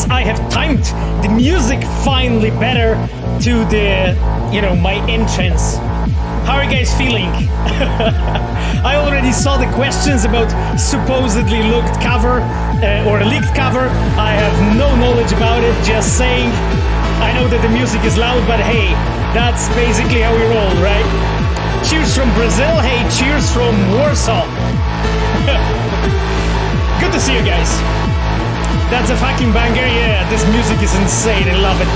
guys, I have timed the music finally better to the, my entrance. How are you guys feeling? I already saw the questions about supposedly leaked cover. I have no knowledge about it, just saying. I know that the music is loud, but hey, that's basically how we roll, right? Cheers from Brazil. Hey, cheers from Warsaw. Good to see you guys. That's a fucking banger. Yeah, this music is insane. I love it.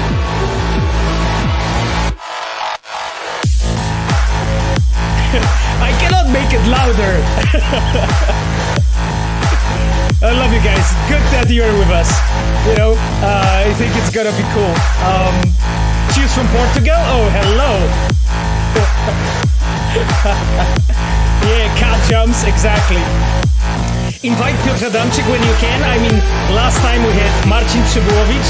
I cannot make it louder. I love you guys. Good that you're with us. I think it's gonna be cool. Cheers from Portugal. Oh, hello. Yeah, cat jumps, exactly. Invite Piotr Adamczyk when you can. I mean, last time we had Marcin Przybyłowicz.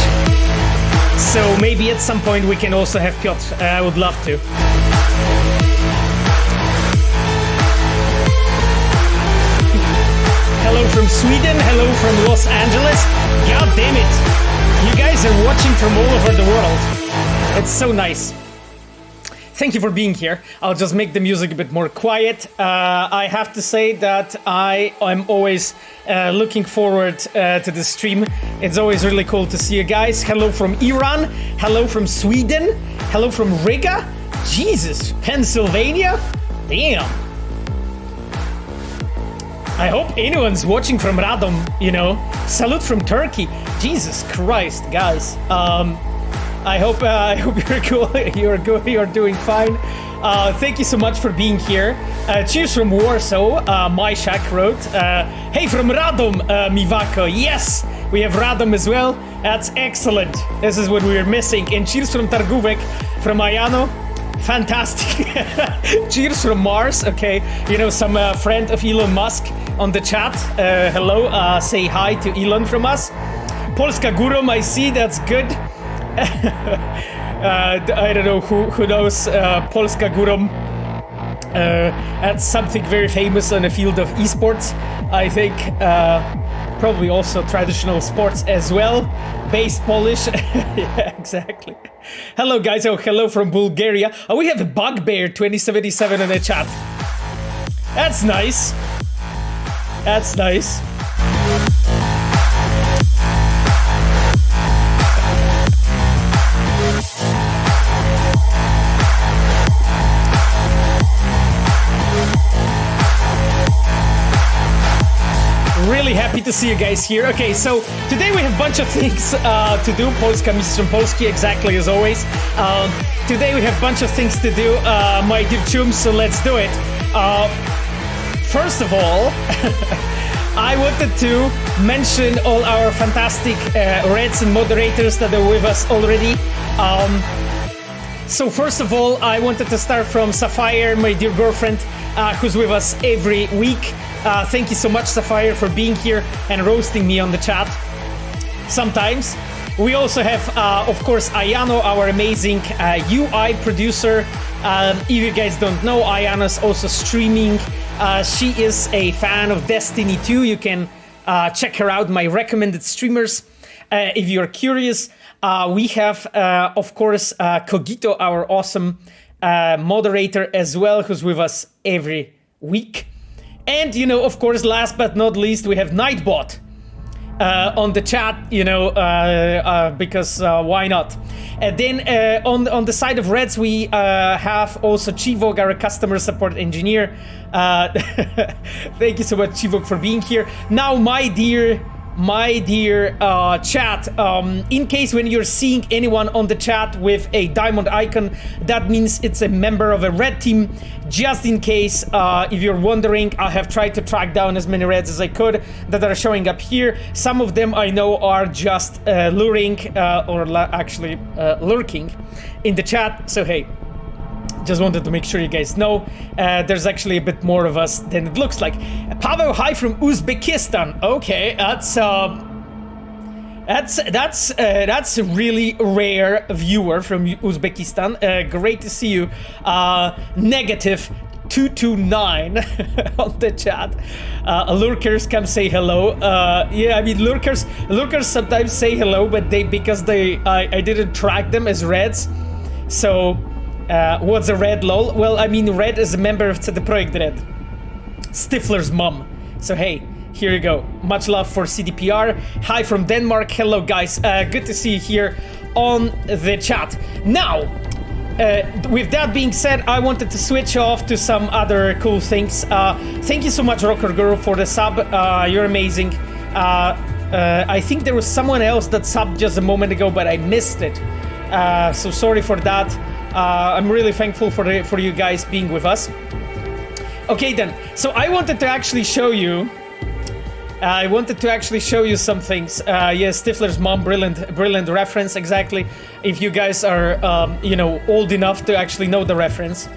So maybe at some point we can also have Piotr. I would love to. Hello from Sweden, hello from Los Angeles. God damn it. You guys are watching from all over the world. It's so nice. Thank you for being here. I'll just make the music a bit more quiet. I have to say that I am always looking forward to the stream. It's always really cool to see you guys. Hello from Iran. Hello from Sweden. Hello from Riga. Jesus, Pennsylvania. Damn. I hope anyone's watching from Radom, Salute from Turkey. Jesus Christ, guys. I hope you're cool. You're good. You're doing fine. Thank you so much for being here. Cheers from Warsaw. My Shack wrote. Hey, from Radom, Miwako. Yes, we have Radom as well. That's excellent. This is what we were missing. And cheers from Targówek, from Ayano. Fantastic. Cheers from Mars. Okay, some friend of Elon Musk on the chat. Hello. Say hi to Elon from us. Polska Górom, I see. That's good. I don't know who knows Polska Górom. That's something very famous on the field of esports. I think probably also traditional sports as well. Based Polish. Yeah, exactly. Hello guys. Oh, hello from Bulgaria. Oh, we have a Bugbear 2077 in the chat. That's nice. That's nice. Really happy to see you guys here. Okay, so today we have a bunch of things to do. Polska Mistrzem Polski, exactly as always. Today we have a bunch of things to do, my dear chums, so let's do it. First of all, I wanted to mention all our fantastic Reds and moderators that are with us already. So first of all, I wanted to start from Sapphire, my dear girlfriend, who's with us every week. Thank you so much, Sapphire, for being here and roasting me on the chat sometimes. We also have, of course, Ayano, our amazing UI producer. If you guys don't know, Ayana's also streaming. She is a fan of Destiny 2. You can check her out, my recommended streamers. If you're curious, we have, of course, Cogito, our awesome moderator as well, who's with us every week. And, of course, last but not least, we have Nightbot on the chat, because why not? And then on the side of Reds, we have also Chivok, our customer support engineer. Thank you so much, Chivok, for being here. Now, my dear chat, in case when you're seeing anyone on the chat with a diamond icon, that means it's a member of a red team. Just in case, if you're wondering, I have tried to track down as many reds as I could that are showing up here. Some of them I know are just luring actually lurking in the chat. So hey, just wanted to make sure you guys know there's actually a bit more of us than it looks like. Pavel, hi from Uzbekistan. Okay, that's a really rare viewer from Uzbekistan. Great to see you. Negative 229 on the chat. Lurkers come say hello. Yeah, I mean lurkers sometimes say hello, but because I didn't track them as reds. So what's a red lol? Well, I mean red is a member of CDPR Red. Stifler's mom. So hey, here you go. Much love for CDPR. Hi from Denmark. Hello guys. Good to see you here on the chat. Now, with that being said, I wanted to switch off to some other cool things. Thank you so much, Rocker Girl, for the sub. You're amazing. I think there was someone else that subbed just a moment ago, but I missed it. So sorry for that. I'm really thankful for you guys being with us. Okay then, so I wanted to actually show you some things. Yes, Stifler's mom, brilliant reference, exactly. If you guys are, old enough to actually know the reference.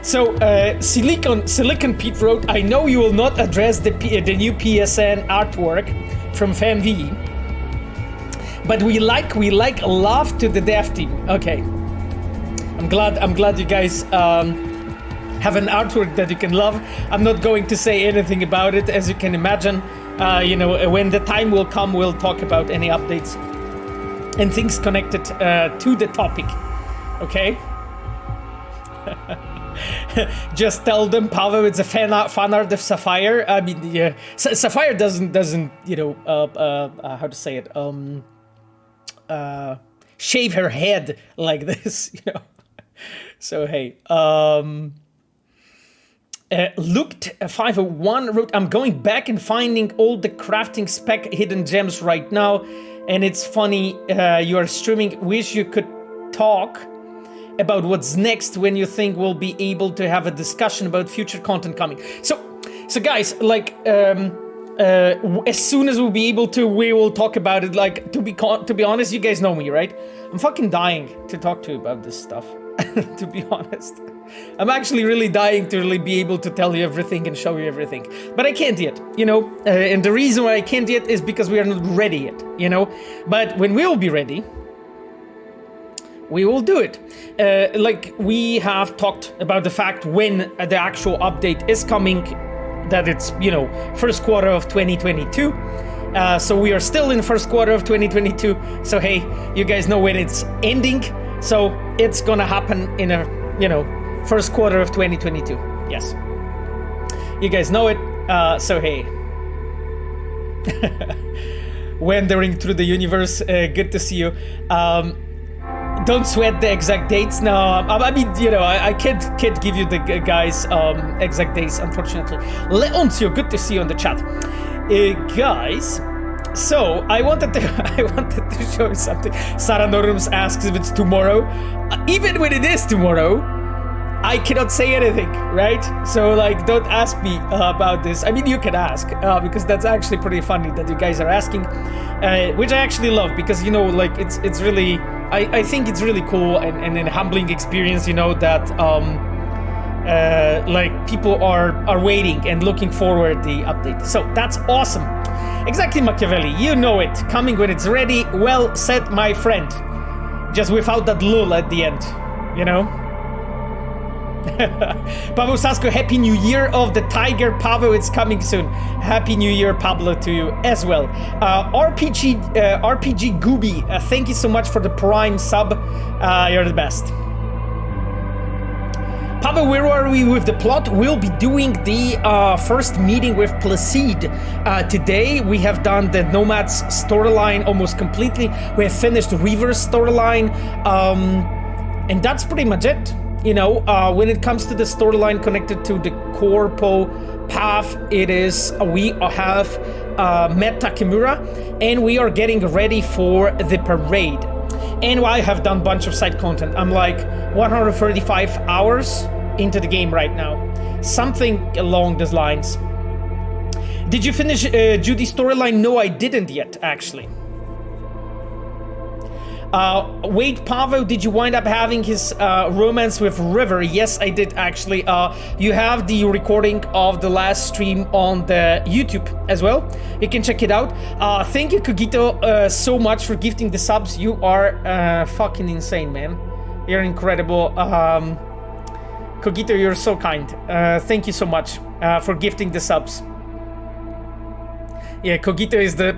So, Silicon Pete wrote, I know you will not address the new PSN artwork from FamV, but we like love to the dev team. Okay. I'm glad you guys have an artwork that you can love. I'm not going to say anything about it, as you can imagine. When the time will come, we'll talk about any updates and things connected to the topic. Okay? Just tell them, Pavel, it's a fan art of Sapphire. I mean, yeah, Sapphire doesn't how to say it? Shave her head like this, So hey, Looked 501 wrote, I'm going back and finding all the crafting spec hidden gems right now, and it's funny you are streaming. Wish you could talk about what's next when you think we'll be able to have a discussion about future content coming. So guys, like as soon as we'll be able to, we will talk about it. Like to be honest, you guys know me, right? I'm fucking dying to talk to you about this stuff. To be honest, I'm actually really dying to really be able to tell you everything and show you everything, but I can't yet, and the reason why I can't yet is because we are not ready yet, but when we will be ready, we will do it. Like we have talked about the fact when the actual update is coming, that it's, first quarter of 2022. So we are still in the first quarter of 2022. So hey, you guys know when it's ending. So it's gonna happen in a, first quarter of 2022. Yes. You guys know it. So hey. Wandering through the universe, good to see you. Don't sweat the exact dates. No, I mean, I can't give you the guys exact dates, unfortunately. Leoncio, good to see you on the chat. Guys, so I wanted to show you something. Sarah Norums asks if it's tomorrow. Even when it is tomorrow, I cannot say anything, right? So like, don't ask me about this. I mean, you can ask because that's actually pretty funny that you guys are asking, which I actually love because like it's really, I think it's really cool and a humbling experience, that like people are waiting and looking forward the update. So that's awesome. Exactly, Machiavelli. You know it. Coming when it's ready. Well said, my friend. Just without that lull at the end, Pablo Sasko, Happy New Year of the Tiger. Pablo, it's coming soon. Happy New Year, Pablo, to you as well. RPG Gooby, thank you so much for the Prime sub. You're the best. Pablo, where are we with the plot? We'll be doing the first meeting with Placide. Today we have done the Nomads storyline almost completely. We have finished Reaver's storyline. And that's pretty much it. When it comes to the storyline connected to the Corpo path, it is we have met Takemura and we are getting ready for the parade. And I have done a bunch of side content. I'm like 135 hours into the game right now. Something along those lines. Did you finish Judy's storyline? No, I didn't yet, actually. Wait, Pavel, did you wind up having his romance with River? Yes, I did, actually. You have the recording of the last stream on the YouTube as well. You can check it out. Thank you, Cogito, so much for gifting the subs. You are fucking insane, man. You're incredible. Cogito, you're so kind. Thank you so much for gifting the subs. Yeah, Cogito is the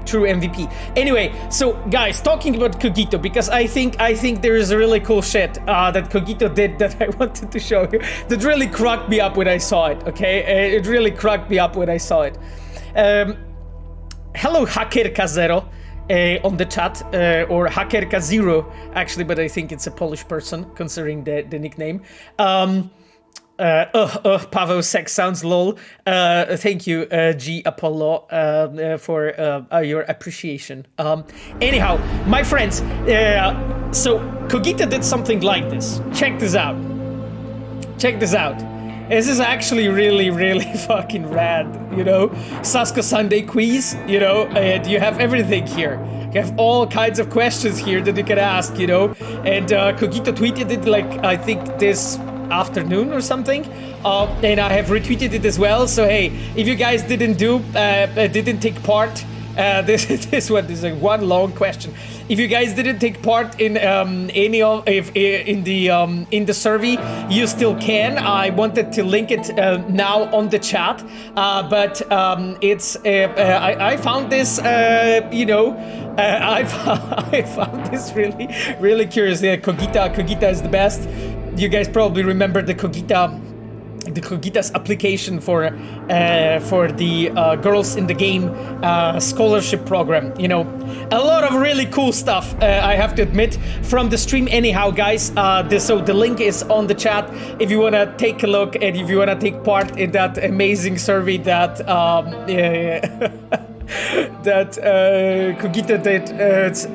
true MVP. Anyway, so guys, talking about Cogito, because I think there is really cool shit that Cogito did that I wanted to show you. That really cracked me up when I saw it. Okay, it really cracked me up when I saw it. Hello, CogitoErgoBot. On the chat, or CogitoErgoBot actually, but I think it's a Polish person considering the nickname. Pavel Sex sounds lol. Thank you, G Apollo, for your appreciation. Anyhow, my friends, so Cogito did something like this. Check this out. Check this out. This is actually really, really fucking rad, you know? Sasko Sunday quiz, you know, and you have everything here. You have all kinds of questions here that you can ask, you know? And Cogito tweeted it like, I think this afternoon or something, and I have retweeted it as well. So hey, if you guys didn't take part, this one is like one long question. If you guys didn't take part in any of in the survey, you still can. I wanted to link it now on the chat, but it's I found this you know, I found this really, really curious. Yeah, Cogito is the best. You guys probably remember the Cogito's application for the Girls in the Game scholarship program. You know, a lot of really cool stuff, I have to admit, from the stream. Anyhow, guys, so the link is on the chat if you want to take a look and if you want to take part in that amazing survey that that Cogito did.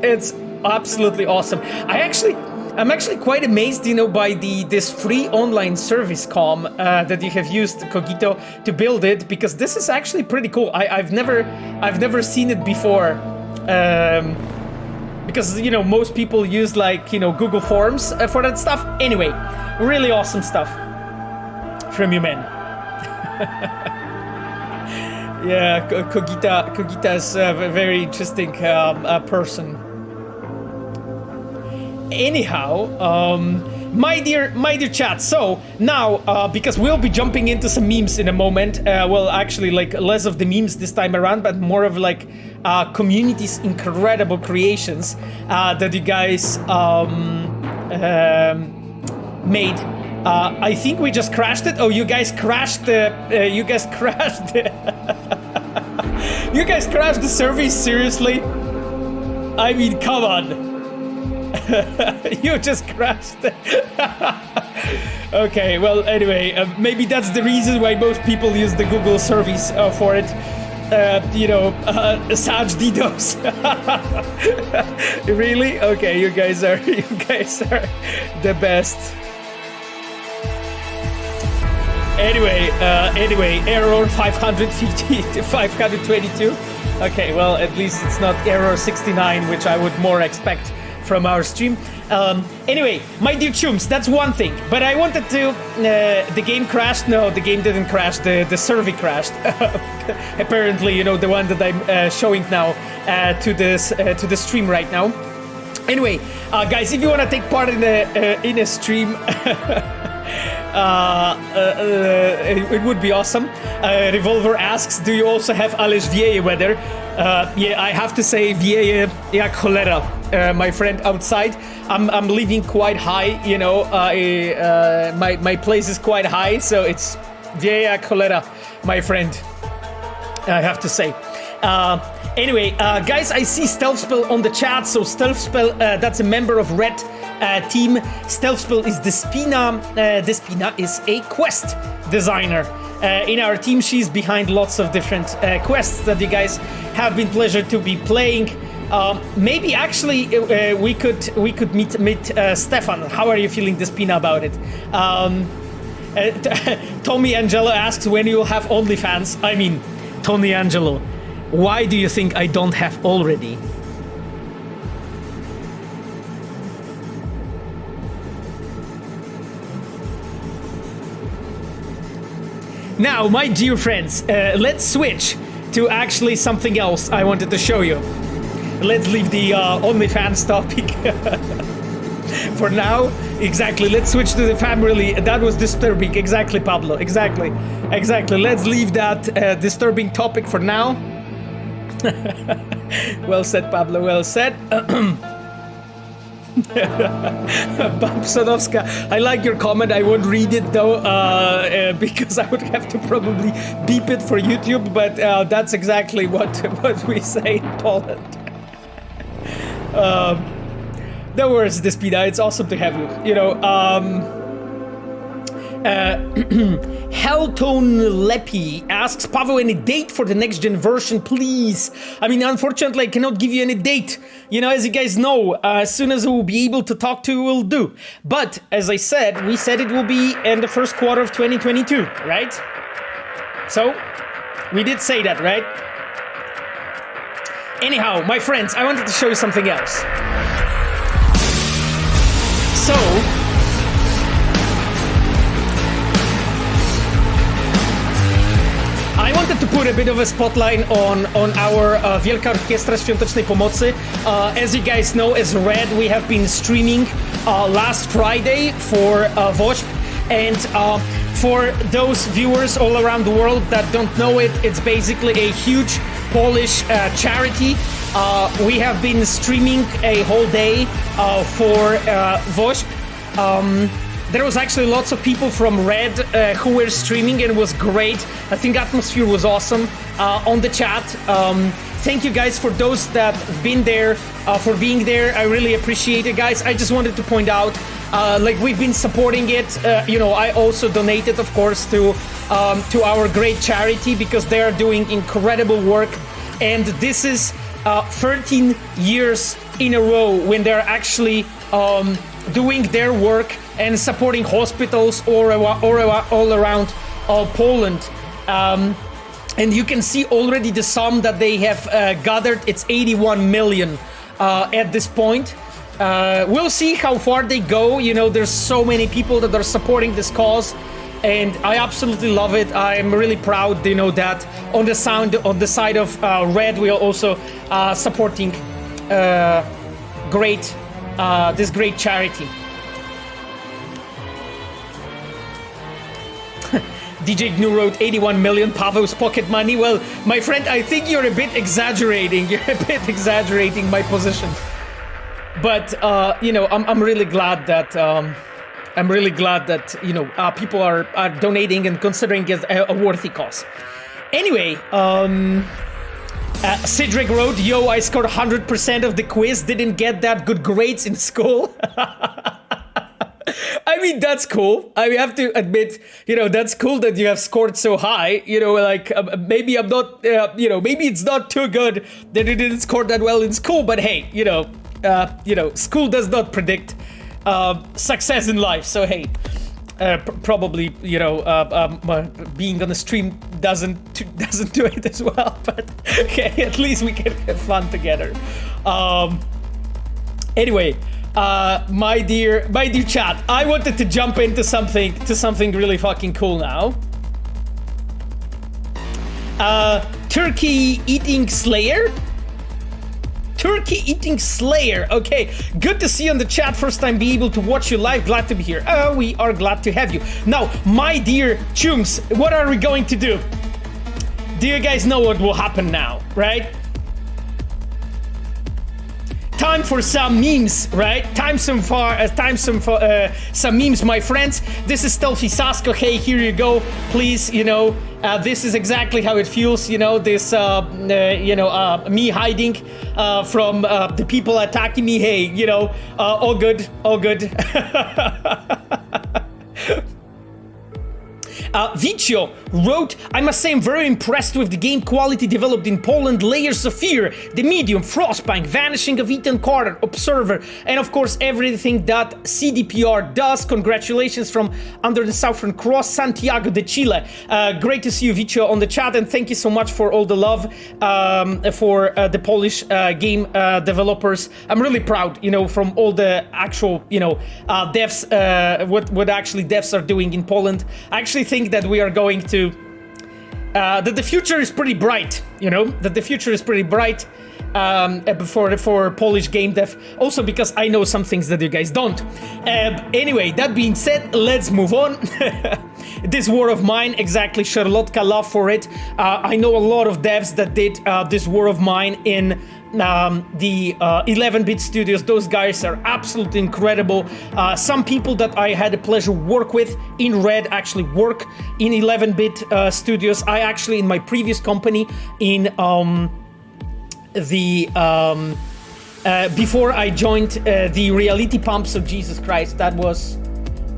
It's absolutely awesome. I'm actually quite amazed, you know, by this free online service that you have used Cogito to build it, because this is actually pretty cool. I've never seen it before, because, you know, most people use, like, you know, Google Forms for that stuff. Anyway, really awesome stuff from you, man. Yeah, Cogito is a very interesting person. Anyhow, my dear chat, so now because we'll be jumping into some memes in a moment, well, actually, like, less of the memes this time around, but more of like community's incredible creations that you guys made. I think we just crashed it. Oh, you guys crashed the you guys crashed the service, seriously? I mean, come on. You just crashed. Okay, well, anyway, maybe that's the reason why most people use the Google service for it. You know, Saj DDoS. Really? Okay, you guys are the best. Anyway, error 550 to 522. Okay, well, at least it's not error 69, which I would more expect from our stream. Anyway, my dear chums, that's one thing. But I wanted to... the game crashed? No, the game didn't crash. The survey crashed. Apparently, you know, the one that I'm showing now to the stream right now. Anyway, guys, if you want to take part in a stream... it would be awesome. Revolver asks, do you also have Ależ wieje weather? Yeah, I have to say wieje jak cholera, my friend outside. I'm living quite high, you know. My place is quite high, so it's wieje jak cholera, my friend, I have to say. Anyway, guys, I see Stealth Spell on the chat. So Stealth Spell, that's a member of Red team. Stealth Spell is Despina. Despina is a quest designer. In our team, she's behind lots of different quests that you guys have been pleasure to be playing. Maybe actually we could meet Stefan. How are you feeling, Despina, about it? Tommy Angelo asks when you will have OnlyFans. I mean, Tony Angelo, why do you think I don't have already? Now, my dear friends, let's switch to actually something else I wanted to show you. Let's leave the OnlyFans topic For now, exactly. Let's switch to the family. That was disturbing. Exactly, Pablo. Exactly. Let's leave that disturbing topic for now. Well said, Pablo. Well said. Babsonowska, I like your comment. I won't read it though, because I would have to probably beep it for YouTube. But that's exactly what we say in Poland. No worries, Despina. It's awesome to have you. You know, Helltone Lepi asks, Pavel, any date for the next gen version, please? I mean, unfortunately, I cannot give you any date. You know, as you guys know, as soon as we'll be able to talk to you, we'll do. But, as I said, we said it will be in the first quarter of 2022, right? So, we did say that, right? Anyhow, my friends, I wanted to show you something else. So, I wanted to put a bit of a spotlight on our Wielka Orkiestra Świątecznej Pomocy. As you guys know, as Red, we have been streaming last Friday for WOŚP. And for those viewers all around the world that don't know it, it's basically a huge Polish charity. We have been streaming a whole day for WOŚP. There was actually lots of people from Red who were streaming, and it was great. I think atmosphere was awesome on the chat. Thank you guys for those that have been there, for being there. I really appreciate it, guys. I just wanted to point out, like, we've been supporting it. You know, I also donated, of course, to our great charity because they are doing incredible work. And this is 13 years in a row when they're actually doing their work and supporting hospitals all around Poland. And you can see already the sum that they have gathered. It's 81 million at this point. We'll see how far they go. You know, there's so many people that are supporting this cause, and I absolutely love it. I am really proud, you know, that on the side of Red, we are also supporting this great charity. DJ Gnu wrote 81 million, Pavel's pocket money. Well, my friend, I think you're a bit exaggerating. You're a bit exaggerating my position. But you know, I'm really glad that you know, people are donating and considering it a worthy cause. Anyway, Cedric wrote, "Yo, I scored 100% of the quiz. Didn't get that good grades in school." I mean, that's cool. I have to admit, you know, that's cool that you have scored so high. You know, like, maybe I'm not, you know, maybe it's not too good that you didn't score that well in school. But hey, you know, school does not predict success in life. So hey, probably, you know, being on the stream doesn't do it as well. But okay, at least we can have fun together. Anyway. My dear chat, I wanted to jump into something really fucking cool now. Turkey eating Slayer? Turkey eating Slayer. Okay, good to see you on the chat. First time be able to watch you live. Glad to be here. We are glad to have you. Now, my dear chunks, what are we going to do? Do you guys know what will happen now, right? Time for some memes, right? Some memes, my friends. This is Stealthy Sasko. Hey, here you go. Please, you know, this is exactly how it feels. You know, this, me hiding from the people attacking me. Hey, you know, all good, all good. Vicio wrote, I must say I'm very impressed with the game quality developed in Poland. Layers of Fear, The Medium, Frostpunk, Vanishing of Ethan Carter, Observer, and of course everything that CDPR does. Congratulations from Under the Southern Cross, Santiago de Chile. Great to see you, Vicio, on the chat, and thank you so much for all the love for the Polish game developers. I'm really proud, you know, from all the actual, you know, devs, what actually devs are doing in Poland. I actually think that we are going to that the future is pretty bright, you know, that the future is pretty bright. for Polish game dev. Also because I know some things that you guys don't. Anyway, that being said, let's move on. This war of mine, exactly, Charlotka, love for it. I know a lot of devs that did this war of mine in the 11-bit studios. Those guys are absolutely incredible. Some people that I had the pleasure work with in Red actually work in 11-bit studios. I actually, in my previous company, in before I joined the Reality Pump, so Jesus Christ, that was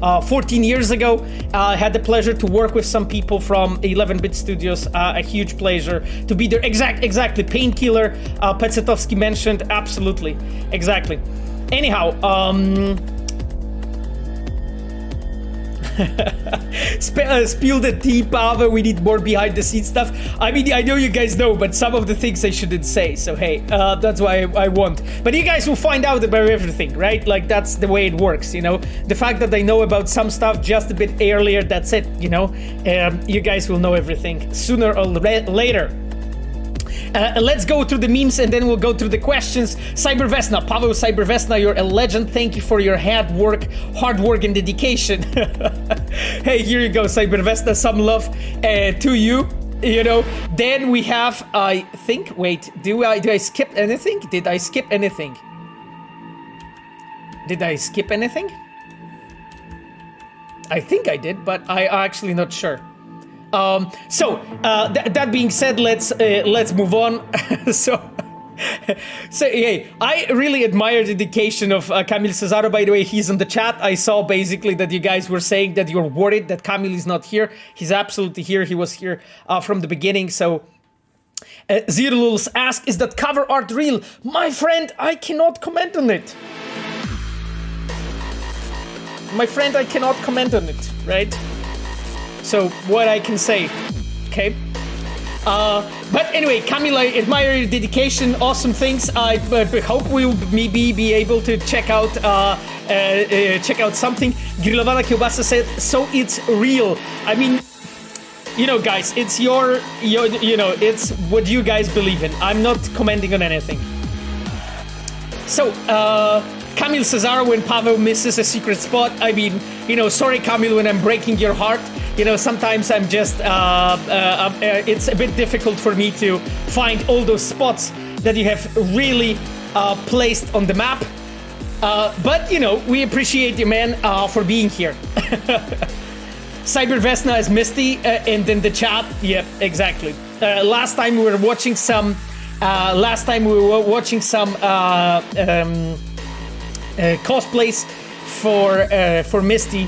14 years ago. I had the pleasure to work with some people from 11-bit studios. A huge pleasure to be there. Exactly. Painkiller, Petsetowski mentioned. Absolutely. Exactly. Anyhow, spill the tea, Pavel. We need more behind the scenes stuff. I mean, I know you guys know, but some of the things I shouldn't say. So hey, that's why I won't. But you guys will find out about everything, right? Like that's the way it works, you know. The fact that I know about some stuff just a bit earlier, that's it, you know. You guys will know everything sooner or later. Let's go through the memes and then we'll go through the questions. Cybervesna, Pavel Cybervesna, you're a legend. Thank you for your hard work and dedication. Hey, here you go, Cybervesna, some love to you. You know, then we have, I think, wait, do I skip anything? Did I skip anything? Did I skip anything? I think I did, but I'm actually not sure. That being said, let's move on. so hey, I really admire the dedication of KamilCesaro. By the way, he's in the chat. I saw basically that you guys were saying that you're worried that Kamil is not here. He's absolutely here. He was here from the beginning. So Zirluls asked, is that cover art real? My friend, I cannot comment on it. My friend, I cannot comment on it, right? So what I can say, okay? But anyway, Kamil, I admire your dedication, awesome things. I hope we'll maybe be able to check out something. Grillowana Kiełbasa said, so it's real. I mean, you know, guys, it's your you know, it's what you guys believe in. I'm not commenting on anything. So, KamilCesaro, when Pavel misses a secret spot, I mean, you know, sorry, Kamil, when I'm breaking your heart. You know, sometimes I'm just, it's a bit difficult for me to find all those spots that you have really placed on the map. But, you know, we appreciate you, man, for being here. Cybervesna is Misty, and then the chat, yep, exactly. Last time we were watching some, cosplays for Misty.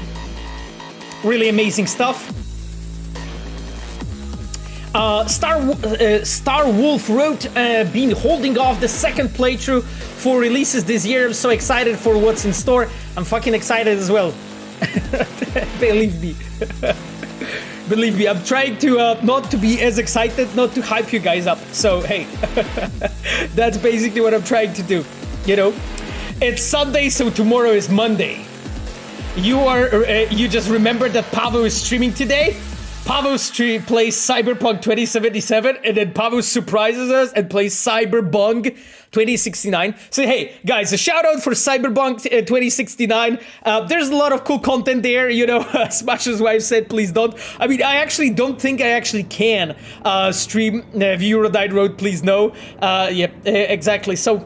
Really amazing stuff. Star Wolf wrote, been holding off the second playthrough for releases this year. I'm so excited for what's in store. I'm fucking excited as well. Believe me. Believe me, I'm trying to not to be as excited, not to hype you guys up. So hey, that's basically what I'm trying to do. You know, it's Sunday, so tomorrow is Monday. You just remember that Pavel is streaming today? Pavel plays Cyberpunk 2077, and then Pavel surprises us and plays Cyberpunk 2069. So hey, guys, a shout out for Cyberpunk 2069. There's a lot of cool content there, you know, as much as I've said, please don't. I mean, I actually don't think I actually can stream Viewer Died Road, please no. Yep, exactly. So,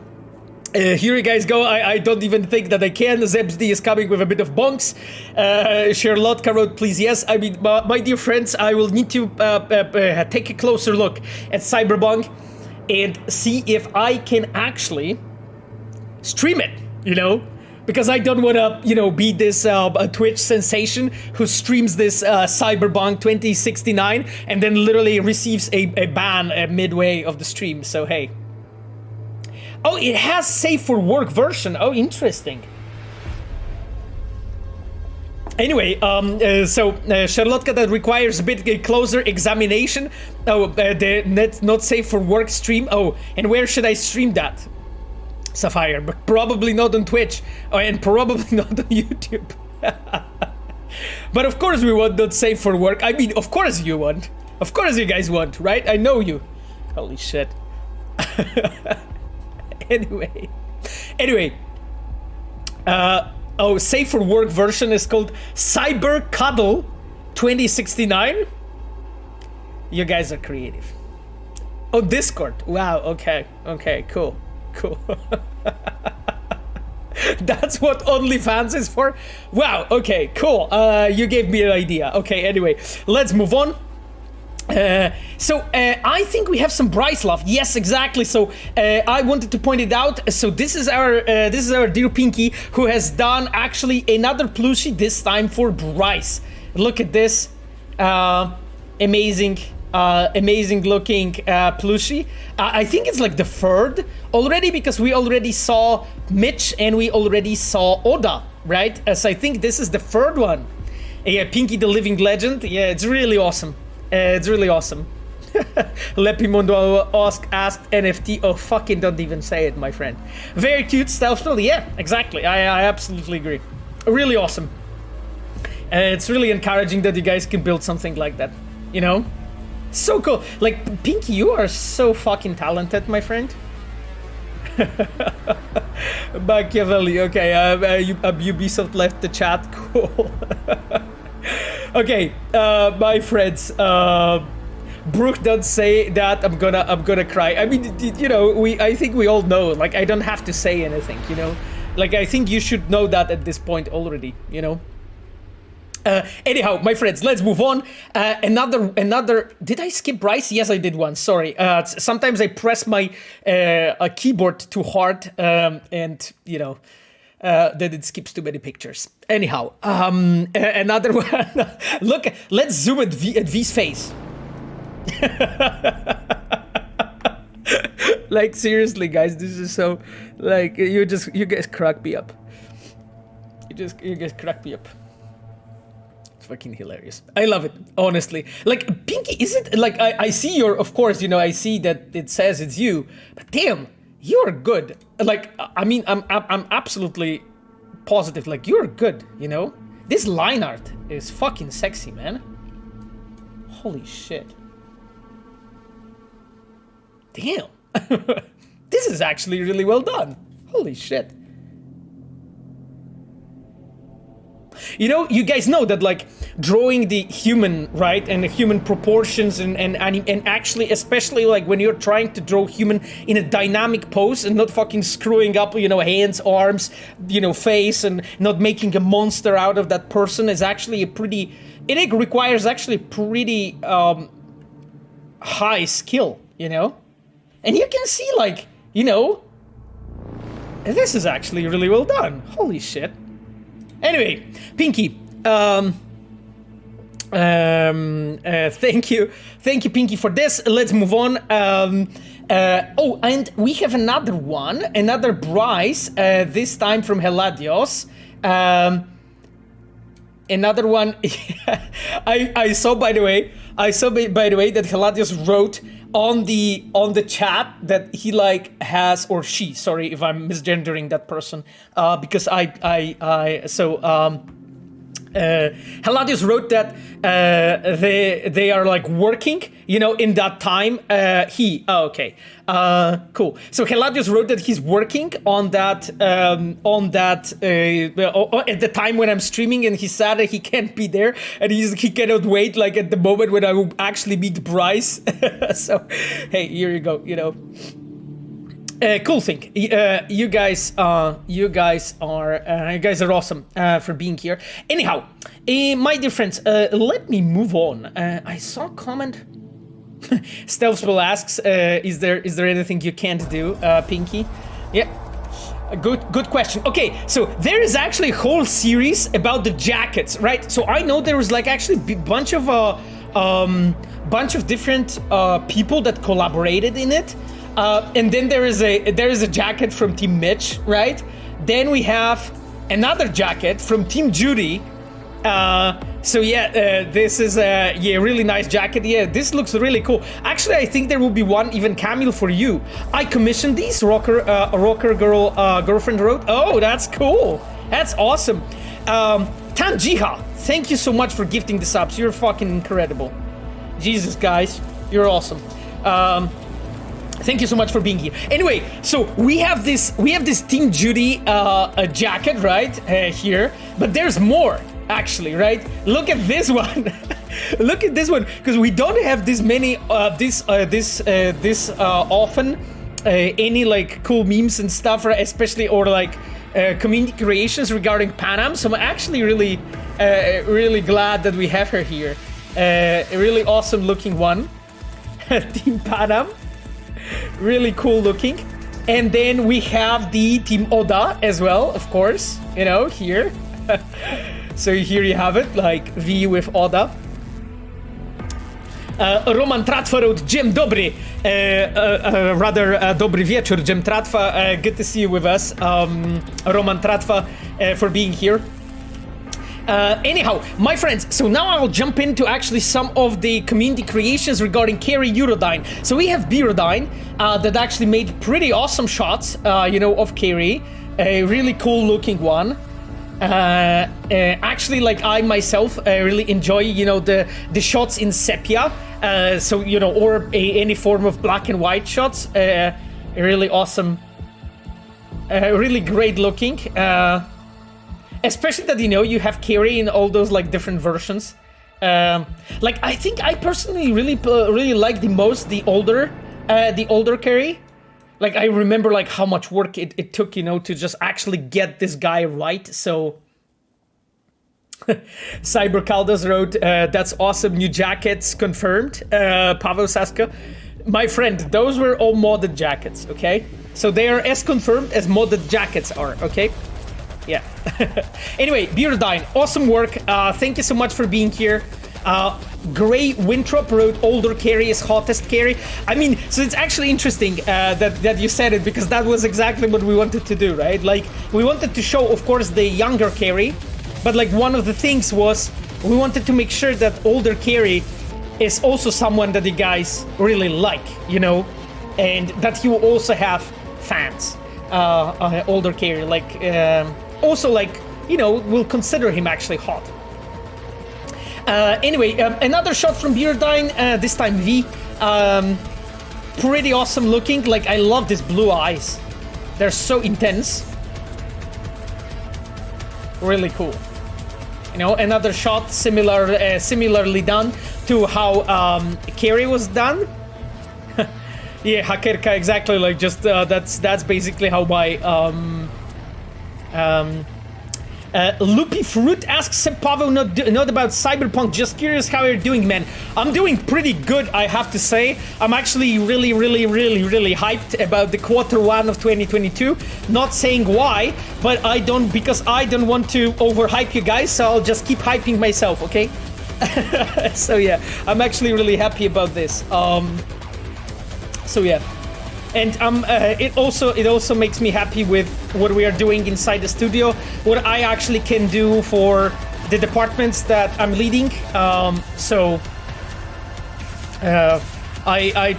here you guys go. I don't even think that I can. Zebsdy is coming with a bit of bonks. Charlotka wrote, please yes. I mean, my dear friends, I will need to take a closer look at Cyberpunk and see if I can actually stream it, you know? Because I don't want to, you know, be this Twitch sensation who streams this Cyberpunk 2069 and then literally receives a ban midway of the stream. So, hey. Oh, it has save for work version. Oh, interesting. Anyway, Charlotka, that requires a bit closer examination. Oh, the not safe for work stream. Oh, and where should I stream that? Sapphire, but probably not on Twitch. Oh, and probably not on YouTube. But of course we want not safe for work. I mean, of course you want. Of course you guys want, right? I know you. Holy shit. Anyway. Safe for work version is called Cybercuddle 2069. You guys are creative. Oh, Discord. Wow. Okay. Cool. That's what OnlyFans is for? Wow. Okay. Cool. You gave me an idea. Okay. Anyway, let's move on. I think we have some Bryce love. Yes, exactly. So I wanted to point it out. So this is our dear Pinky, who has done actually another plushie, this time for Bryce. Look at this, amazing looking plushie. I think it's like the third already, because we already saw Mitch and we already saw Oda, right? So I think this is the third one. Yeah, Pinky the living legend. Yeah, it's really awesome. It's really awesome. Lepimundo asked NFT. Oh, fucking don't even say it, my friend. Very cute stealth build. Yeah, exactly. I absolutely agree. Really awesome. It's really encouraging that you guys can build something like that. You know? So cool. Like, Pinky, you are so fucking talented, my friend. Machiavelli. Okay, Ubisoft left the chat. Cool. Okay, my friends, Brooke, don't say that. I'm gonna cry. I mean, you know, I think we all know. Like, I don't have to say anything. You know, like I think you should know that at this point already. You know. Anyhow, my friends, let's move on. Another. Did I skip Bryce? Yes, I did one. Sorry. Sometimes I press my keyboard too hard, and you know. That it skips too many pictures. Anyhow, another one. Look, let's zoom at V's face. Like, seriously, guys, this is so, like, you guys crack me up. You guys crack me up. It's fucking hilarious. I love it, honestly. Like, Pinky, is it, like, I see your, of course, you know, I see that it says it's you, but damn, you're good. Like, I mean, I'm absolutely positive. Like, you're good, you know? This line art is fucking sexy, man. Holy shit. Damn. This is actually really well done. Holy shit. You know, you guys know that, like, drawing the human, right, and the human proportions and actually, especially, like, when you're trying to draw human in a dynamic pose and not fucking screwing up, you know, hands, arms, you know, face, and not making a monster out of that person is actually a pretty, it requires actually pretty high skill, you know? And you can see, like, you know, this is actually really well done. Holy shit. Anyway, Pinky, thank you, Pinky, for this. Let's move on. Oh, and we have another one, another Bryce, this time from Heladios. Another one. I saw, by the way, that Heladios wrote on the chat that he like has, or she, sorry if I'm misgendering that person, because Heladius wrote that they are like working, you know, in that time. Okay, cool. So Heladius wrote that he's working on that at the time when I'm streaming, and he said that he can't be there, and he cannot wait like at the moment when I will actually meet Bryce. So hey, here you go. You know. Cool thing. You guys are awesome for being here. Anyhow, my dear friends, let me move on. I saw a comment. Stealthspell asks, is there anything you can't do, Pinky? Yeah. A good question. Okay, so there is actually a whole series about the jackets, right? So I know there was like actually a bunch of different people that collaborated in it. And then there is a jacket from Team Mitch, right? Then we have another jacket from Team Judy. So yeah, this is a really nice jacket. Yeah, this looks really cool. Actually, I think there will be one even Camille for you. I commissioned these. Rocker girl girlfriend wrote. Oh, that's cool. That's awesome. Tanjiha, thank you so much for gifting the subs. You're fucking incredible. Jesus, guys, you're awesome. Thank you so much for being here. Anyway, so we have this Team Judy jacket, right, here, but there's more actually, right? Look at this one. Look at this one, because we don't have this many often any like cool memes and stuff, right? Especially or like community creations regarding Panam. So I'm actually really glad that we have her here. A really awesome looking one. Team Panam. Really cool looking. And then we have the Team Oda as well, of course, you know, here. So here you have it, like V with Oda. Roman Tratwa wrote, Dzień dobry, dobry wieczór, Dzień Tratwa, good to see you with us, Roman Tratwa, for being here. Anyhow, my friends, so now I'll jump into actually some of the community creations regarding Carry Eurodyne. So we have Eurodyne that actually made pretty awesome shots, you know, of Carry, a really cool looking one. Actually, like I myself really enjoy, you know, the shots in sepia, so you know, or any form of black and white shots. Really awesome, really great looking. Especially that, you know, you have Carry in all those like different versions. Like I think I personally really like the most the older Carry. Like I remember like how much work it took, you know, to just actually get this guy right. So Cyber Caldas wrote, that's awesome, new jackets confirmed. Pavel Saska, my friend, those were all modded jackets, okay? So they are as confirmed as modded jackets are, okay? Yeah. Anyway, Beardine, awesome work. Thank you so much for being here. Gray Winthrop wrote, older Carry is hottest Carry. I mean, so it's actually interesting that you said it, because that was exactly what we wanted to do, right? Like, we wanted to show, of course, the younger Carry, but like one of the things was we wanted to make sure that older Carry is also someone that you guys really like, you know, and that he will also have fans. Older Carry, like, also like, you know, we'll consider him actually hot. Anyway, another shot from Beardine, this time V. Pretty awesome looking. Like, I love these blue eyes. They're so intense. Really cool. You know, another shot similarly done to how Carry was done. Yeah, Hakerka, exactly. Like, just that's basically how my Loopy Fruit asks Pavel not about Cyberpunk. Just curious how you're doing, man. I'm doing pretty good, I have to say. I'm actually really hyped about the Q1 of 2022. Not saying why, but because I don't want to overhype you guys, so I'll just keep hyping myself, okay? So yeah, I'm actually really happy about this. So yeah. And it also makes me happy with what we are doing inside the studio, what I actually can do for the departments that I'm leading. So I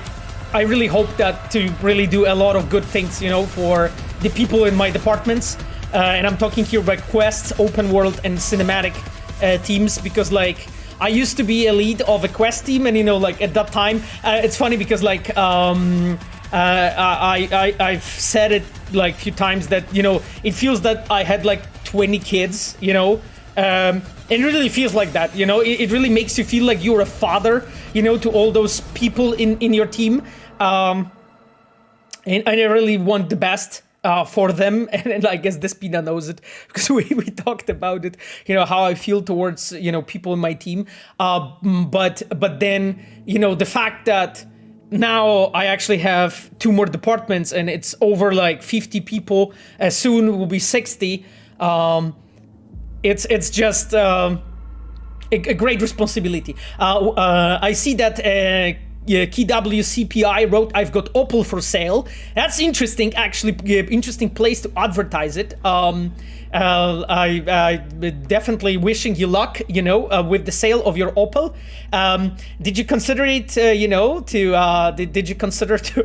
really hope that to really do a lot of good things, you know, for the people in my departments. And I'm talking here about quests, open world, and cinematic teams, because like I used to be a lead of a quest team, and you know, like at that time, it's funny because like I've said it like a few times that, you know, it feels that I had like 20 kids, you know, it really feels like that, you know, it really makes you feel like you're a father, you know, to all those people in your team, and I really want the best for them, and I guess Despina knows it, because we talked about it, you know, how I feel towards, you know, people in my team, but then, you know, the fact that now I actually have 2 more departments and it's over like 50 people, soon will be 60, it's just a great responsibility. I see that KWCPI wrote, I've got Opel for sale. That's interesting, actually, interesting place to advertise it. I definitely wishing you luck, you know, with the sale of your Opel. Did you consider it, you know, did you consider to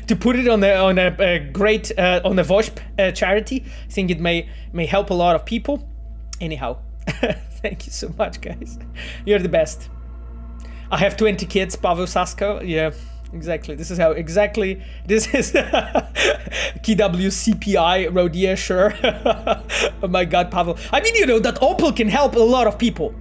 to put it on a great on a VOSP charity? I think it may help a lot of people. Anyhow, thank you so much, guys. You're the best. I have 20 kids, Pavel Sasko. Yeah, Exactly. This is how exactly. This is KWCPI wrote, yeah, sure. Oh my God, Pavel. I mean, you know that Opel can help a lot of people.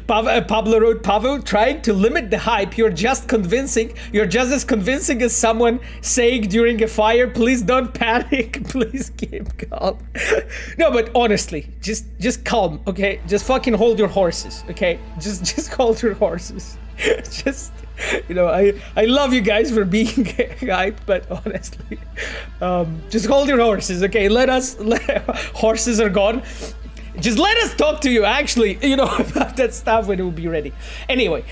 Pablo wrote, Pavel, trying to limit the hype. You're just as convincing as someone saying during a fire, please don't panic, please keep calm. No, but honestly, just calm, okay? Just fucking hold your horses, okay? Just hold your horses. Just, you know, I love you guys for being hyped, but honestly, just hold your horses, okay? Horses are gone. Just let us talk to you, actually, you know, about that stuff when it will be ready. Anyway,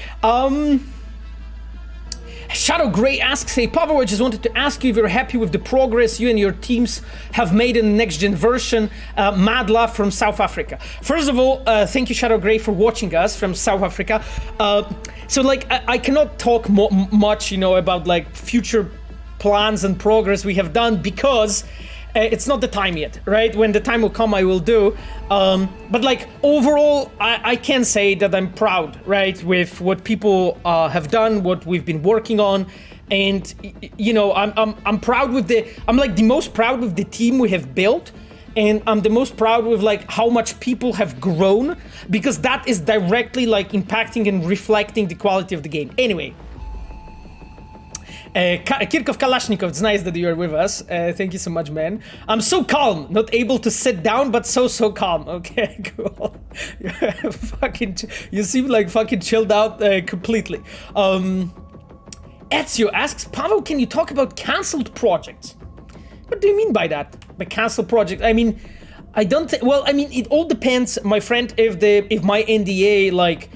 Shadow Grey asks, hey, Pavel, I just wanted to ask you if you're happy with the progress you and your teams have made in the next-gen version. Mad love from South Africa. First of all, thank you, Shadow Grey, for watching us from South Africa. So, like, I cannot talk much, you know, about, like, future plans and progress we have done because it's not the time yet, right? When the time will come, I will do. But like overall, I can say that I'm proud, right, with what people have done, what we've been working on, and you know, I'm proud with I'm like the most proud with the team we have built, and I'm the most proud with like how much people have grown, because that is directly like impacting and reflecting the quality of the game. Anyway. Kirkov Kalashnikov, it's nice that you're with us. Thank you so much, man. I'm so calm, not able to sit down, but so calm. Okay, cool. You seem like fucking chilled out completely. Ezio asks, Pavel, can you talk about cancelled projects? What do you mean by that? By cancelled project? I mean, I don't think. Well, I mean, it all depends, my friend. If my NDA like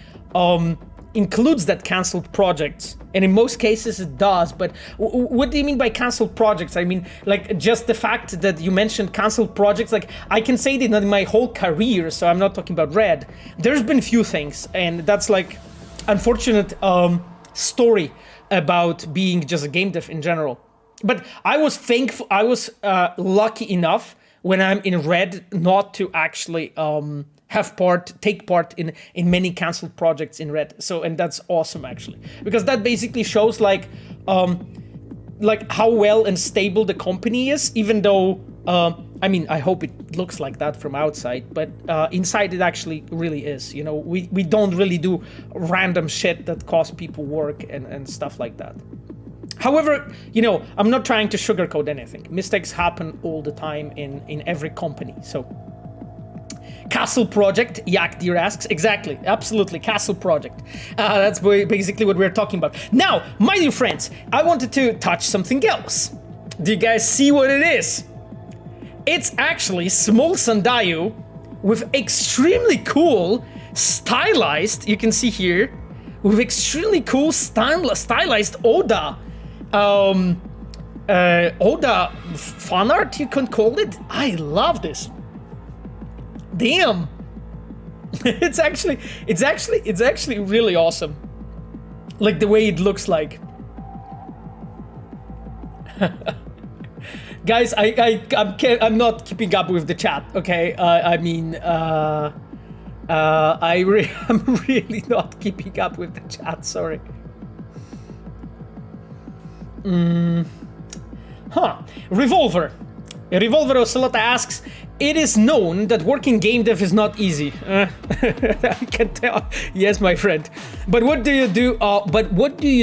includes that cancelled projects. And in most cases it does, but what do you mean by cancelled projects? I mean, like, just the fact that you mentioned cancelled projects, like, I can say that in my whole career, so I'm not talking about Red, there's been few things, and that's like unfortunate story about being just a game dev in general. But I was thankful, I was lucky enough when I'm in Red not to actually take part in many cancelled projects in Red. So, and that's awesome actually, because that basically shows like how well and stable the company is, even though I mean, I hope it looks like that from outside, but inside it actually really is. You know, we don't really do random shit that costs people work and stuff like that. However, you know, I'm not trying to sugarcoat anything. Mistakes happen all the time in every company, so. Castle Project, Yak Deer asks. Exactly, absolutely, Castle Project. That's basically what we're talking about. Now, my dear friends, I wanted to touch something else. Do you guys see what it is? It's actually small Sandayu with extremely cool stylized, you can see here, with extremely cool stylized Oda. Oda fan art, you can call it. I love this. Damn, it's actually really awesome. Like the way it looks like. Guys, I'm not keeping up with the chat. Okay, I mean, I'm really not keeping up with the chat. Sorry. Revolver Ocelota asks, it is known that working game dev is not easy. I can tell. Yes, my friend. But what do you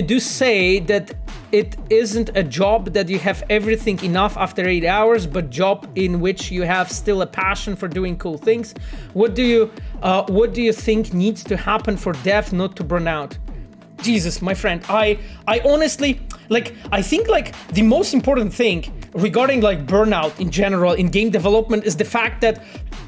do? Say that it isn't a job that you have everything enough after 8 hours, but job in which you have still a passion for doing cool things? What do you think needs to happen for dev not to burn out? Jesus, my friend, I honestly, like, I think like the most important thing regarding like burnout in general in game development is the fact that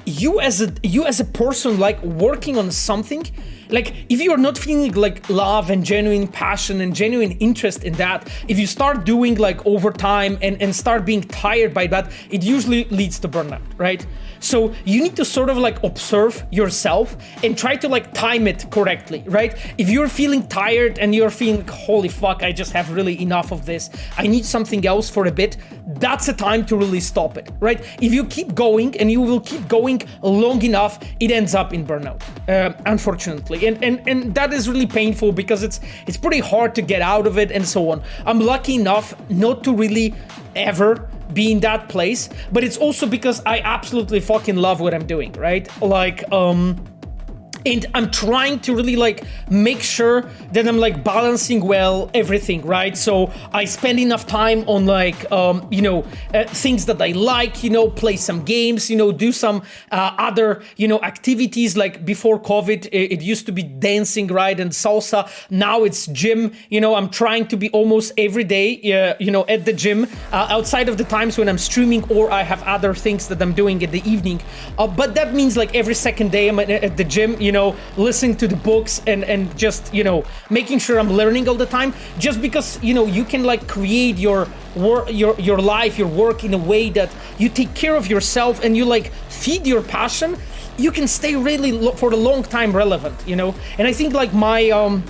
you as a person like working on something, like if you are not feeling like love and genuine passion and genuine interest in that, if you start doing like overtime and start being tired by that, it usually leads to burnout, right? So you need to sort of like observe yourself and try to like time it correctly, right? If you're feeling tired and you're feeling, holy fuck, I just have really enough of this, I need something else for a bit, that's a time to really stop it, right? If you keep going and you will keep going going long enough, it ends up in burnout, unfortunately. And that is really painful because it's pretty hard to get out of it and so on. I'm lucky enough not to really ever be in that place, but it's also because I absolutely fucking love what I'm doing, right? Like, and I'm trying to really like make sure that I'm like balancing well everything, right? So I spend enough time on like, things that I like, play some games, do some other, activities. Like before COVID, it used to be dancing, right? And salsa. Now it's gym. I'm trying to be almost every day, at the gym, outside of the times when I'm streaming or I have other things that I'm doing in the evening. But that means like every second day I'm at the gym, listening to the books and just, making sure I'm learning all the time, just because, you can like create your life, your work in a way that you take care of yourself and you like feed your passion. You can stay really for a long time relevant, and I think like my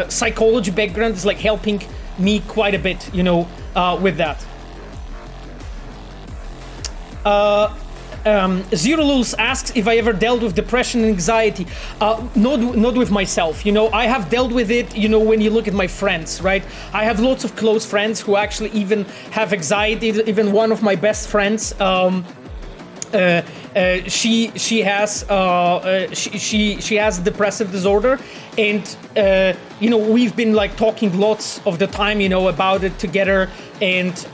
psychology background is like helping me quite a bit, with that. Zero Lulz asks if I ever dealt with depression and anxiety. Not with myself. I have dealt with it, when you look at my friends, right? I have lots of close friends who actually even have anxiety. Even one of my best friends, she has depressive disorder, and we've been like talking lots of the time, about it together, and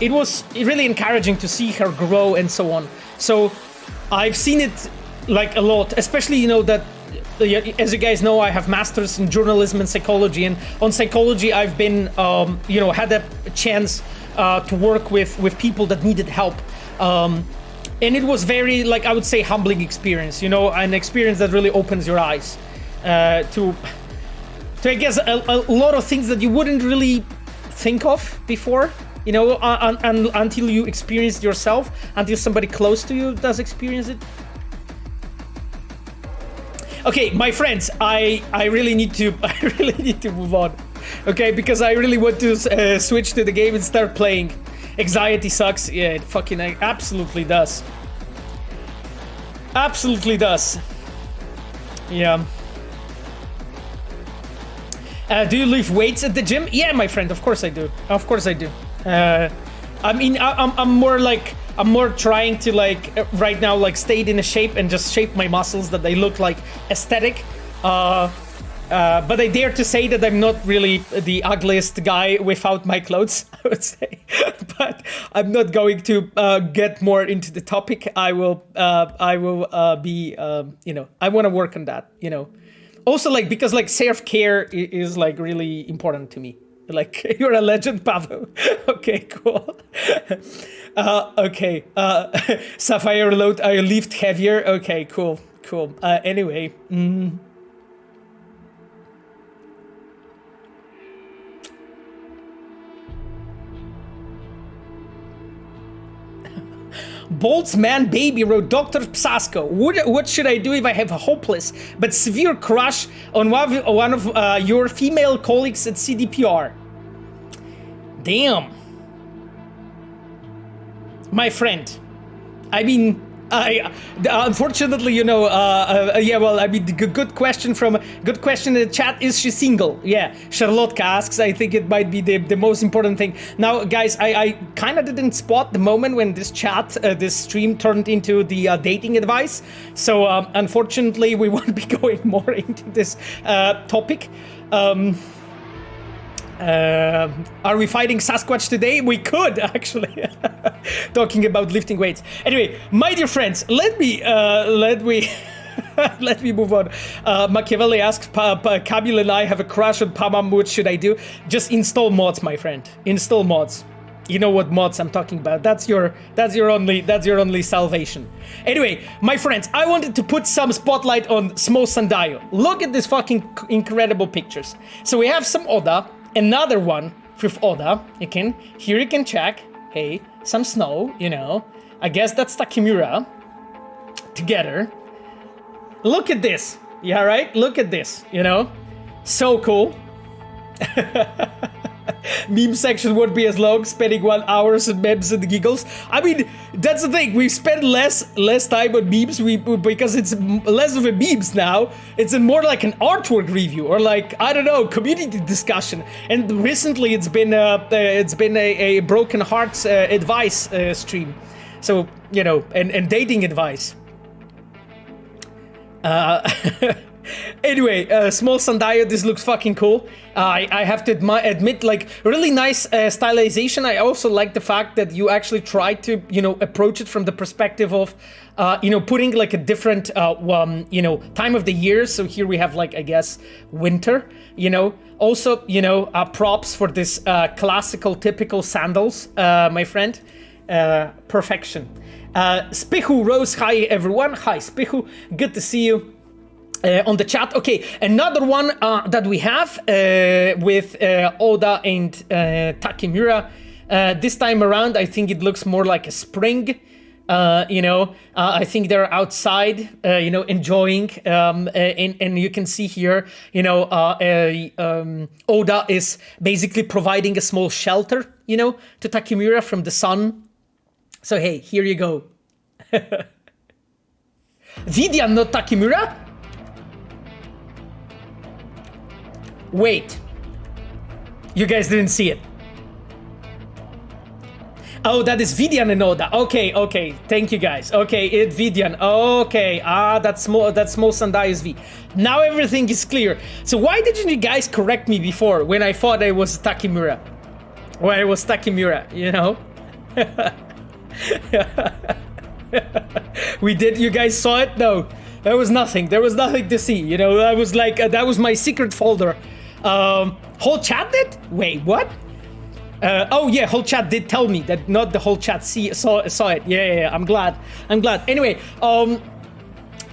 it was really encouraging to see her grow and so on. So I've seen it like a lot, especially, that, as you guys know, I have masters in journalism and psychology, and on psychology I've been, had a chance to work with people that needed help. And it was very, like, I would say, humbling experience, an experience that really opens your eyes to I guess, a lot of things that you wouldn't really think of before. Until you experience it yourself, until somebody close to you does experience it. Okay, my friends, I really need to move on. Okay, because I really want to switch to the game and start playing. Anxiety sucks. Yeah, it fucking absolutely does. Absolutely does. Yeah. Do you lift weights at the gym? Yeah, my friend, of course I do. Of course I do. I'm more trying to like right now like stay in a shape and just shape my muscles that they look like aesthetic. But I dare to say that I'm not really the ugliest guy without my clothes, I would say. But I'm not going to get more into the topic. I will be I want to work on that. Also like because like self-care is like really important to me. Like, you're a legend, Pavel. Okay, cool. Okay. Sapphire load, I lift heavier. Okay, cool. Anyway. Boltzman Baby wrote, Dr. Psasko, what should I do if I have a hopeless but severe crush on one of your female colleagues at CDPR? Damn. My friend. I mean, unfortunately, good question in the chat. Is she single? Yeah, Charlotte asks. I think it might be the most important thing. Now, guys, I kind of didn't spot the moment when this stream turned into the dating advice. So, unfortunately, we won't be going more into this topic. Are we fighting Sasquatch today? We could, actually. Talking about lifting weights. Anyway, my dear friends, let me let me move on. Machiavelli asks, Kamil and I have a crush on Pamam. What should I do? Just install mods, my friend. Install mods. You know what mods I'm talking about. That's your only salvation. Anyway, my friends, I wanted to put some spotlight on Smo Sandayo. Look at these fucking incredible pictures. So we have some Oda. Another one with Oda, you can check, hey, some snow, I guess that's Takemura, together. Look at this, yeah, right? Look at this, so cool. Meme section won't be as long, spending 1 hour on memes and giggles. I mean, that's the thing. We spend less time on memes because it's less of a memes now. It's more like an artwork review or like, I don't know, community discussion. And recently it's been a broken hearts advice stream. So, you know, and dating advice. Anyway, small sundial, this looks fucking cool. I have to admit, like, really nice stylization. I also like the fact that you actually try to, you know, approach it from the perspective of, you know, putting like a different, you know, time of the year. So here we have like, I guess, winter, you know. Also, you know, props for this classical, typical sandals, my friend. Perfection. Spichu Rose, hi everyone. Hi Spichu, good to see you. On the chat. Okay, another one that we have with Oda and Takemura. This time around, I think it looks more like a spring. You know, I think they're outside, you know, enjoying. And you can see here, you know, Oda is basically providing a small shelter, you know, to Takemura from the sun. So, hey, here you go. Vidian, not Takemura? Wait, you guys didn't see it. Oh, that is Vidian and Oda. Okay, thank you guys. Okay, it's Vidian. Okay, that's small Sandai is V. Now everything is clear. So why didn't you guys correct me before when I thought I was Takemura? When I was Takemura, you know? We did, you guys saw it? No, there was nothing to see, you know. I was like, that was my secret folder. Whole chat did? Wait, what? Oh yeah, whole chat did tell me that not the whole chat saw it. Yeah, I'm glad. Anyway,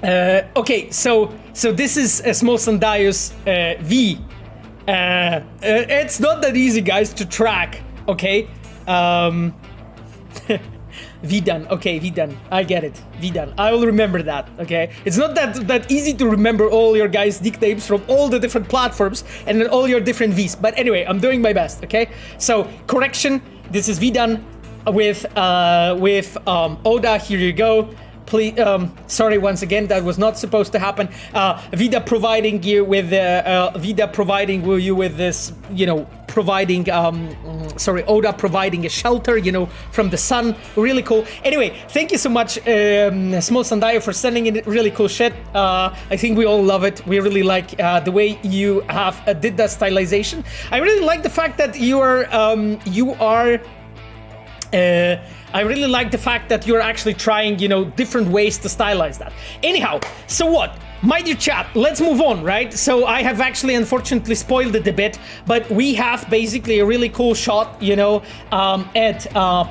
okay, so this is a small Sandaios V. It's not that easy, guys, to track. Okay, Vidan. Okay, Vidan. I get it. Vidan. I will remember that. Okay, it's not that easy to remember all your guys' nicknames from all the different platforms and all your different Vs. But anyway, I'm doing my best. Okay, so correction. This is Vidan with Oda. Here you go. Please, sorry once again, that was not supposed to happen. Vida providing you with this, you know, providing, Oda providing a shelter, you know, from the sun. Really cool. Anyway, thank you so much, Small Sandayo, for sending in really cool shit. I think we all love it. We really like the way you have did that stylization. I really like the fact that I really like the fact that you're actually trying, you know, different ways to stylize that. Anyhow, so what? My dear chat, let's move on, right? So I have actually unfortunately spoiled it a bit, but we have basically a really cool shot, you know, at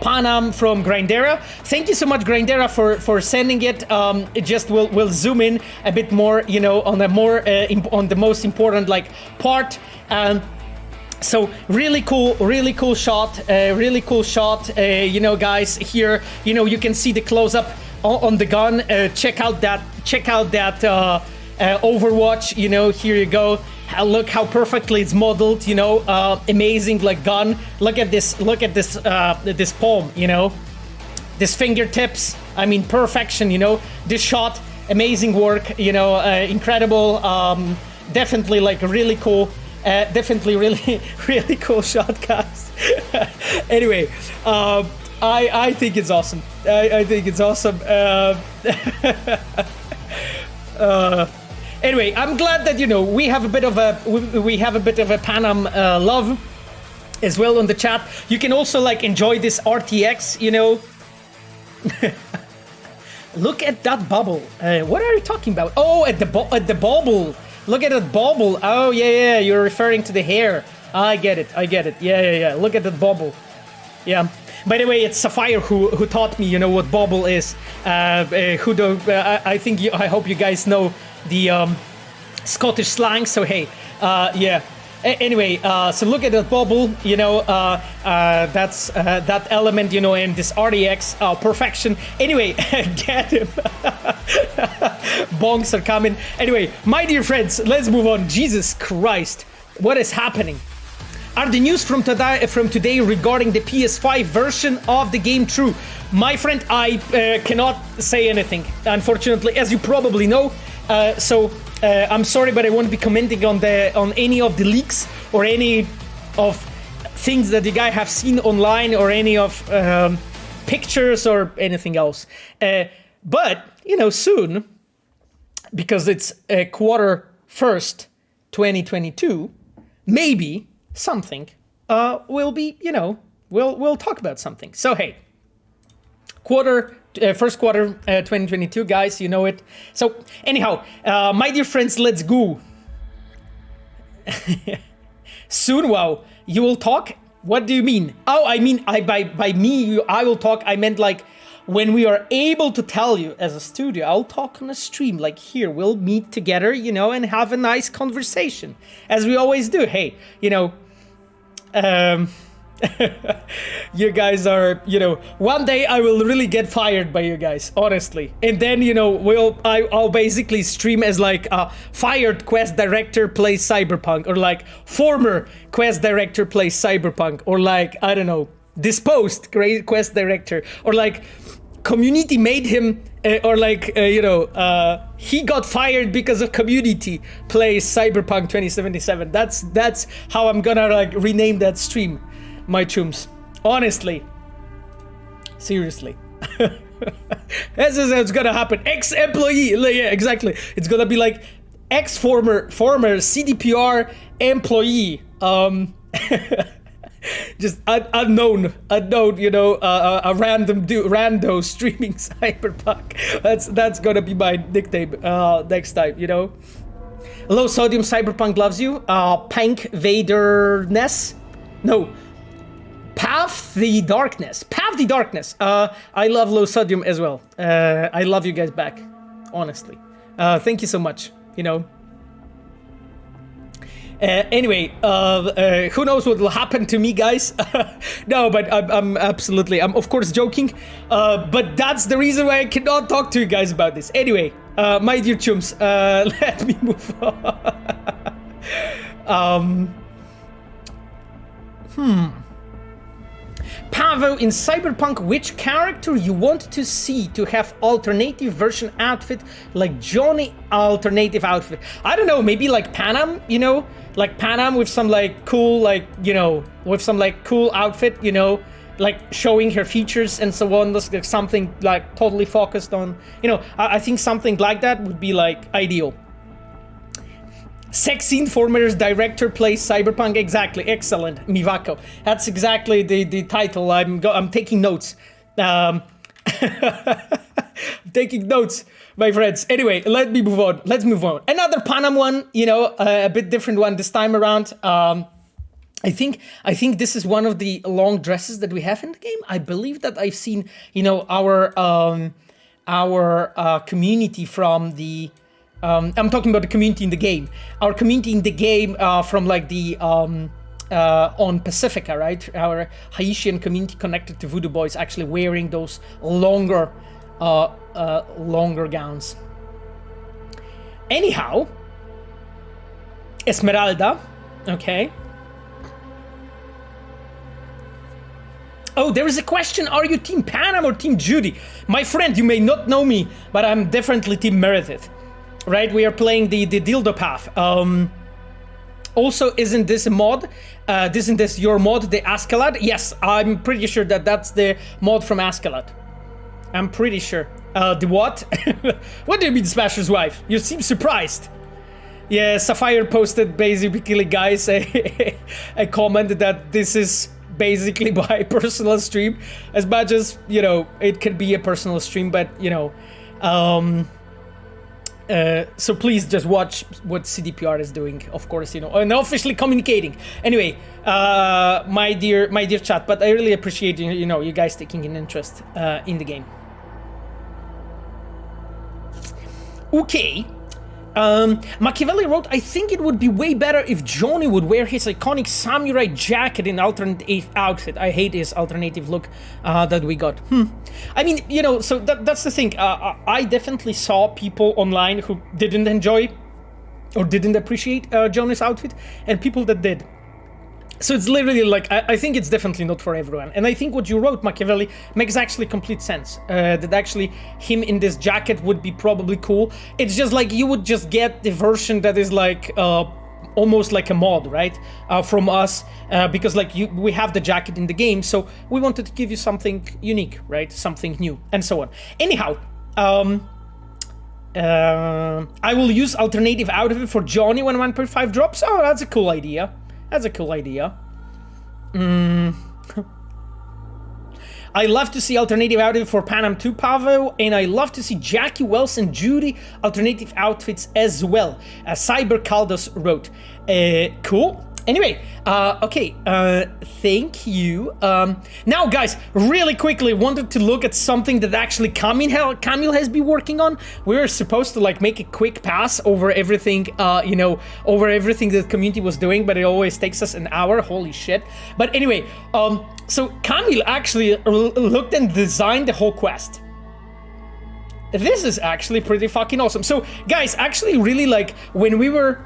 Panam from Grindera. Thank you so much, Grindera, for sending it. It just will zoom in a bit more, you know, on the more on the most important like part. So really cool shot, you know, guys. Here, you know, you can see the close-up on the gun. Check out that Overwatch, you know. Here you go. Look how perfectly it's modeled, you know. Amazing, like, gun. Look at this this palm, you know, this fingertips. I mean, perfection, you know. This shot, amazing work, you know. Incredible. Definitely like really cool. Definitely really cool shot, guys. Anyway, I think it's awesome. I think it's awesome. Anyway, I'm glad that, you know, we have a bit of a Panam love as well on the chat. You can also like enjoy this RTX, you know. Look at that bubble. What are you talking about? Oh, at the bubble. Look at that bubble. Oh, yeah, you're referring to the hair. I get it. Yeah. Look at that bubble. Yeah. By the way, it's Sapphire who taught me, you know, what bubble is. I hope you guys know the Scottish slang. So, hey, yeah. Anyway, so look at that bubble, you know, that's that element, you know, and this RDX, perfection. Anyway, get him. Bonks are coming. Anyway, my dear friends, let's move on. Jesus Christ, what is happening? Are the news from today regarding the PS5 version of the game true? My friend, I cannot say anything, unfortunately, as you probably know. So I'm sorry, but I won't be commenting on any of the leaks or any of things that you guys have seen online or any of pictures or anything else. But soon, because it's quarter 1st, 2022, maybe something will be, we'll talk about something. So hey, first quarter 2022, guys, you know it. So anyhow, my dear friends, let's go. Soon, wow, you will talk? What do you mean? Oh, I mean, by me, I will talk. I meant like when we are able to tell you as a studio, I'll talk on a stream. Like here, we'll meet together, and have a nice conversation, as we always do. Hey, you guys are, one day I will really get fired by you guys, honestly. And then, I'll basically stream as like a fired quest director plays Cyberpunk, or like former quest director plays Cyberpunk, or like, I don't know, disposed quest director, or like community made him, or like, he got fired because of community plays Cyberpunk 2077. That's how I'm gonna like rename that stream. My chums, honestly, seriously, this is what's gonna happen. Ex-employee, yeah, exactly. It's gonna be like former CDPR employee, just unknown, a rando streaming Cyberpunk. That's gonna be my nickname next time. Low sodium Cyberpunk loves you. Pank Vader-ness, no. Path the Darkness. I love low sodium as well. I love you guys back, honestly. Thank you so much. Anyway, who knows what will happen to me, guys? No, but I'm of course joking. But that's the reason why I cannot talk to you guys about this. Anyway, my dear chums, let me move on. Pavo, in Cyberpunk, which character you want to see to have alternative version outfit, like Johnny alternative outfit? I don't know, maybe like Panam, like Panam with some like cool, with some like cool outfit, like showing her features and so on, like something like totally focused on, I think something like that would be like ideal. Sexy Informer's director plays Cyberpunk. Exactly, excellent, Mivako. That's exactly the title. I'm taking notes. Taking notes, my friends. Anyway, let's move on. Another Panam one, a bit different one this time around. I think this is one of the long dresses that we have in the game. I believe that I've seen, our community from the. I'm talking about the community in the game. Our community in the game from like the on Pacifica, right? Our Haitian community connected to Voodoo Boys actually wearing those longer gowns. Anyhow, Esmeralda, okay. Oh, there is a question. Are you Team Panam or Team Judy? My friend, you may not know me, but I'm definitely Team Meredith. Right, we are playing the dildo path. Also, isn't this a mod? Isn't this your mod, the Ascalad? Yes, I'm pretty sure that that's the mod from Ascalad. I'm pretty sure. The what? What do you mean, Smasher's wife? You seem surprised. Yeah, Sapphire posted basically, guys, a comment that this is basically my personal stream. As much as, it can be a personal stream, but, so please just watch what CDPR is doing, of course, and officially communicating. Anyway, my dear chat, but I really appreciate you guys taking an interest in the game. Okay. Machiavelli wrote, I think it would be way better if Johnny would wear his iconic samurai jacket in alternative outfit. I hate his alternative look that we got. I mean, so that's the thing. I definitely saw people online who didn't enjoy or didn't appreciate Johnny's outfit, and people that did. So it's literally like, I think it's definitely not for everyone. And I think what you wrote, Machiavelli, makes actually complete sense. That actually him in this jacket would be probably cool. It's just like you would just get the version that is like almost like a mod, right? From us, because like we have the jacket in the game, so we wanted to give you something unique, right? Something new, and so on. Anyhow, I will use alternative outfit for Johnny when 1.5 drops. Oh, that's a cool idea. That's a cool idea. I love to see alternative outfit for Panam 2, Pavel, and I love to see Jackie, Wells, and Judy alternative outfits as well. Cyber Caldos wrote. Cool. Anyway, okay, thank you. Now, guys, really quickly, wanted to look at something that actually Kamil has been working on. We're supposed to like make a quick pass over everything, you know, over everything that the community was doing, but it always takes us an hour. Holy shit! But anyway, so Kamil actually looked and designed the whole quest. This is actually pretty fucking awesome. So, guys, actually, really like when we were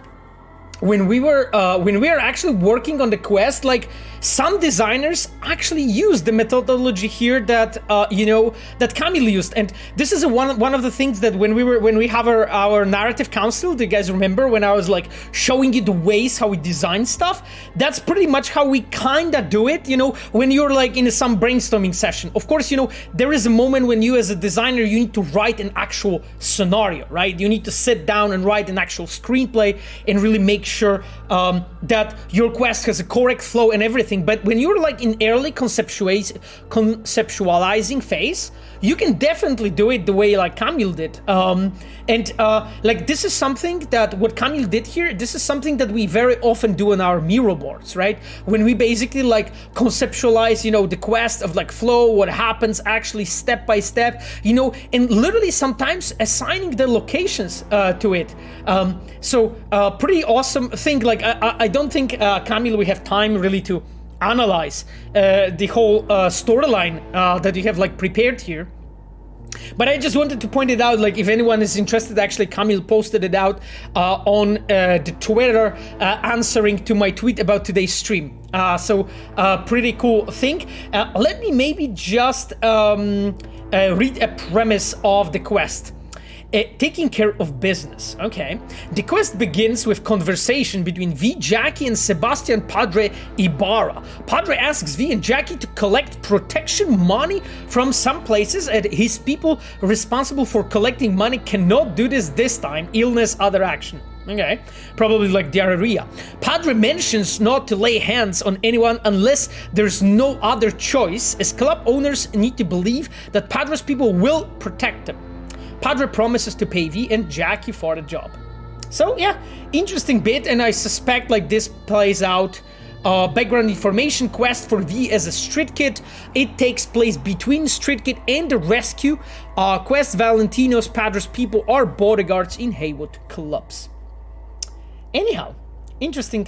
actually working on the quest, like some designers actually used the methodology here that you know, that Kamil used, and this is one of the things that when we have our narrative council, do you guys remember when I was like showing you the ways how we design stuff? That's pretty much how we kinda do it, you know, when you're like in some brainstorming session. Of course, you know, there is a moment when you as a designer, you need to write an actual scenario, right? You need to sit down and write an actual screenplay and really make sure that your quest has a correct flow and everything. But when you're like in early conceptualizing phase, you can definitely do it the way like Kamil did. Like this is something that what Kamil did here, this is something that we very often do on our Miro boards, right? When we basically like conceptualize, you know, the quest of like flow, what happens actually step by step, you know, and literally sometimes assigning the locations to it. Pretty awesome thing. Like I don't think Kamil, we have time really to analyze the whole storyline that you have like prepared here, but I just wanted to point it out, like if anyone is interested. Actually, Kamil posted it out on the Twitter answering to my tweet about today's stream. Pretty cool thing. Let me maybe just read a premise of the quest. Taking care of business, okay? The quest begins with conversation between V, Jackie, and Sebastian Padre Ibarra. Padre asks V and Jackie to collect protection money from some places, and his people responsible for collecting money cannot do this time. Illness, other action. Okay, probably like diarrhea. Padre mentions not to lay hands on anyone unless there's no other choice, as club owners need to believe that Padre's people will protect them. Padre promises to pay V and Jackie for the job. So yeah, interesting bit, and I suspect like this plays out background information quest for V as a street kid. It takes place between street kid and the rescue quest. Valentino's Padre's people are bodyguards in Haywood clubs. Anyhow, interesting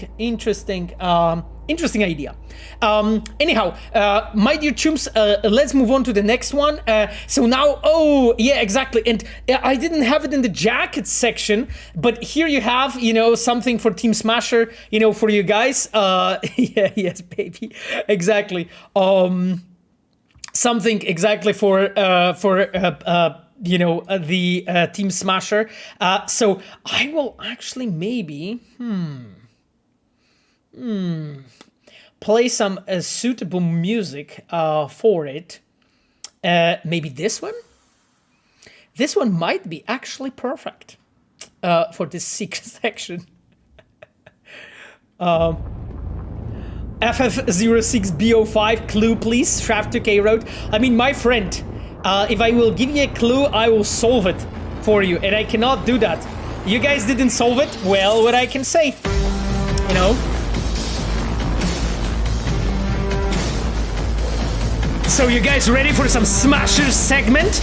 idea. Anyhow, my dear chums, let's move on to the next one. So now, oh yeah, exactly. And I didn't have it in the jacket section, but here you have, you know, something for Team Smasher, you know, for you guys. Yeah, yes, baby, exactly. Something exactly for you know, the Team Smasher. So I will actually maybe, play some suitable music for it. Maybe this one? This one might be actually perfect for this secret section. FF06BO5, clue please, Shaft2K wrote. I mean, my friend, if I will give you a clue, I will solve it for you, and I cannot do that. You guys didn't solve it? Well, what I can say, you know? So you guys ready for some Smashers segment?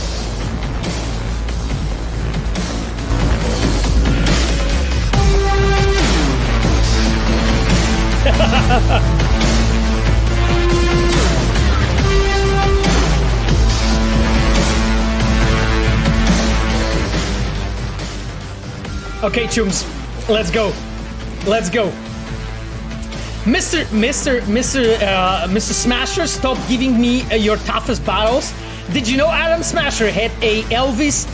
Okay, chums, let's go. Let's go. Mr. Smasher, stop giving me your toughest battles. Did you know Adam Smasher had a Elvis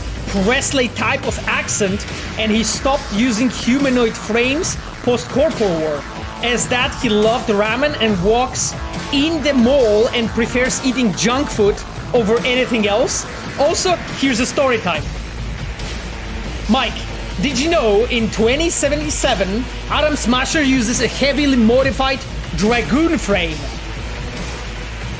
Presley type of accent, and he stopped using humanoid frames post-Corporal War? As that, he loved ramen and walks in the mall and prefers eating junk food over anything else. Also, here's a story time. Mike, did you know in 2077, Adam Smasher uses a heavily modified Dragoon frame?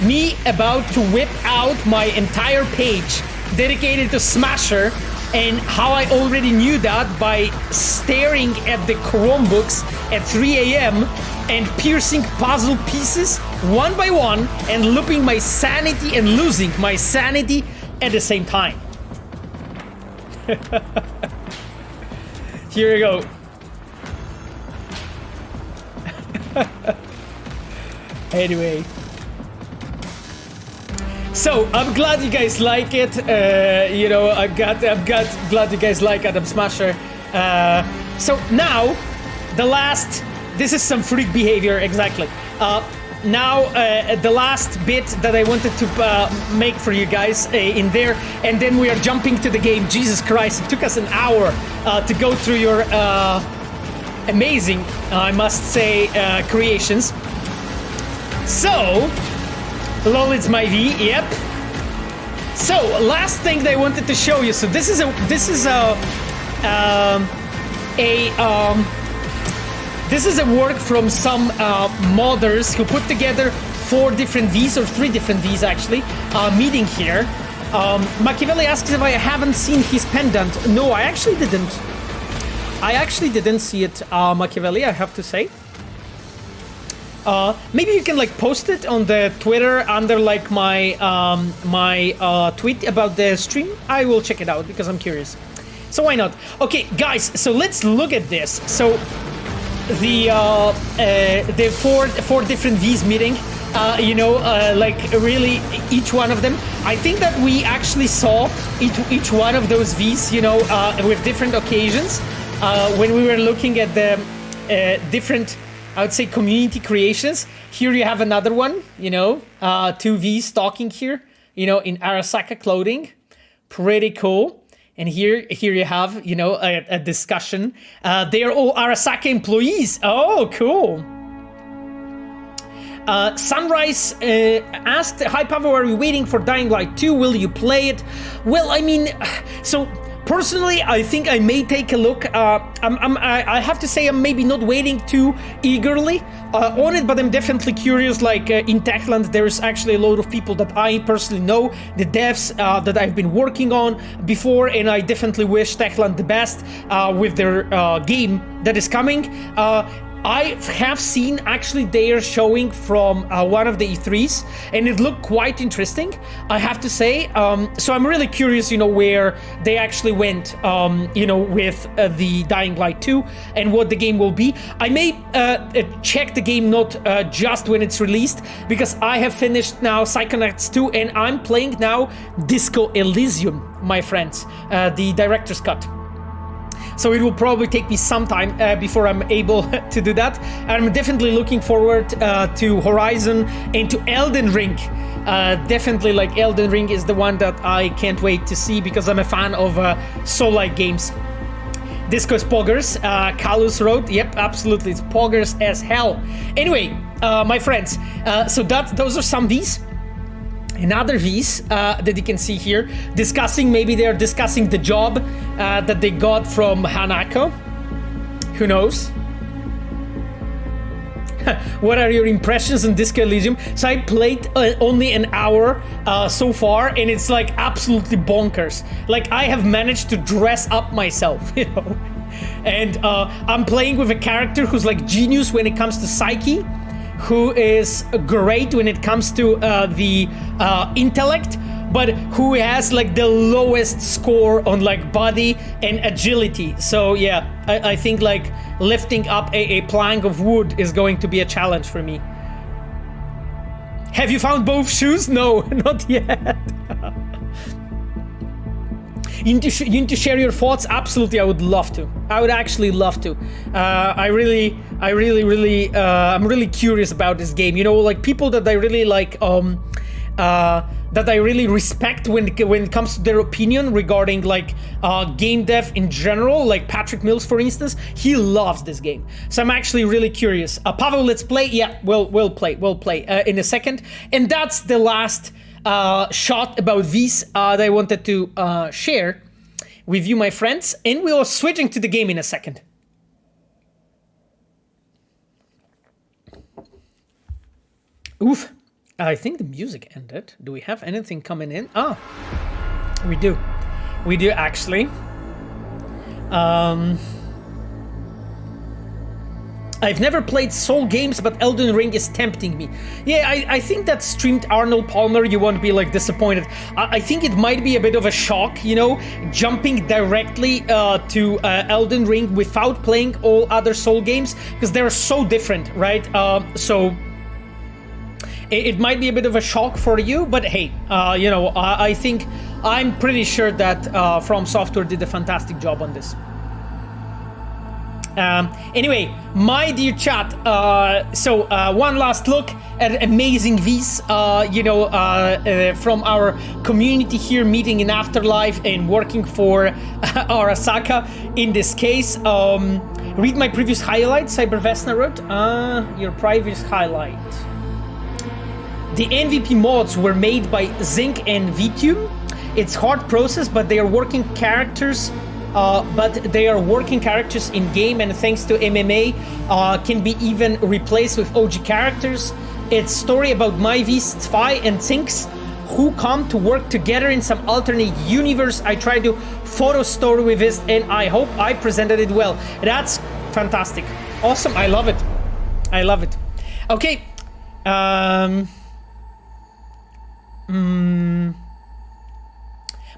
Me about to whip out my entire page dedicated to Smasher, and how I already knew that by staring at the Chromebooks at 3 a.m. and piercing puzzle pieces one by one and looping my sanity and losing my sanity at the same time. Here we go. Anyway. So I'm glad you guys like it. You know, I'm glad you guys like Adam Smasher. So now, the last. This is some freak behavior, exactly. Now, the last bit that I wanted to make for you guys in there, and then we are jumping to the game. Jesus Christ! It took us an hour to go through your amazing, I must say, creations. So. Lol, it's my V. Yep. So last thing that I wanted to show you. So this is a work from some modders who put together 4 different Vs, or 3 different Vs actually, meeting here. Machiavelli asks if I haven't seen his pendant. No, I actually didn't. I actually didn't see it, Machiavelli, I have to say. Maybe you can like post it on the Twitter under like my tweet about the stream. I will check it out because I'm curious. So why not? Okay, guys. So let's look at this. So the four different V's meeting. You know, like really each one of them. I think that we actually saw each one of those V's. You know, with different occasions when we were looking at the different. I would say community creations. Here you have another one, you know, 2 V's talking here, you know, in Arasaka clothing. Pretty cool. And here you have, you know, a discussion. They are all Arasaka employees. Oh, cool. Sunrise asked, "Hi Pavo, are you waiting for Dying Light 2? Will you play it?" Well, I mean, so... Personally, I think I may take a look. I have to say I'm maybe not waiting too eagerly on it, but I'm definitely curious. Like in Techland, there's actually a lot of people that I personally know, the devs that I've been working on before, and I definitely wish Techland the best with their game that is coming. I have seen actually they are showing from one of the E3s, and it looked quite interesting, I have to say. So I'm really curious, you know, where they actually went, you know, with the Dying Light 2 and what the game will be. I may check the game not just when it's released, because I have finished now Psychonauts 2 and I'm playing now Disco Elysium, my friends, the director's cut. So it will probably take me some time before I'm able to do that. I'm definitely looking forward to Horizon and to Elden Ring. Definitely, like, Elden Ring is the one that I can't wait to see because I'm a fan of Soul-like games. Disco is poggers. Kalus wrote, yep, absolutely, it's poggers as hell. Anyway, my friends, so those are some V's. Another V's that you can see here, maybe they're discussing the job that they got from Hanako. Who knows? What are your impressions on Disco Elysium? So I played only an hour so far, and it's like absolutely bonkers. Like, I have managed to dress up myself, you know? And I'm playing with a character who's like genius when it comes to psyche, who is great when it comes to the intellect, but who has like the lowest score on like body and agility. So yeah, I think like lifting up a plank of wood is going to be a challenge for me. Have you found both shoes? No, not yet. You need to share your thoughts. Absolutely, I would love to. I would actually love to. I'm really curious about this game. You know, like people that I really like, that I really respect when it comes to their opinion regarding like game dev in general, like Patrick Mills, for instance. He loves this game, so I'm actually really curious. Pavel, let's play. Yeah, we'll play in a second. And that's the last shot about these that I wanted to share with you, my friends. And we are switching to the game in a second. Oof. I think the music ended. Do we have anything coming in? Ah, we do. We do actually. I've never played Soul games, but Elden Ring is tempting me. Yeah, I think that streamed Arnold Palmer, you won't be like disappointed. I think it might be a bit of a shock, you know, jumping directly to Elden Ring without playing all other Soul games, because they're so different, right? So it might be a bit of a shock for you, but hey, you know, I think I'm pretty sure that From Software did a fantastic job on this. Anyway, my dear chat, so one last look at amazing V's, you know, from our community here, meeting in Afterlife and working for Arasaka in this case. Read my previous highlight, Cybervesna wrote. Your previous highlight. The MVP mods were made by Zinc and Vitium. It's hard process, but they are working characters. In game, and thanks to MMA, can be even replaced with OG characters. It's story about my Spy and Zinks who come to work together in some alternate universe. I tried to photo story with this, and I hope I presented it well. That's fantastic, awesome. I love it. I love it. Okay.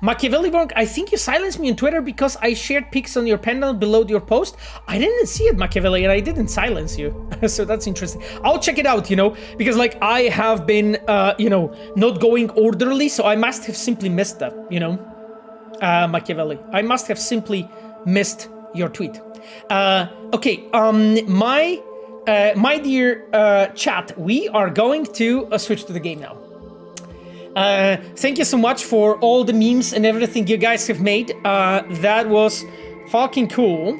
Machiavelli, I think you silenced me on Twitter because I shared pics on your panel below your post. I didn't see it, Machiavelli, and I didn't silence you. So that's interesting. I'll check it out, you know, because like I have been, you know, not going orderly, so I must have simply missed that, you know, Machiavelli. I must have simply missed your tweet. Okay, my dear chat, we are going to switch to the game now. Thank you so much for all the memes and everything you guys have made. That was fucking cool,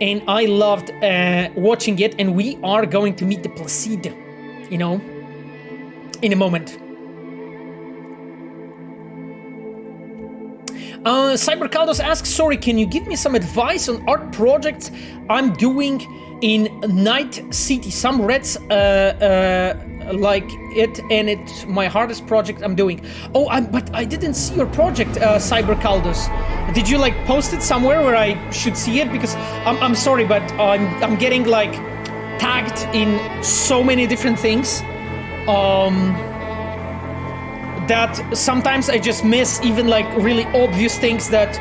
and I loved watching it. And we are going to meet the Placide, you know, in a moment. Cybercaldos asks, sorry, can you give me some advice on art projects I'm doing in Night City? Some Reds like it, and it's my hardest project I'm doing. Oh, but I didn't see your project, Cybercaldos. Did you like post it somewhere where I should see it? Because I'm sorry, but I'm getting like tagged in so many different things that sometimes I just miss even like really obvious things that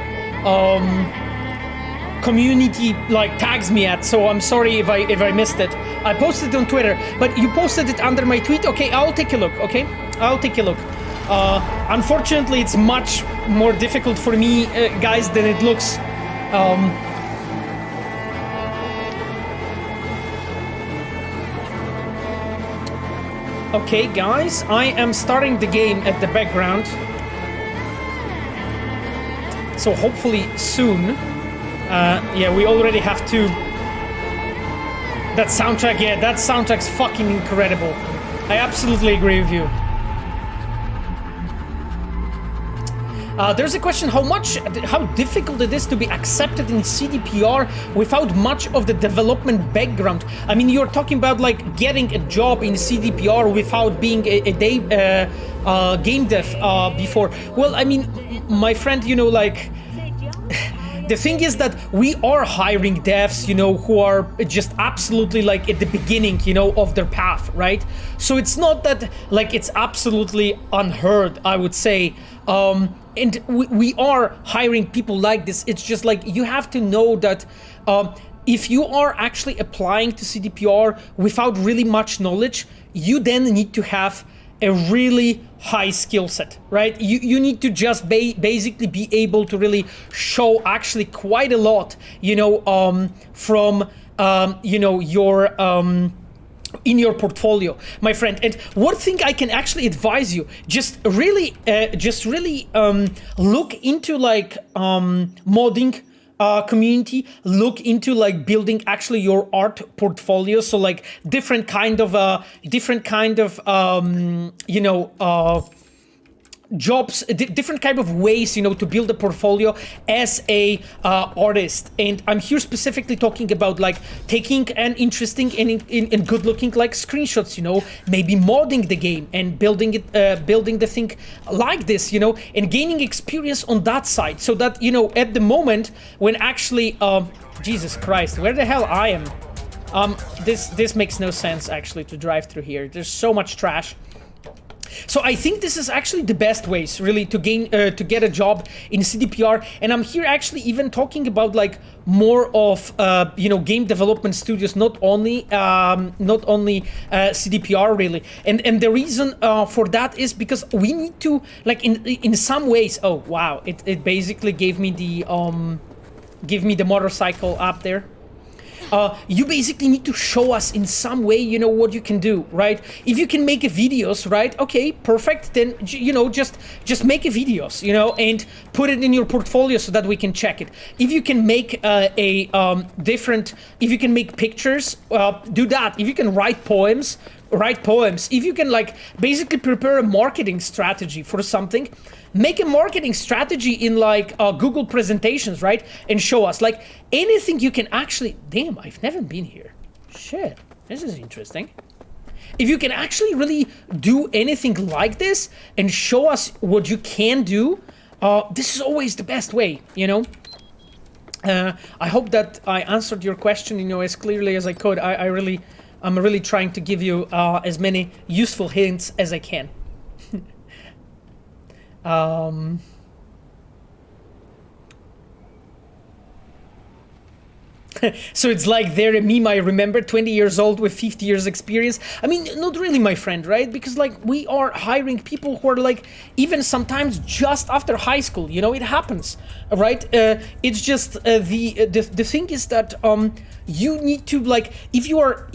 community like tags me at. So I'm sorry if I missed it. I posted it on Twitter, but you posted it under my tweet. Okay, I'll take a look. Okay, I'll take a look. Unfortunately, it's much more difficult for me, guys, than it looks. Okay, guys, I am starting the game at the background, so hopefully soon. Yeah, we already have to. That soundtrack, yeah, that soundtrack's fucking incredible. I absolutely agree with you. There's a question: how difficult it is to be accepted in CDPR without much of the development background. I mean, you're talking about like getting a job in CDPR without being a game dev before. Well, I mean, my friend, you know, like. The thing is that we are hiring devs, you know, who are just absolutely like at the beginning, you know, of their path, right? So it's not that like it's absolutely unheard, I would say. And we are hiring people like this. It's just like you have to know that if you are actually applying to CDPR without really much knowledge, you then need to have a really high skill set, right? You need to just basically be able to really show actually quite a lot, you know, from you know, your in your portfolio, my friend. And one thing I can actually advise you, just really look into like modding community, look into like building actually your art portfolio. So like different kind of you know, jobs, different kind of ways, you know, to build a portfolio as a artist. And I'm here specifically talking about like taking an interesting and good looking like screenshots, you know, maybe modding the game and building it, building the thing like this, you know, and gaining experience on that side, so that, you know, at the moment when actually Jesus Christ, where the hell I am, this makes no sense actually to drive through here. There's so much trash. So I think this is actually the best ways really to get a job in CDPR. And I'm here actually even talking about like more of you know, game development studios, not only CDPR really. And the reason for that is because we need to, like, in some ways. Oh wow, it basically gave me the motorcycle up there. You basically need to show us in some way, you know, what you can do, right? If you can make a videos, right? Okay, perfect. Then, you know, just make a videos, you know, and put it in your portfolio so that we can check it. If you can make if you can make pictures, do that. If you can write poems. If you can like basically prepare a marketing strategy for something, make a marketing strategy in like Google presentations, right? And show us like anything you can actually. Damn, I've never been here. Shit, this is interesting. If you can actually really do anything like this and show us what you can do, this is always the best way, you know. I hope that I answered your question, you know, as clearly as I could. I'm really trying to give you as many useful hints as I can. So it's like they're a meme I remember, 20 years old with 50 years experience. I mean, not really, my friend, right? Because like we are hiring people who are like even sometimes just after high school, you know, it happens, right? It's just the thing is that you need to, like, if you are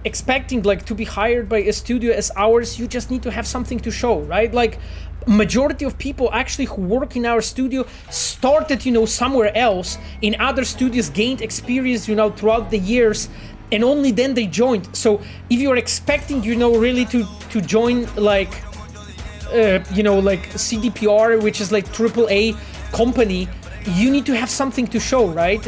expecting like to be hired by a studio as ours, you just need to have something to show, right? Like majority of people actually who work in our studio started, you know, somewhere else in other studios, gained experience, you know, throughout the years, and only then they joined. So if you're expecting, you know, really to join like you know, like CDPR, which is like AAA company, you need to have something to show, right?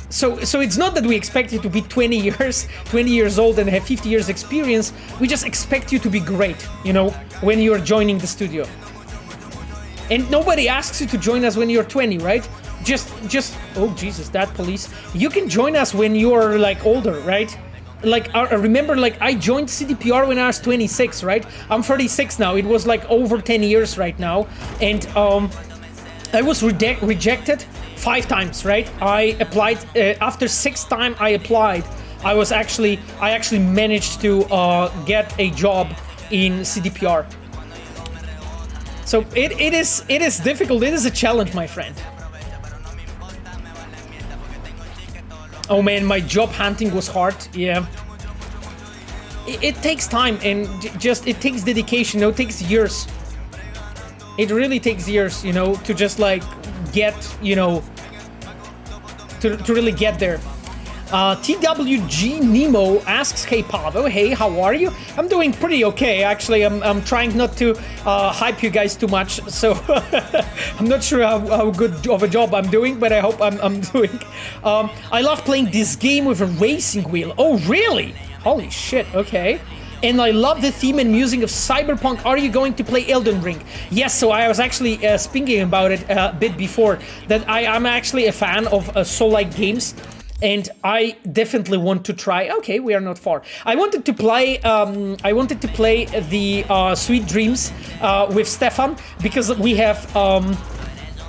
So it's not that we expect you to be 20 years old and have 50 years experience. We just expect you to be great, you know, when you're joining the studio. And nobody asks you to join us when you're 20, right? Just oh Jesus, that police. You can join us when you're like older, right? Like I remember, like I joined CDPR when I was 26, right? I'm 36 now. It was like over 10 years right now, and I was rejected 5 times, right? I applied after 6th time I applied. I actually managed to get a job in CDPR. So it is difficult. It is a challenge, my friend. Oh man, my job hunting was hard. Yeah. It takes time, and just it takes dedication. You know, it takes years. It really takes years, you know, to just like get, you know, to really get there. TWG Nemo asks, hey Pavel, hey, how are you? I'm doing pretty okay, actually. I'm trying not to hype you guys too much, so I'm not sure how good of a job I'm doing, but I hope I'm doing. I love playing this game with a racing wheel. Oh, really? Holy shit, okay. And I love the theme and music of Cyberpunk. Are you going to play Elden Ring? Yes, so I was actually speaking about it a bit before, that I'm actually a fan of soul-like games, and I definitely want to try. Okay, we are not far. I wanted to play the Sweet Dreams with Stefan, because we have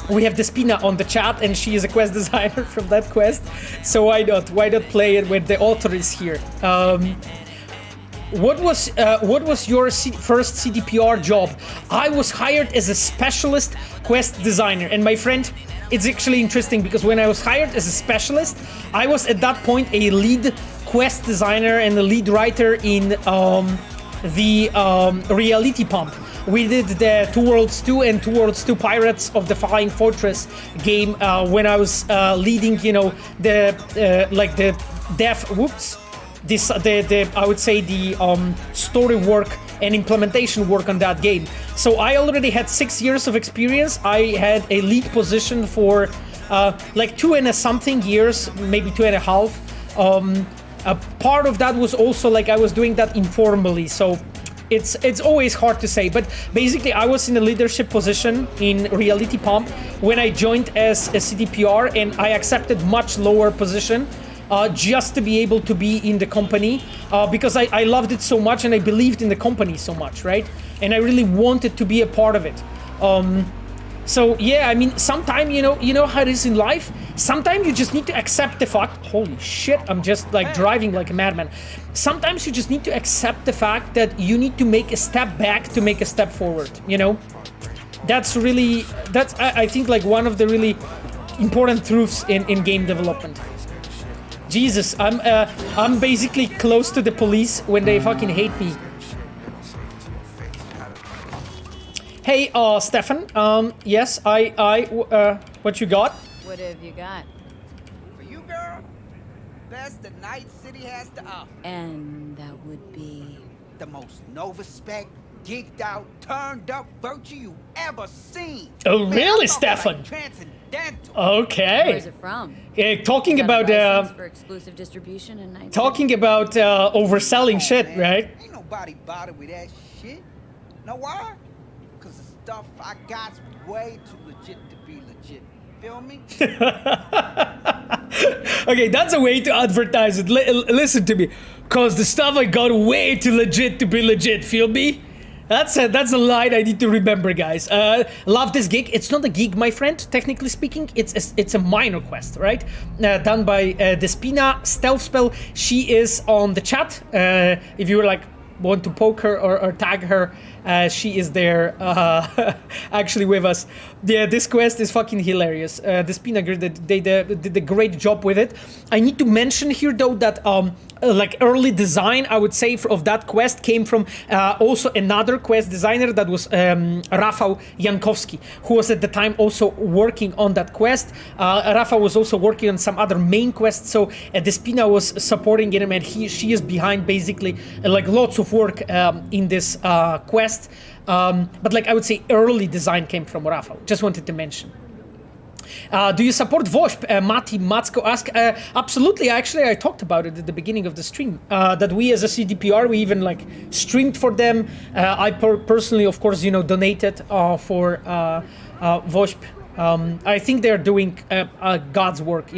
Despina on the chat, and she is a quest designer from that quest. So why not play it when the author is here? what was your first CDPR job? I was hired as a specialist quest designer, and my friend, it's actually interesting because when I was hired as a specialist, I was at that point a lead quest designer and a lead writer in the Reality Pump. We did the Two Worlds 2 and Two Worlds 2 Pirates of the Flying Fortress game when I was leading, you know, the I would say the story work and implementation work on that game. So I already had 6 years of experience. I had a lead position for like 2 and something years, maybe 2.5. A part of that was also like I was doing that informally, so it's always hard to say. But basically, I was in a leadership position in Reality Pump when I joined as a CDPR, and I accepted much lower position just to be able to be in the company because I loved it so much and I believed in the company so much, right? And I really wanted to be a part of it. So yeah, I mean, sometimes you know how it is in life. Sometimes you just need to accept the fact. Holy shit! I'm just like driving like a madman. Sometimes you just need to accept the fact that you need to make a step back to make a step forward. You know, that's I think like one of the really important truths in game development. Jesus, I'm basically close to the police when they fucking hate me. Hey, Stefan. Yes, what you got? What have you got? For you, girl, best the Night City has to offer. And that would be... The most no-respect, geeked out, turned up virtue you ever seen. Oh, Man, really, I'm talking Stefan? like transcendental. Okay. Where's it from? Talking Got a about license for exclusive distribution in Night talking City? about overselling shit, Man, right? Ain't nobody bothered with that shit. Know why? Because the stuff I got's way too legit to be legit. Feel me? Okay, that's a way to advertise it. Listen to me, cause the stuff I got way too legit to be legit. Feel me? That's a line I need to remember, guys. Love this gig. It's not a gig, my friend. Technically speaking, it's a minor quest, right? Done by Despina Stealth Spell. She is on the chat. If you were like want to poke her or tag her, she is there actually with us. Yeah, this quest is fucking hilarious. Despina they did a great job with it. I need to mention here though that like early design, I would say, of that quest came from also another quest designer that was Rafał Jankowski, who was at the time also working on that quest. Rafał was also working on some other main quests, so Despina was supporting him, and she is behind basically like lots of work in this quest. But like I would say, early design came from Rafał. Just wanted to mention. Do you support Vośp? Mati Matsko asked. Absolutely. Actually, I talked about it at the beginning of the stream. That we as a CDPR, we even like streamed for them. I personally, of course, donated for Vośp. I think they're doing God's work,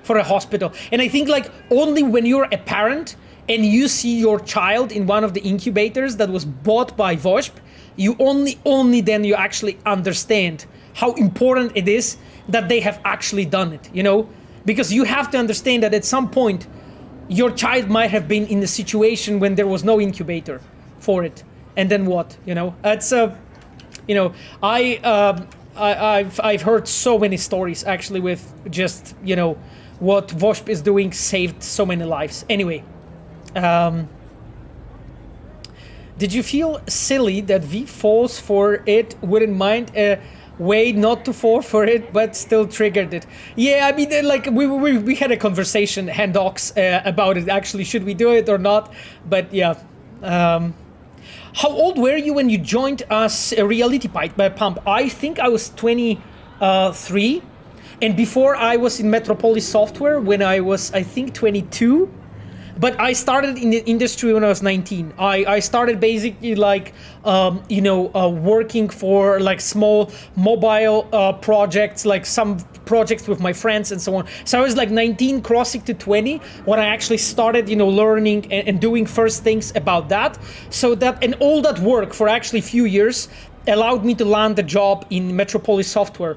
for a hospital. And I think like only when you're a parent and you see your child in one of the incubators that was bought by Vośp, you only then you actually understand how important it is that they have actually done it, because you have to understand that at some point your child might have been in a situation when there was no incubator for it, and then what, it's I've heard so many stories actually with just what Vośp is doing saved so many lives. Anyway, did you feel silly that V falls for it? Wouldn't mind a way not to fall for it, but still triggered it. Yeah, I mean, like we had a conversation, Handox, about it. Actually, should we do it or not? But yeah. How old were you when you joined us, Reality Pump? I think I was 23, and before I was in Metropolis Software when I was, I think, 22. But I started in the industry when I was 19. I started basically like, working for like small mobile projects, like some projects with my friends and so on. So I was like 19 crossing to 20 when I actually started, learning and doing first things about that. So that, and all that work for actually a few years allowed me to land a job in Metropolis Software.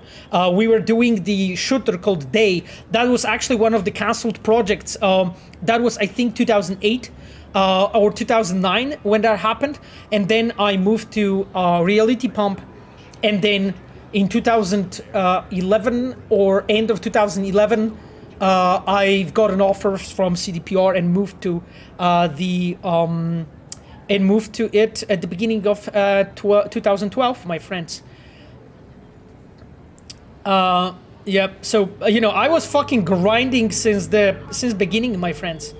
We were doing the shooter called Day. That was actually one of the cancelled projects. That was, I think, 2008. or 2009 when that happened, and then I moved to Reality Pump, and then in 2011 or end of 2011, I got an offer from CDPR and moved to it at the beginning of 2012, my friends. Yeah, so you know, I was fucking grinding since beginning, my friends.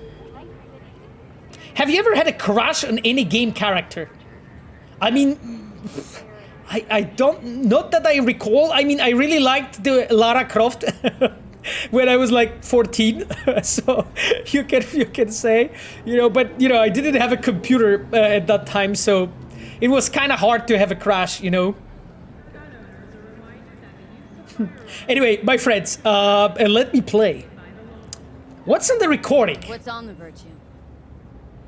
Have you ever had a crush on any game character? I mean, I don't, not that I recall. I mean, I really liked the Lara Croft when I was like 14. So you can say, you know, but you know, I didn't have a computer at that time, so it was kind of hard to have a crush, you know. Anyway, my friends, let me play. What's in the recording? What's on the virtue?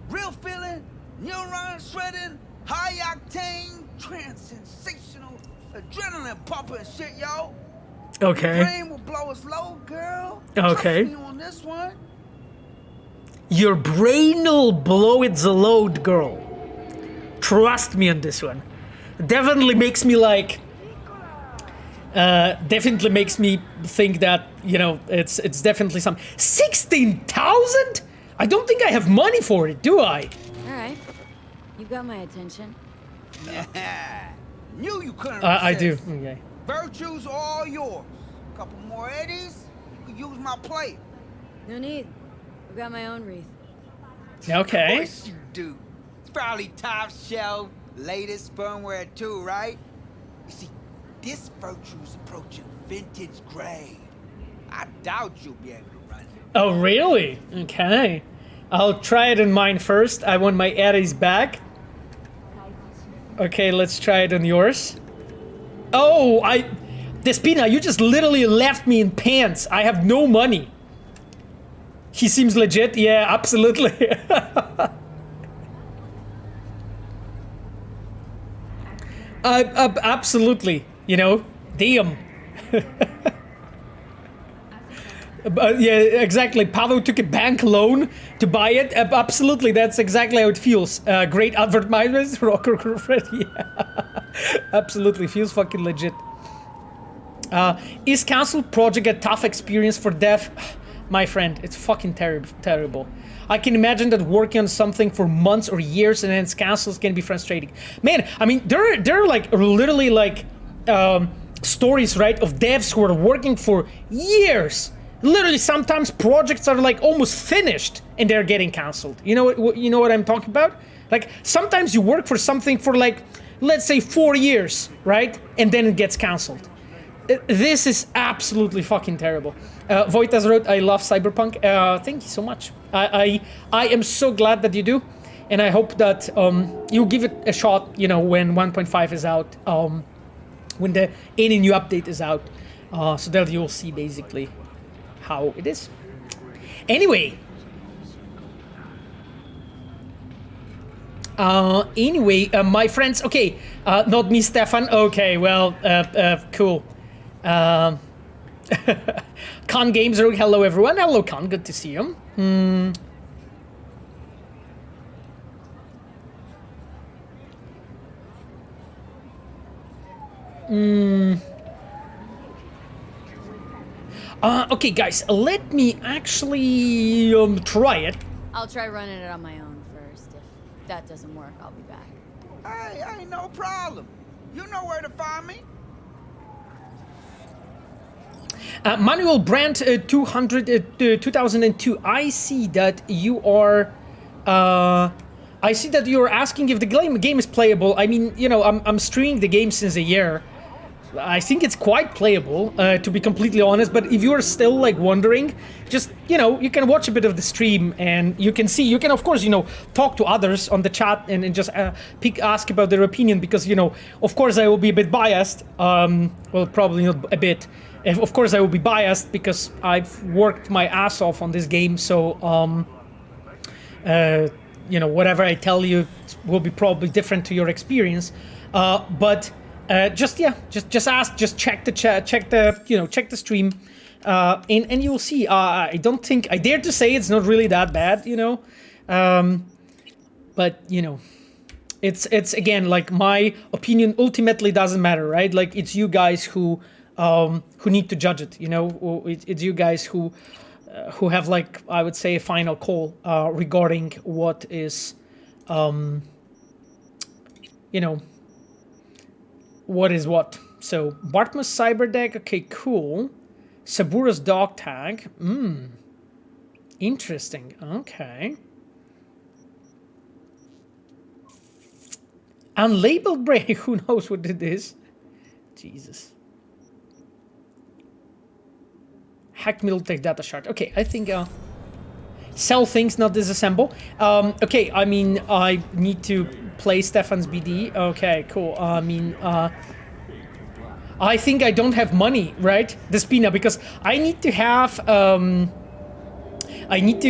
Real feeling, neurons shredding, high octane, trans-sensational, adrenaline pumping shit, yo. Okay. Your brain will blow its load, girl. Okay. Trust me on this one. Your brain will blow its load, girl. Trust me on this one. Definitely makes me like... definitely makes me think that, you know, it's definitely some... 16,000? I don't think I have money for it, do I? Alright. You got my attention. Knew you couldn't I do. resist. Okay. Virtues are all yours. Couple more eddies, you can use my plate. No need. I've got my own wreath. Okay. Of course you do. It's probably top shelf, latest firmware too, right? You see, this virtue's approaching vintage grade. I doubt you'll be able to run it. Oh, really? Okay. I'll try it on mine first. I want my eddies back. Okay, let's try it on yours. Oh, Despina, you just literally left me in pants. I have no money. He seems legit. Yeah, absolutely. Absolutely. You know, damn. Yeah, exactly. Pavel took a bank loan to buy it. Absolutely, that's exactly how it feels. Great advertisement, rocker girlfriend. Yeah, absolutely, feels fucking legit. Is cancel project a tough experience for dev? My friend, it's fucking terrible. I can imagine that working on something for months or years and then it's cancelled can be frustrating. Man, I mean, there are like literally like stories, right, of devs who are working for years. Literally, sometimes projects are like almost finished and they're getting cancelled. You know what I'm talking about? Like sometimes you work for something for like, let's say 4 years, right, and then it gets cancelled. This is absolutely fucking terrible. Voitas wrote, I love Cyberpunk. Thank you so much. I am so glad that you do. And I hope that you give it a shot, you know, when 1.5 is out. When any new update is out. So that you'll see basically how it is. Anyway. My friends, okay. Not me, Stefan. Okay, well, cool. Khan Games, hello everyone. Hello Khan, good to see you. Okay guys, let me actually try it. I'll try running it on my own first. If that doesn't work, I'll be back. Hey, ain't no problem. You know where to find me. Manuel Brandt 2002. I see that you are asking if the game is playable. I mean, you know, I'm streaming the game since a year. I think it's quite playable, to be completely honest, but if you're still like wondering, just, you know, you can watch a bit of the stream and you can see, you can of course, you know, talk to others on the chat and just ask about their opinion, because, you know, of course I will be a bit biased, well, probably not a bit. Of course I will be biased because I've worked my ass off on this game, so, you know, whatever I tell you will be probably different to your experience, but just ask, just check the chat, check the stream, and you'll see. I don't think, I dare to say it's not really that bad, you know. but you know, it's again like my opinion ultimately doesn't matter, right? Like it's you guys who need to judge it. You know, it's you guys who have like I would say a final call regarding what is, you know, what is what. So Bartmus cyber deck, okay, cool. Sabura's dog tag, interesting. Okay. Unlabeled brain, who knows what it is? Jesus. Hacked Militech data shard. Okay, I think sell things, not disassemble. Okay, I mean I need to play Stefan's BD. Okay, cool. I mean I think I don't have money, right? Despina, because I need to have I need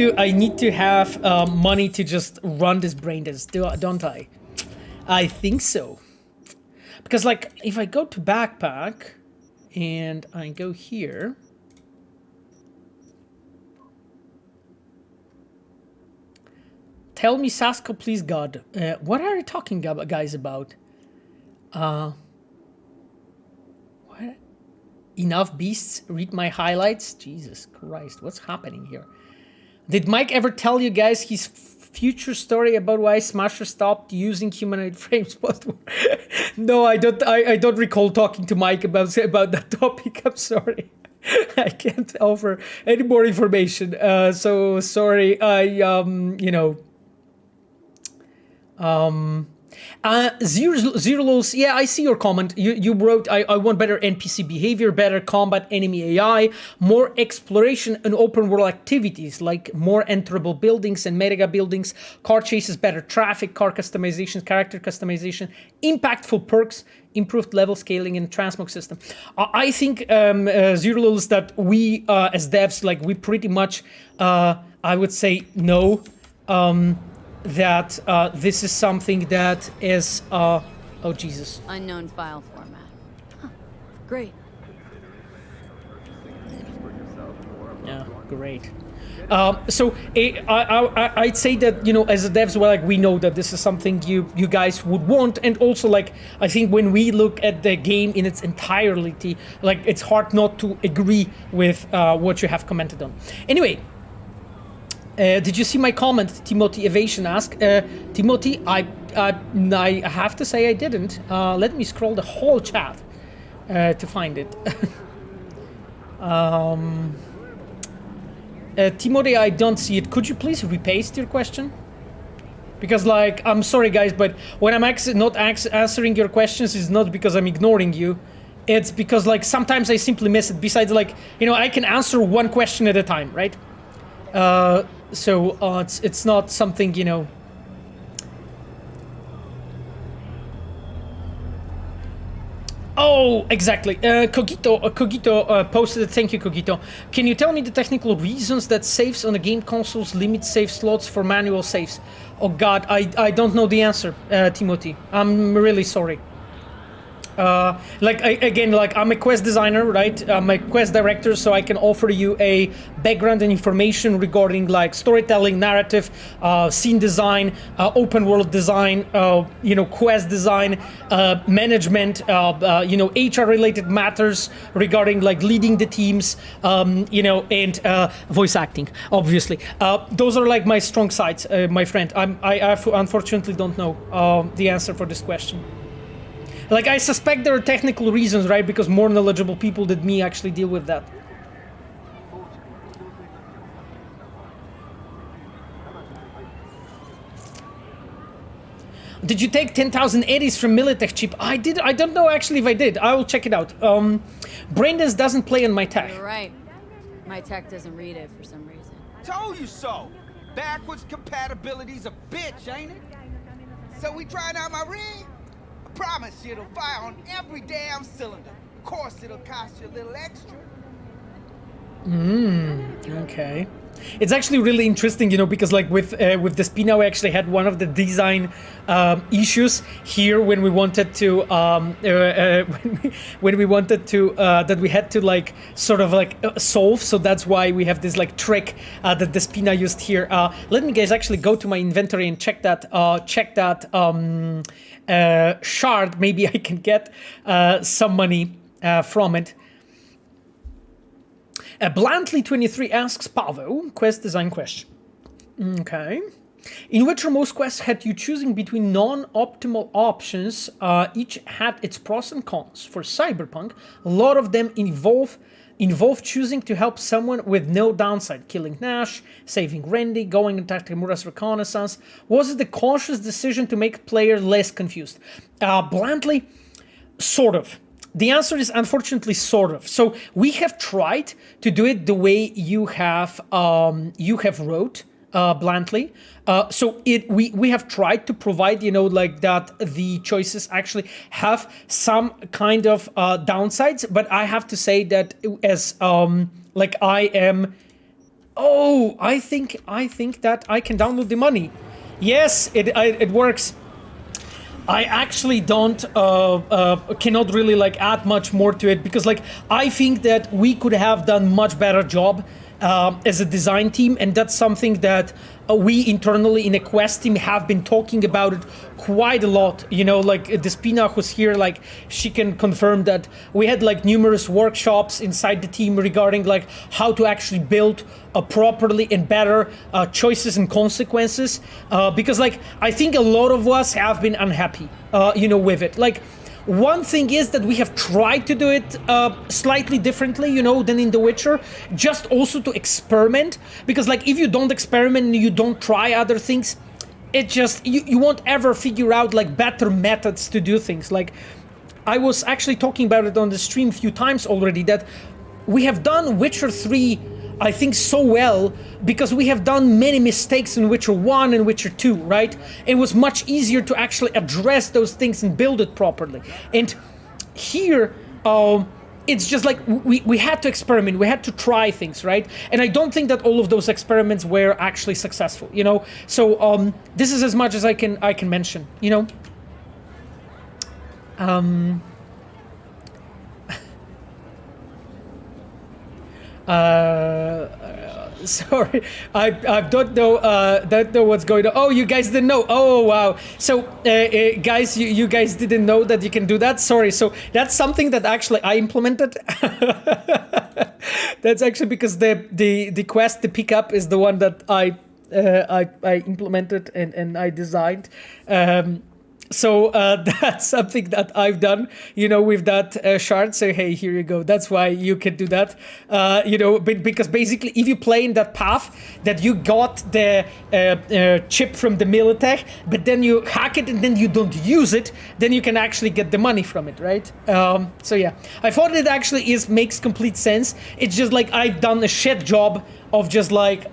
to have money to just run this brain dance, don't I? I think so. Because like if I go to backpack and I go here, tell me, Sasko, please, God, what are you talking guys about? What? Enough beasts, read my highlights? Jesus Christ, what's happening here? Did Mike ever tell you guys his future story about why Smasher stopped using humanoid frames post-war? No, I don't recall talking to Mike about that topic. I'm sorry. I can't offer any more information. So sorry. You know. Zero Lols, yeah, I see your comment. You wrote, I want better NPC behavior, better combat, enemy AI, more exploration and open world activities, like more enterable buildings and mega buildings, car chases, better traffic, car customization, character customization, impactful perks, improved level scaling and transmog system. I think, Zero Lols, that we, as devs, like, we pretty much, I would say, know, that this is something that is oh Jesus, Unknown file format. Huh. Great. Yeah, great. So I'd say that, you know, as a devs, well, like, we know that this is something you guys would want, and also, like, I think when we look at the game in its entirety, like, it's hard not to agree with what you have commented on. Anyway. Did you see my comment? Timothy Evasion asked. Timothy, I have to say I didn't. Let me scroll the whole chat to find it. Timothy, I don't see it. Could you please repaste your question? Because, like, I'm sorry, guys, but when I'm not answering your questions, it's not because I'm ignoring you. It's because, like, sometimes I simply miss it. Besides, like, you know, I can answer one question at a time, right? So it's not something, you know. Oh, exactly. Cogito posted it. Thank you, Cogito. Can you tell me the technical reasons that saves on the game consoles limit save slots for manual saves? Oh God, I don't know the answer, Timothy. I'm really sorry. Like, again, like, I'm a quest designer, right? I'm a quest director, so I can offer you a background and information regarding, like, storytelling, narrative, scene design, open world design, you know, quest design, management, you know, HR related matters regarding, like, leading the teams, you know, and voice acting, obviously. Those are, like, my strong sides, my friend. I unfortunately don't know the answer for this question. Like, I suspect there are technical reasons, right? Because more knowledgeable people than me actually deal with that. Did you take 10,000 eddies from Militech chip? I did. I don't know actually if I did. I will check it out. Braindance doesn't play on my tech. You're right. My tech doesn't read it for some reason. Told you so. Backwards compatibility's a bitch, ain't it? So we trying out my rig? I promise you it'll fire on every damn cylinder. Of course it'll cost you a little extra. Okay. It's actually really interesting, because like with the Spina, we actually had one of the design issues here when we wanted to when we wanted to that we had to like sort of like solve. So that's why we have this like trick that the Spina used here. Let me guys actually go to my inventory and check that shard. Maybe I can get some money from it. Bluntly23 asks Pavel, quest design question. Okay. In which are most quests had you choosing between non-optimal options? Each had its pros and cons. For Cyberpunk, a lot of them involve choosing to help someone with no downside, killing Nash, saving Randy, going and Takamura's reconnaissance. Was it the conscious decision to make players less confused? Bluntly, sort of. The answer is unfortunately sort of. So we have tried to do it the way you have wrote, bluntly. So we have tried to provide, like that the choices actually have some kind of downsides. But I have to say that as like I am. Oh, I think that I can download the money. Yes, it works. I actually cannot really like add much more to it because like I think that we could have done much better job as a design team, and that's something that we internally in a quest team have been talking about it quite a lot. Like Despina who's here, like she can confirm that we had like numerous workshops inside the team regarding like how to actually build properly and better choices and consequences, because like I think a lot of us have been unhappy with it. Like one thing is that we have tried to do it slightly differently, than in The Witcher, just also to experiment, because like if you don't experiment and you don't try other things, it just you won't ever figure out like better methods to do things. Like I was actually talking about it on the stream a few times already, that we have done Witcher 3 I think so well because we have done many mistakes in Witcher 1 and Witcher 2, right? It was much easier to actually address those things and build it properly. And here, it's just like we had to experiment, we had to try things, right? And I don't think that all of those experiments were actually successful, So this is as much as I can mention, Sorry, I don't know what's going on. Oh, you guys didn't know. Oh, wow. So, guys, you guys didn't know that you can do that. Sorry. So that's something that actually I implemented. That's actually because the quest, the pickup, is the one that I implemented and I designed. So that's something that I've done, with that shard. So, hey, here you go. That's why you can do that, because basically if you play in that path that you got the chip from the Militech, but then you hack it and then you don't use it, then you can actually get the money from it, right? So, yeah, I thought it actually makes complete sense. It's just like I've done a shit job of just like...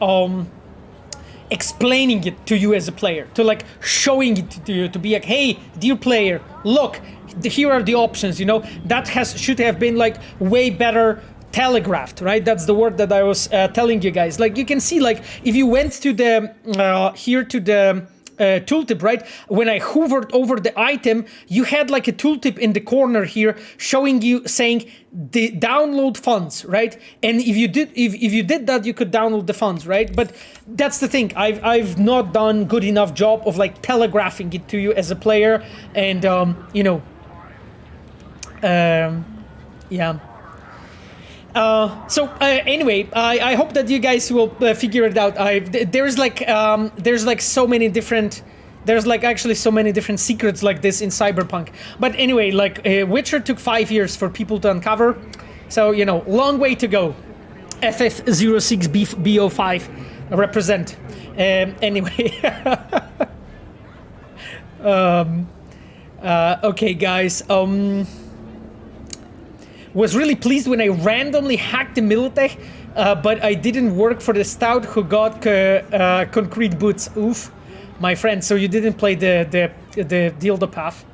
explaining it to you as a player, to like showing it to you, to be like, hey, dear player, look, here are the options, that should have been like way better telegraphed, right? That's the word that I was telling you guys. Like you can see, like if you went to the here to the tooltip, right? When I hovered over the item, you had like a tooltip in the corner here showing you saying the download funds, right? And if you did that, you could download the funds, right? But that's the thing. I've not done good enough job of like telegraphing it to you as a player, and yeah. Anyway, I hope that you guys will figure it out. There's so many different secrets like this in Cyberpunk. But anyway, like Witcher took 5 years for people to uncover, so long way to go. FF06BO5 represent. Anyway. Okay, guys. Was really pleased when I randomly hacked the Militech, but I didn't work for the Stout who got concrete boots. Oof, my friend. So you didn't play the dildo path.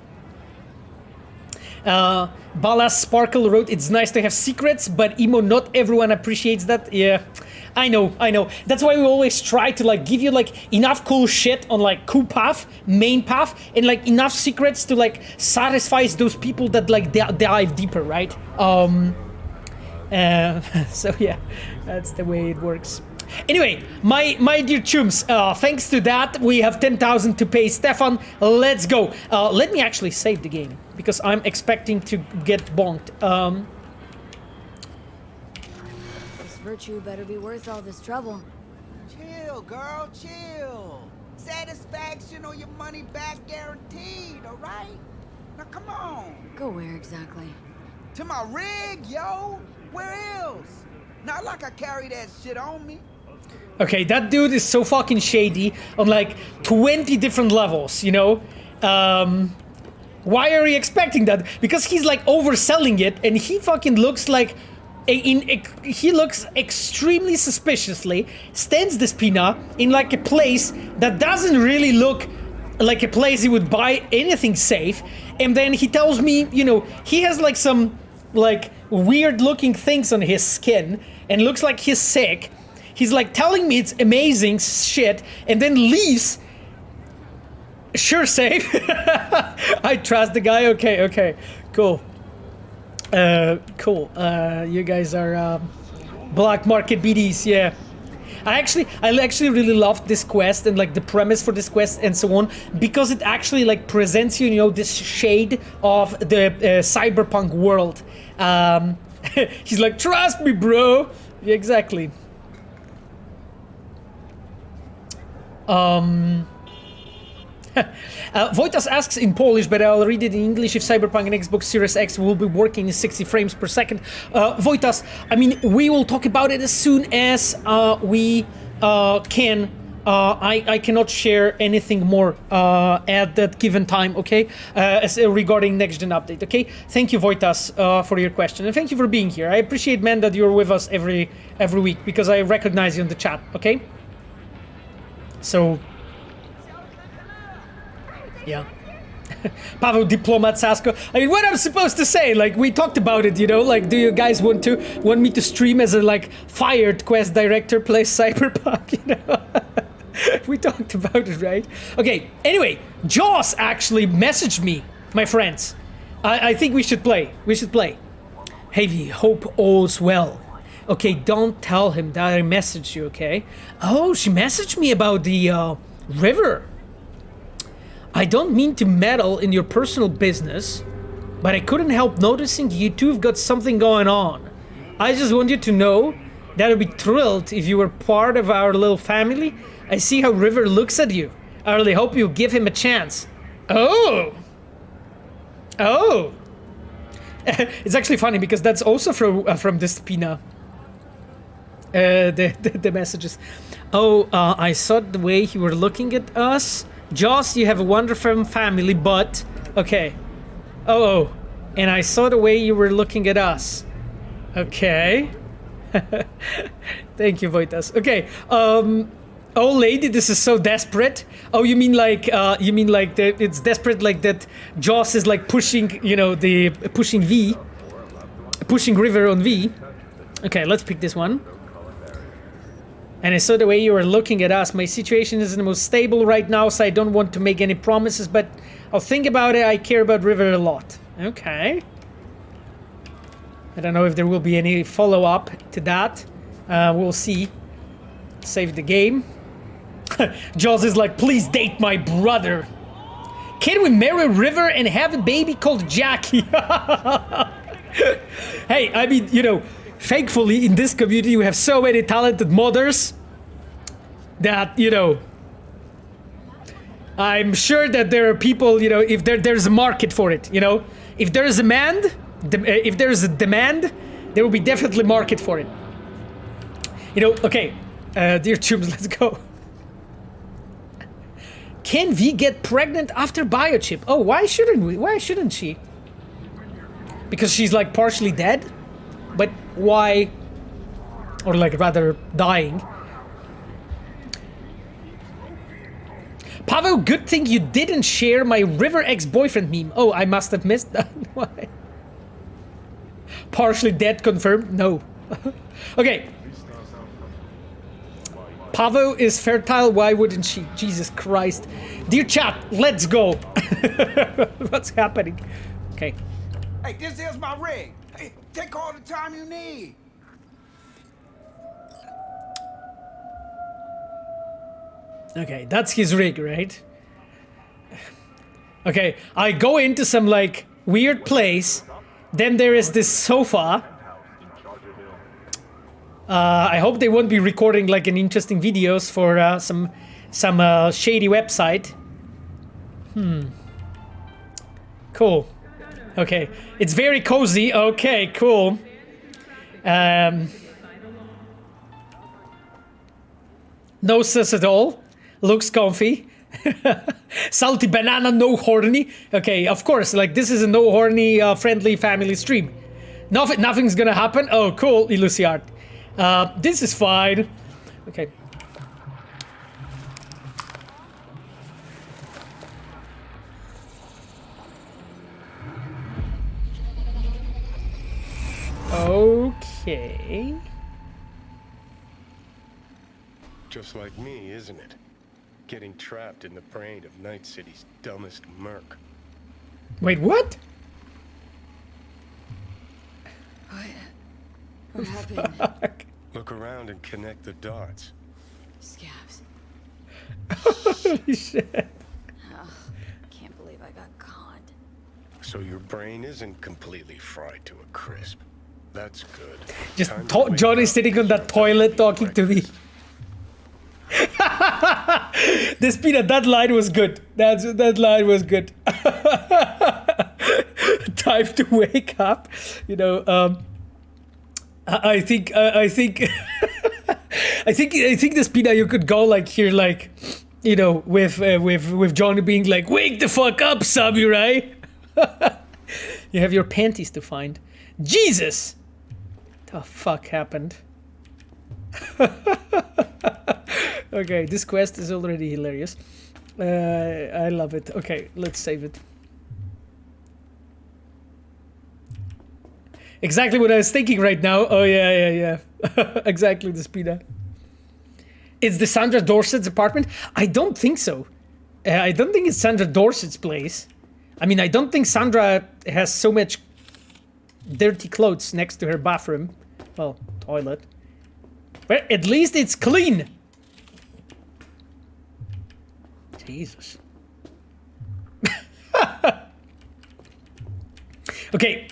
Balas Sparkle wrote, "It's nice to have secrets, but emo, not everyone appreciates that." Yeah, I know. That's why we always try to like give you like enough cool shit on like cool path, main path, and like enough secrets to like satisfy those people that like dive deeper, right? So yeah, that's the way it works. Anyway, my dear chums, thanks to that, we have 10,000 to pay Stefan. Let's go. Let me actually save the game, because I'm expecting to get bonked. This virtue better be worth all this trouble. Chill, girl, chill. Satisfaction or your money back guaranteed, all right? Now come on. Go where exactly? To my rig, yo. Where else? Not like I carry that shit on me. Okay, that dude is so fucking shady on like 20 different levels, you know? Why are you expecting that? Because he's like overselling it, and he fucking looks like he looks extremely suspiciously, stands the spina in like a place that doesn't really look like a place he would buy anything safe, and then he tells me, you know, he has like some like weird looking things on his skin and looks like he's sick. He's like telling me it's amazing shit and then leaves. Sure, safe. I trust the guy. Okay, cool. Cool. You guys are black market BDs, yeah. I actually really loved this quest and like the premise for this quest and so on, because it actually like presents you, you know, this shade of the cyberpunk world. He's like, trust me, bro. Yeah, exactly. Wojtas asks in Polish, but I'll read it in English, if Cyberpunk and Xbox Series X will be working in 60 frames per second. Wojtas, I mean, we will talk about it as soon as we can. I cannot share anything more at that given time, okay? Regarding next-gen update, okay? Thank you, Wojtas, for your question, and thank you for being here. I appreciate, man, that you're with us every week, because I recognize you in the chat, okay? So, yeah. Pavel Diplomat Sasko. I mean, what I'm supposed to say? Like, we talked about it, you know? Like, do you guys want me to stream as a, like, fired quest director plays Cyberpunk, you know? We talked about it, right? Okay, anyway, Jaws actually messaged me, my friends. I think we should play. Heavy, hope all's well. Okay, don't tell him that I messaged you, okay? Oh, she messaged me about the river. I don't mean to meddle in your personal business, but I couldn't help noticing you two've got something going on. I just want you to know that I'd be thrilled if you were part of our little family. I see how River looks at you. I really hope you give him a chance. Oh! It's actually funny because that's also from the Spina. The messages. Oh, I saw the way you were looking at us. Joss, you have a wonderful family, but... Okay. Oh. And I saw the way you were looking at us. Okay. Thank you, Wojtas. Okay. Oh, lady, this is so desperate. Oh, you mean like it's desperate like that Joss is like pushing, you know, pushing River on V. Okay, let's pick this one. And I saw the way you were looking at us. My situation isn't the most stable right now, so I don't want to make any promises, but I'll think about it. I care about River a lot. Okay. I don't know if there will be any follow-up to that. We'll see. Save the game. Jaws is like, please date my brother. Can we marry River and have a baby called Jackie? Hey, I mean, you know, thankfully in this community we have so many talented modders that, you know, I'm sure that there are people, you know, if there's a market for it, you know, if there is a demand, there will be definitely market for it. You know, okay, dear chums, let's go. Can V get pregnant after biochip? Oh, why shouldn't we? Why shouldn't she? Because she's like partially dead? But why? Or like rather dying. Pavel, good thing you didn't share my River ex-boyfriend meme. Oh, I must have missed that. Why? Partially dead confirmed? No. Okay. Pavo is fertile, why wouldn't she? Jesus Christ. Dear chat, let's go. What's happening? Okay. Hey, this is my rig. Hey, take all the time you need. Okay, that's his rig, right? Okay, I go into some, like, weird place. Then there is this sofa. I hope they won't be recording, like, an interesting videos for some shady website. Cool. Okay, it's very cozy. Okay, cool. No sus at all. Looks comfy. Salty banana, no horny. Okay, of course, like this is a no horny friendly family stream. Nothing's gonna happen. Oh, cool, Illusiart. This is fine. Okay. Okay. Just like me, isn't it? Getting trapped in the brain of Night City's dumbest merc. Wait, what? What happened? Fuck. Look around and connect the dots. Scabs. Holy shit. Oh, can't believe I got conned. So your brain isn't completely fried to a crisp. That's good. Just Time to wake Johnny up. sitting on that toilet talking to me. This peanut, that line was good. That line was good. Time to wake up. You know, I think I think this peanut you could go like here, like, you know, with Johnny being like, wake the fuck up, samurai. You have your panties to find. Jesus, what the fuck happened? Okay, this quest is already hilarious. I love it. Okay, let's save it. Exactly what I was thinking right now. Oh, yeah. Exactly, the speeder. It's the Sandra Dorsett's apartment? I don't think so. I don't think it's Sandra Dorsett's place. I mean, I don't think Sandra has so much dirty clothes next to her bathroom. Well, toilet. But at least it's clean. Jesus. Okay.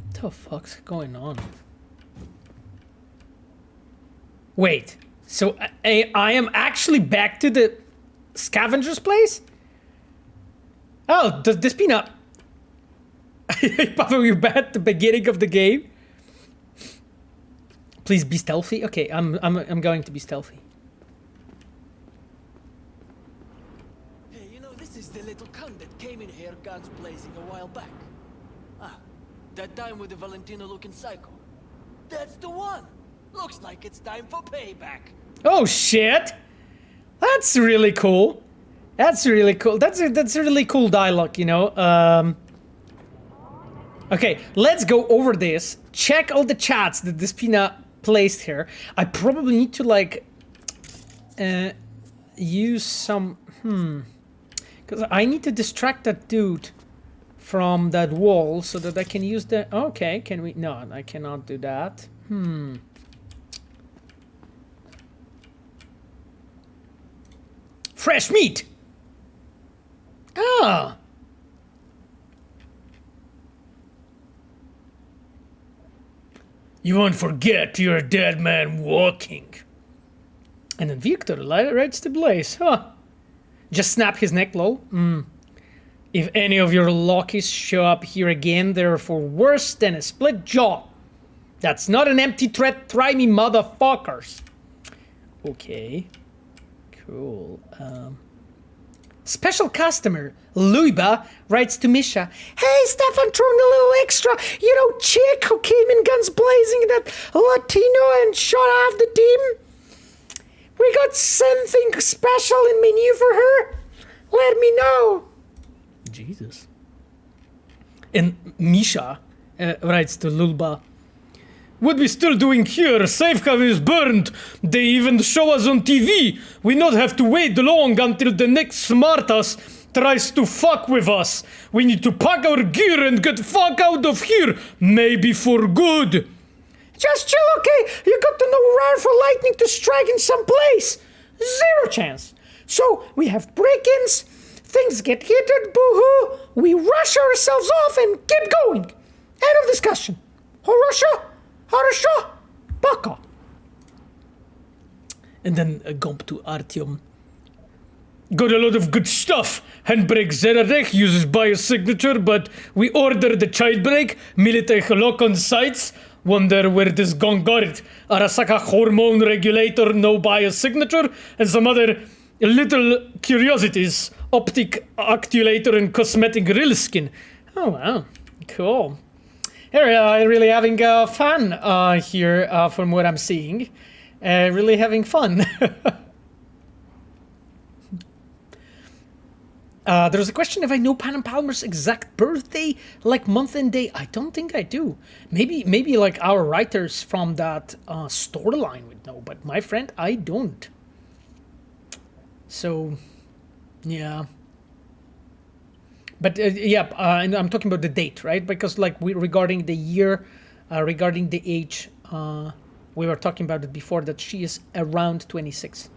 What the fuck's going on? Wait. So I am actually back to the scavenger's place? Oh, this peanut. Papa, you're back at the beginning of the game. Please be stealthy. Okay, I'm going to be stealthy. Hey, you know, this is the little cunt that came in here guns blazing a while back. Ah, that time with the Valentino-looking psycho. That's the one. Looks like it's time for payback. Oh shit! That's really cool. That's really cool. That's a really cool dialogue, you know. Okay, let's go over this. Check all the chats that this peanut placed here. I probably need to like use some because I need to distract that dude from that wall so that I can use the okay, can we no, I cannot do that. Fresh meat. Ah. You won't forget you're a dead man walking. And then Victor lights the blaze. Huh. Just snap his neck, lol. If any of your lockies show up here again, they're for worse than a split jaw. That's not an empty threat. Try me, motherfuckers. Okay. Cool. Special customer, Luiba, writes to Misha. Hey, Stefan, throwing a little extra. You know, chick who came in guns blazing, that Latino and shot off the team. We got something special in menu for her. Let me know. Jesus. And Misha, writes to Lulba. What we still doing here? Safehaven is burned. They even show us on TV. We not have to wait long until the next smartass tries to fuck with us. We need to pack our gear and get fuck out of here. Maybe for good. Just chill, okay? You got to know rare for lightning to strike in some place. Zero chance. So we have break-ins. Things get heated, boo-hoo. We rush ourselves off and keep going. End of discussion. Horosha? Harasha? Baka. And then a gump to Artyom. Got a lot of good stuff. Handbrake Zerarech uses biosignature, but we ordered the childbreak. Militech lock on sites. Wonder where this gone got it. Arasaka hormone regulator, no biosignature. And some other little curiosities. Optic actuator and cosmetic real skin. Oh, wow. Cool. Here, really having fun here from what I'm seeing. Really having fun. There's a question if I know Pan and Palmer's exact birthday, like month and day. I don't think I do. Maybe like our writers from that storyline would know, but my friend, I don't. So, yeah. But and I'm talking about the date, right? Because like regarding the year, regarding the age, we were talking about it before that she is around 26.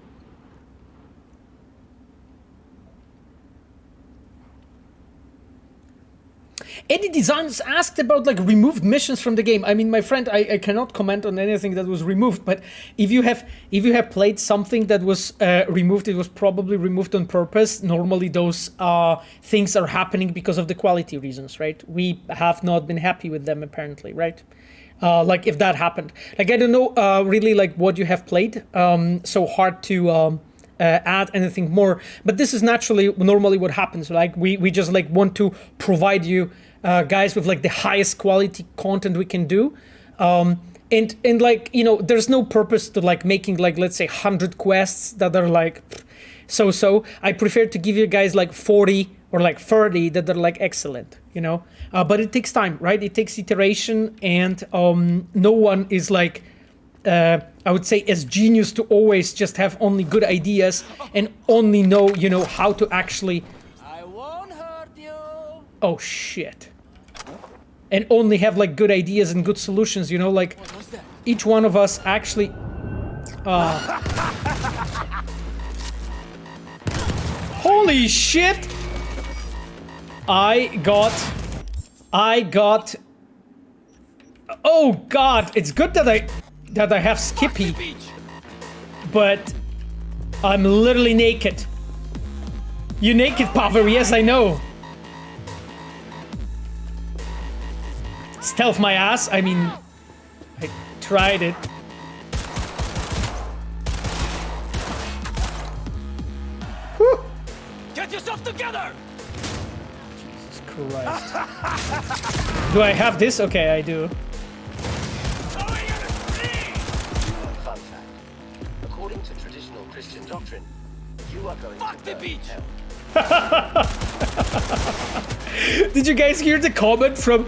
Eddie Designs asked about like removed missions from the game. I mean, my friend, I cannot comment on anything that was removed, but if you have played something that was removed, it was probably removed on purpose. Normally those things are happening because of the quality reasons, right? We have not been happy with them apparently, right? Like if that happened. Like I don't know really like what you have played, so hard to add anything more, but this is normally what happens. Like we just like want to provide you guys with like the highest quality content we can do, and like, you know, there's no purpose to like making like, let's say 100 quests that are like so. I prefer to give you guys like 40 or like 30 that are like excellent, you know, but it takes time, right? It takes iteration, and no one is like I would say as genius to always just have only good ideas and only know, you know, how to actually... I won't hurt you. Oh, shit. And only have, like, good ideas and good solutions, you know, like... Each one of us actually... Holy shit! I got... Oh, God! It's good that I have Skippy, but I'm literally naked. You naked, Paver? Yes, I know. Stealth my ass? I mean, I tried it. Whew. Get yourself together! Jesus Christ. Do I have this? Okay, I do. Doctrine. You are going Fuck the beach! Did you guys hear the comment from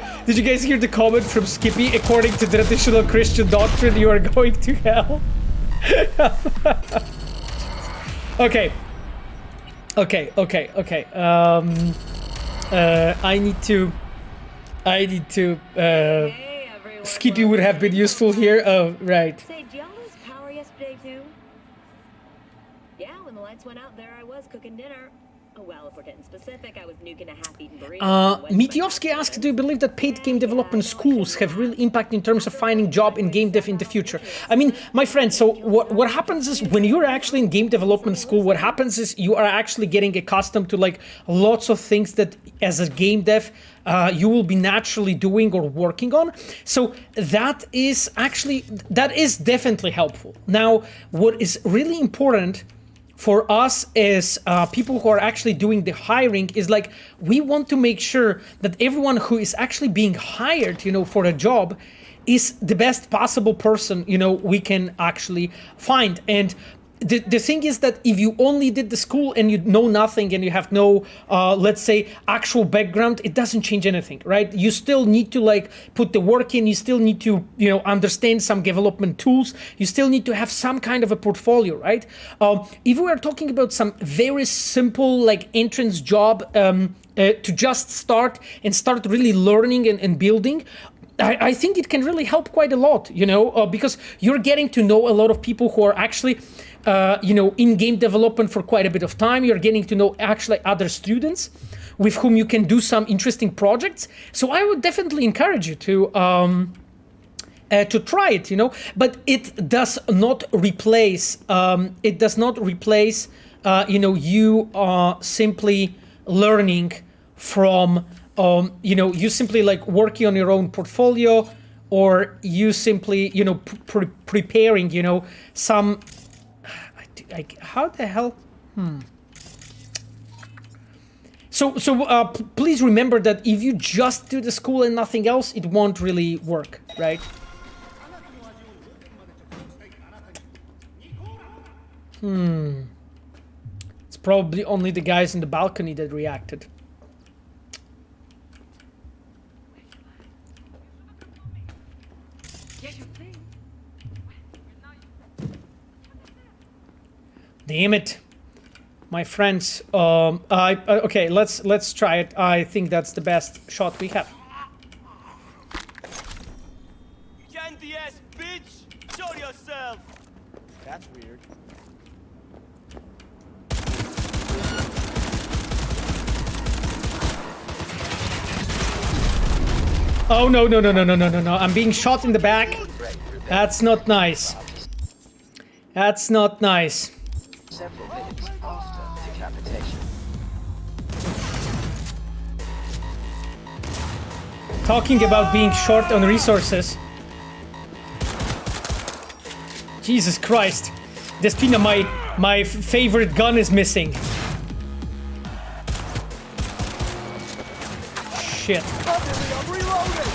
Skippy? According to traditional Christian doctrine, you are going to hell. Okay. I need to Hey, everyone. Skippy would have been useful here. Oh, right. Say, did y'all lose power yesterday too? Yeah, when the lights went out, there I was cooking dinner. Oh well, if we're getting specific, I was nuking a half-eaten burrito. Mitiovsky asked, do you believe that paid game development schools have real impact in terms of finding job in game dev in the future? I mean, my friend, so what happens is when you're actually in game development school, what happens is you are actually getting accustomed to like lots of things that as a game dev you will be naturally doing or working on. So that is definitely helpful. Now, what is really important for us as people who are actually doing the hiring is like, we want to make sure that everyone who is actually being hired, you know, for a job is the best possible person, you know, we can actually find. And the thing is that if you only did the school and you know nothing and you have no, let's say, actual background, it doesn't change anything, right? You still need to like put the work in. You still need to, you know, understand some development tools. You still need to have some kind of a portfolio, right? If we are talking about some very simple like entrance job to just start really learning and building, I think it can really help quite a lot, you know, because you're getting to know a lot of people who are actually, you know, in game development for quite a bit of time. You're getting to know actually other students with whom you can do some interesting projects. So I would definitely encourage you to try it, you know, but it does not replace, you know, you are simply learning from, you know, you simply like working on your own portfolio, or you simply, you know, preparing, you know, some, how the hell? So please remember that if you just do the school and nothing else, it won't really work, right? It's probably only the guys in the balcony that reacted. Damn it, my friends. Okay, let's try it. I think that's the best shot we have. Candy ass bitch! Show yourself! That's weird. Oh no, no, no, no, no, no, no, no. I'm being shot in the back. That's not nice. That's not nice. Several minutes after decapitation. Talking about being short on resources. Jesus Christ. Despina, my favorite gun is missing. Shit. I'm reloading!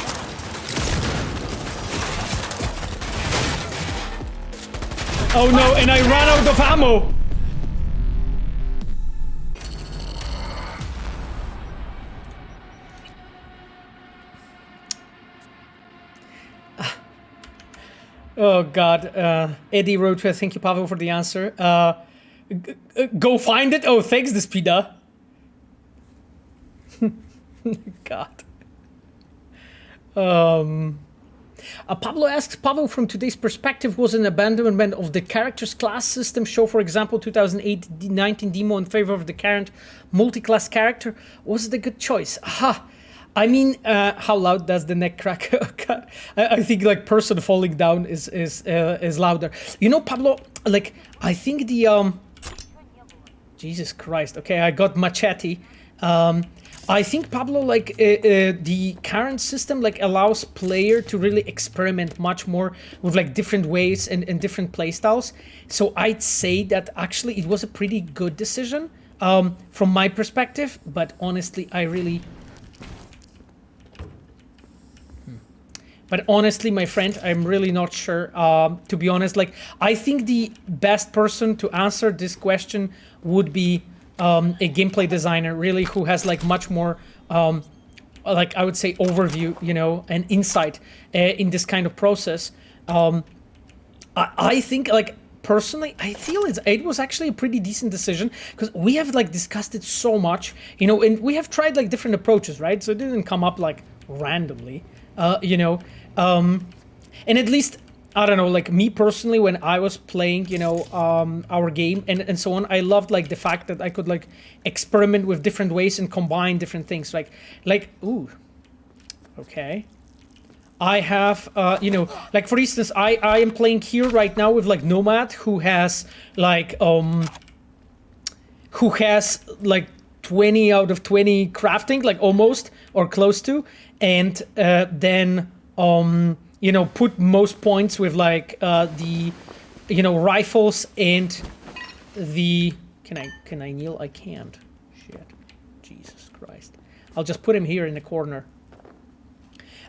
Oh no, and I ran out of ammo. Oh God, Eddie wrote, thank you, Pavel, for the answer. Go find it. Oh, thanks, Despina. God. Pablo asks, Pavel, from today's perspective, was an abandonment of the character's class system show, for example, 2018-19 demo in favor of the current multi-class character? Was it a good choice? Aha. I mean, how loud does the neck crack? I think like person falling down is louder. You know, Pablo, like I think the Jesus Christ. Okay, I got machete. I think, Pablo, like the current system like allows player to really experiment much more with like different ways and different playstyles. So I'd say that actually it was a pretty good decision from my perspective. But honestly, But honestly, my friend, I'm really not sure. To be honest, like I think the best person to answer this question would be a gameplay designer, really, who has like much more, like I would say, overview, you know, and insight in this kind of process. I think, like personally, I feel it was actually a pretty decent decision because we have like discussed it so much, you know, and we have tried like different approaches, right? So it didn't come up like randomly, you know. And at least, I don't know, like me personally, when I was playing, you know, our game and so on, I loved like the fact that I could like experiment with different ways and combine different things. Like, ooh, okay. I have, you know, like for instance, I am playing here right now with like Nomad, who has like 20 out of 20 crafting, like almost or close to, and then you know, put most points with like the, you know, rifles and the. Can I kneel? I can't. Shit, Jesus Christ! I'll just put him here in the corner.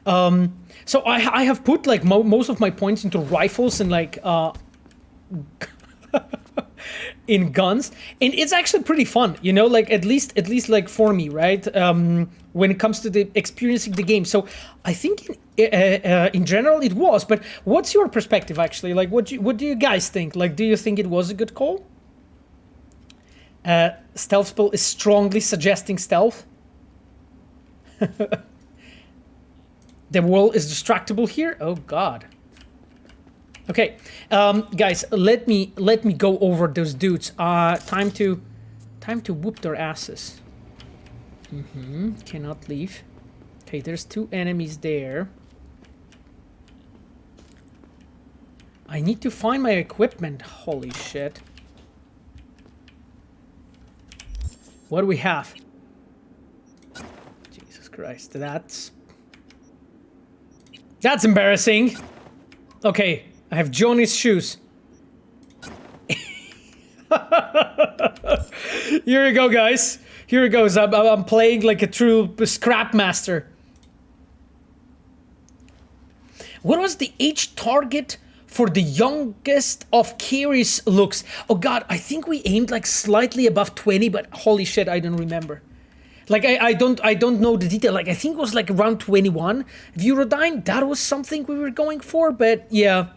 So I have put like most of my points into rifles and like in guns, and it's actually pretty fun, you know, like at least like for me, right? When it comes to the experiencing the game. So I think in general it was, but what's your perspective actually? Like what do you guys think? Like, do you think it was a good call? Stealth spell is strongly suggesting stealth. The wall is distractible here. Oh god. Okay, guys, let me go over those dudes. Time to whoop their asses. Cannot leave. Okay, there's 2 enemies there. I need to find my equipment. Holy shit. What do we have? Jesus Christ, that's embarrassing. Okay, I have Johnny's shoes. Here we go, guys. Here it goes. I'm playing like a true scrap master. What was the age target for the youngest of Carrie's looks? Oh god, I think we aimed like slightly above 20, but holy shit, I don't remember. Like I don't know the detail. Like I think it was like around 21. Eurodyne, that was something we were going for, but yeah.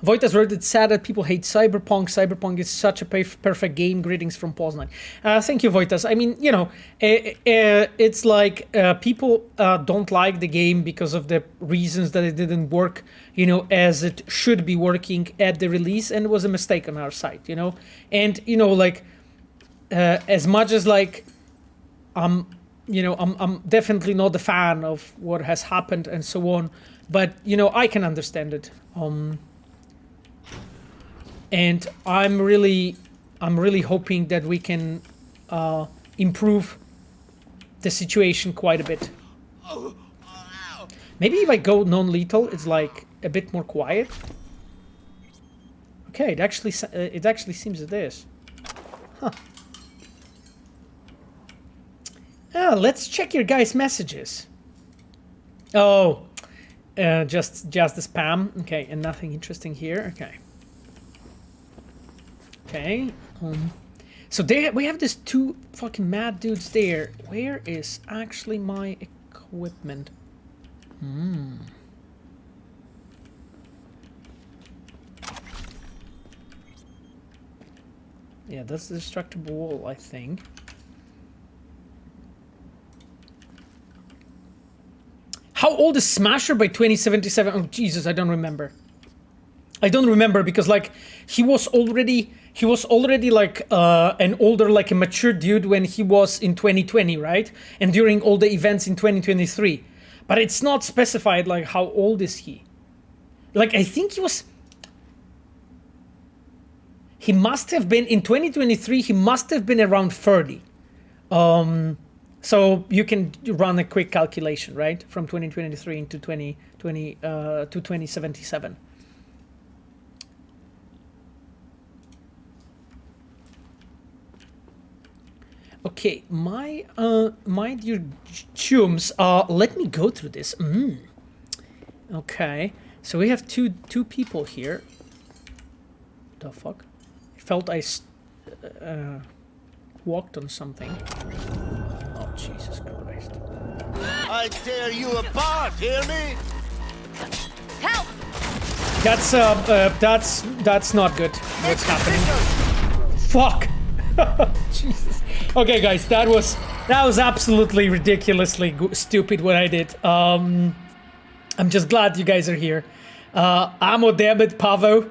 Voitas wrote, it's sad that people hate Cyberpunk. Cyberpunk is such a perfect game. Greetings from Poznan. Thank you, Voitas. I mean, you know, it's like people don't like the game because of the reasons that it didn't work, you know, as it should be working at the release, and it was a mistake on our side, you know. And, you know, like, as much as, like, you know, I'm definitely not a fan of what has happened and so on, but, you know, I can understand it. And I'm really hoping that we can improve the situation quite a bit. Maybe if I go non-lethal, it's like a bit more quiet. Okay, it actually seems it is. Huh. Let's check your guys' messages. Oh, just the spam. Okay, and nothing interesting here. Okay. Okay, so there we have these 2 fucking mad dudes there. Where is actually my equipment? Yeah, that's the destructible wall, I think. How old is Smasher by 2077? Oh Jesus, I don't remember. I don't remember because like he was already like an older, like a mature dude when he was in 2020, right? And during all the events in 2023. But it's not specified like how old is he. Like I think he must have been in 2023, he must have been around 30. So you can run a quick calculation, right? From 2023 into 2020 to 2077. Okay, my dear chums, let me go through this. Okay, so we have two people here. The fuck? I felt I walked on something. Oh Jesus Christ! I tear you apart. Hear me? Help! That's not good. What's happening? Fuck! Jesus. Okay, guys, that was absolutely ridiculously stupid what I did. I'm just glad you guys are here. Amo damn it, Pavo.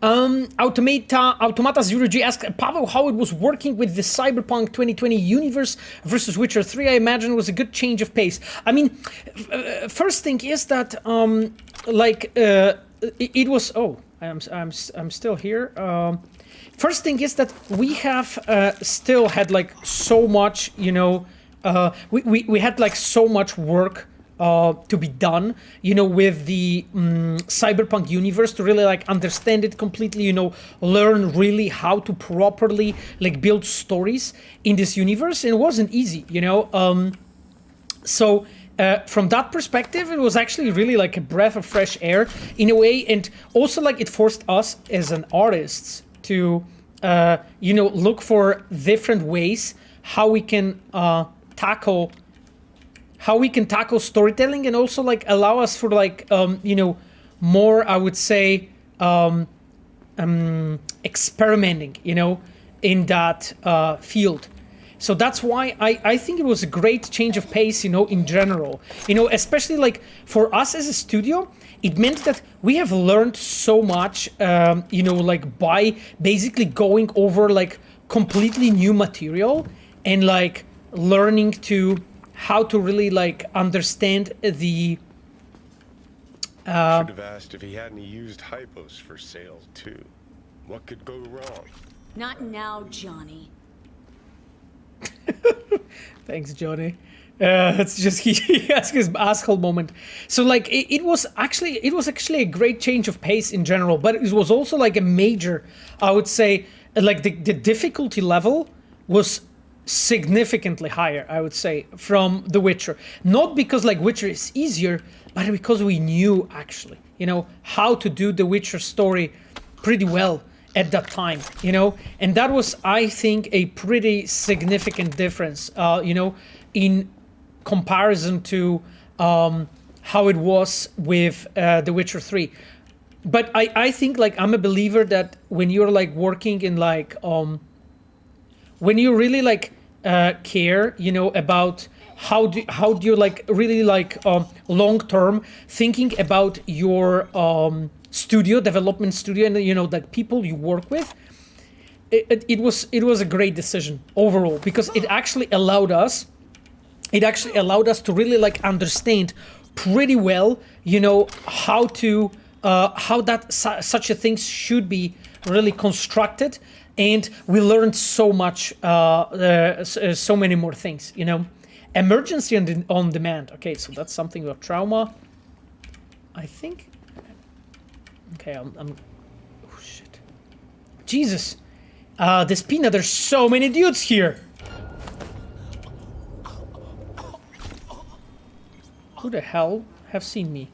Automata 0G asked Pavel how it was working with the Cyberpunk 2020 universe versus Witcher 3. I imagine was a good change of pace. I mean, first thing is that it was. Oh, I'm still here. First thing is that we have still had like so much, you know, we had like so much work to be done, you know, with the Cyberpunk universe to really like understand it completely, you know, learn really how to properly like build stories in this universe. And it wasn't easy, you know. So from that perspective, it was actually really like a breath of fresh air in a way, and also like it forced us as an artists to look for different ways how we can tackle storytelling, and also like allow us for like more, I would say, experimenting, in that field. So that's why I think it was a great change of pace, in general. Especially like for us as a studio, it meant that we have learned so much, like by basically going over like completely new material and like learning to how to really like understand the. Should have asked if he hadn't used hypos for sales too. What could go wrong? Not now, Johnny. Thanks, Johnny. It's just he has his asshole moment. So like it was actually a great change of pace in general, but it was also like a major, I would say, like the difficulty level was significantly higher, I would say, from The Witcher. Not because like Witcher is easier, but because we knew actually, how to do the Witcher story pretty well at that time, and that was, I think, a pretty significant difference, in comparison to how it was with The Witcher 3. But I think like I'm a believer that when you're like working in like when you really like care, about how do you like really like long term thinking about your development studio, and like people you work with, it was a great decision overall, because it actually allowed us to really like understand pretty well, how such a thing should be really constructed. And we learned so much, so many more things, Emergency on demand. Okay, so that's something about trauma, I think. Okay, I'm oh shit. Jesus. This peanut, there's so many dudes here. Who the hell have seen me?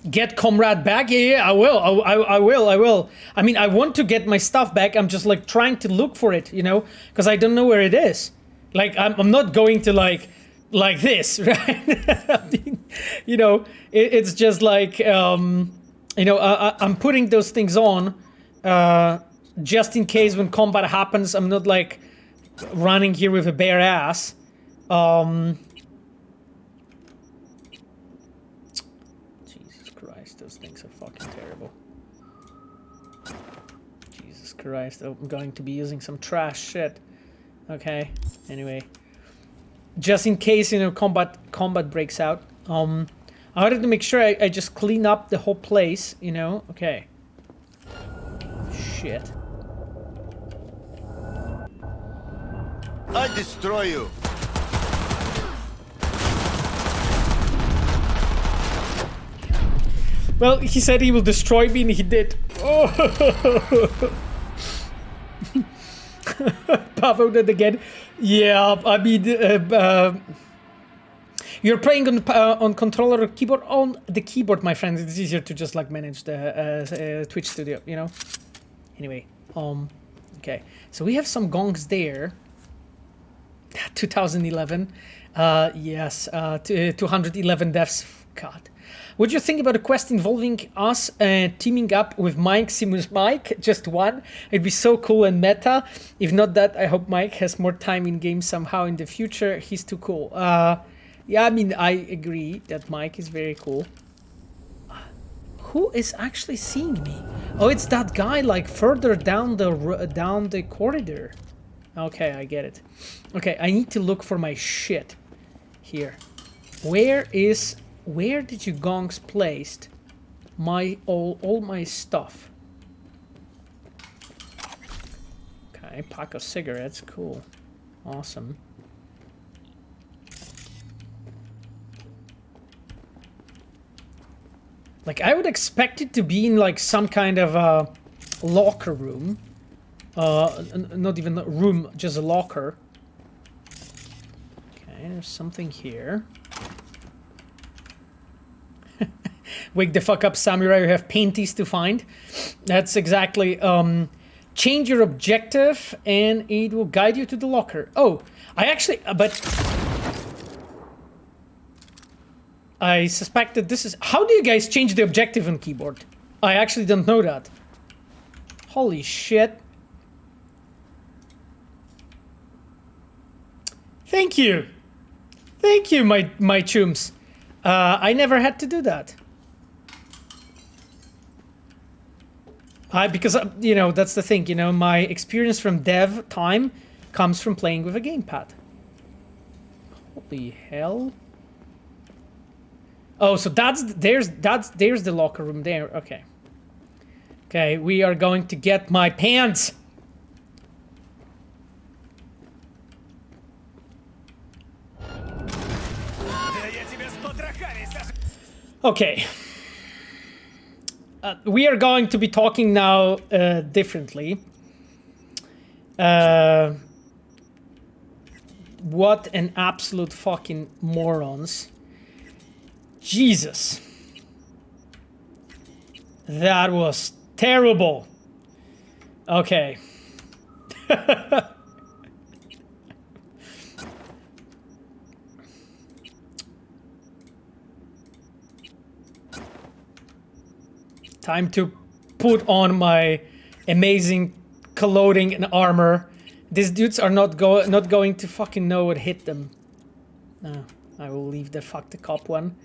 Get comrade back? Yeah, I will. I will. I mean, I want to get my stuff back. I'm just like trying to look for it, because I don't know where it is. Like, I'm not going to like this, right? I mean, it's just like, I'm putting those things on, just in case when combat happens, I'm not like running here with a bare ass. Those things are fucking terrible. Jesus Christ, I'm going to be using some trash shit. Okay, anyway. Just in case, combat breaks out. I wanted to make sure I just clean up the whole place, Okay. Shit. I destroy you. Well, he said he will destroy me, and he did. Oh. Pavo did again. Yeah, I mean, you're playing on controller or keyboard. On the keyboard, my friend. It's easier to just like manage the Twitch studio, Anyway, okay. So we have some gongs there. 2011. Yes. 211 deaths. God. What do you think about a quest involving us teaming up with Mike, Simus Mike? Just one? It'd be so cool and meta. If not that, I hope Mike has more time in game somehow in the future. He's too cool. Yeah, I mean, I agree that Mike is very cool. Who is actually seeing me? Oh, it's that guy like further down the corridor. Okay, I get it. Okay, I need to look for my shit here. Where did you gongs placed all my stuff? Okay, pack of cigarettes, cool. Awesome. Like, I would expect it to be in, like, some kind of a locker room. Not even a room, just a locker. Okay, there's something here. Wake the fuck up, samurai, you have painties to find. That's exactly, change your objective and it will guide you to the locker. Oh, I actually, but I suspect that this is, how do you guys change the objective on keyboard? I actually don't know that. Holy shit. Thank you. Thank you, my chooms. I never had to do that. Because, you know, that's the thing, you know, my experience from dev time comes from playing with a gamepad. Holy hell. Oh, so there's the locker room there. Okay. Okay, we are going to get my pants. Okay. We are going to be talking now differently. What an absolute fucking morons. Jesus. That was terrible. Okay. Time to put on my amazing clothing and armor. These dudes are not going to fucking know what hit them. No, I will leave the fuck the cop one.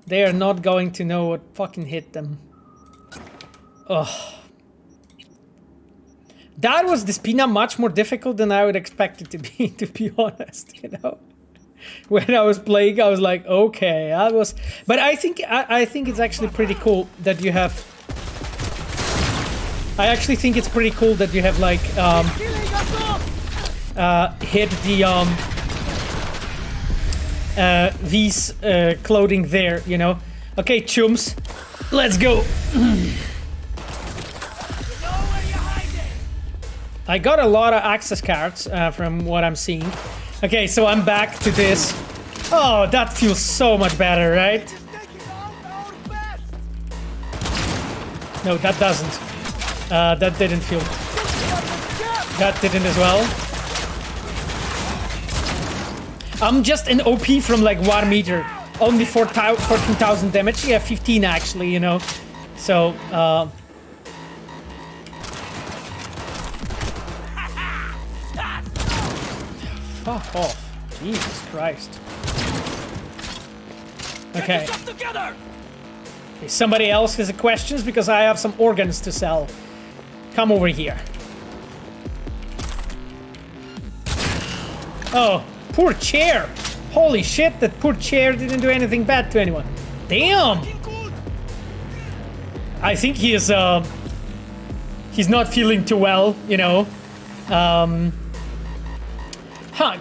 They are not going to know what fucking hit them. Ugh. That was the Spina much more difficult than I would expect it to be honest, you know. When I was playing, I was like, okay, that was... But I think it's actually pretty cool that you have... I actually think it's pretty cool that you have, like, hit the, these, clothing there, you know? Okay, chums, let's go! I got a lot of access cards, from what I'm seeing. Okay, so I'm back to this. Oh, that feels so much better, right? No, that doesn't. That didn't feel... That didn't as well. I'm just an OP from like 1 meter. Only 14,000 damage. Yeah, 15 actually, you know. So, fuck off. Jesus Christ. Okay. If somebody else has questions, because I have some organs to sell. Come over here. Oh, poor chair. Holy shit, that poor chair didn't do anything bad to anyone. Damn. I think he's not feeling too well, you know.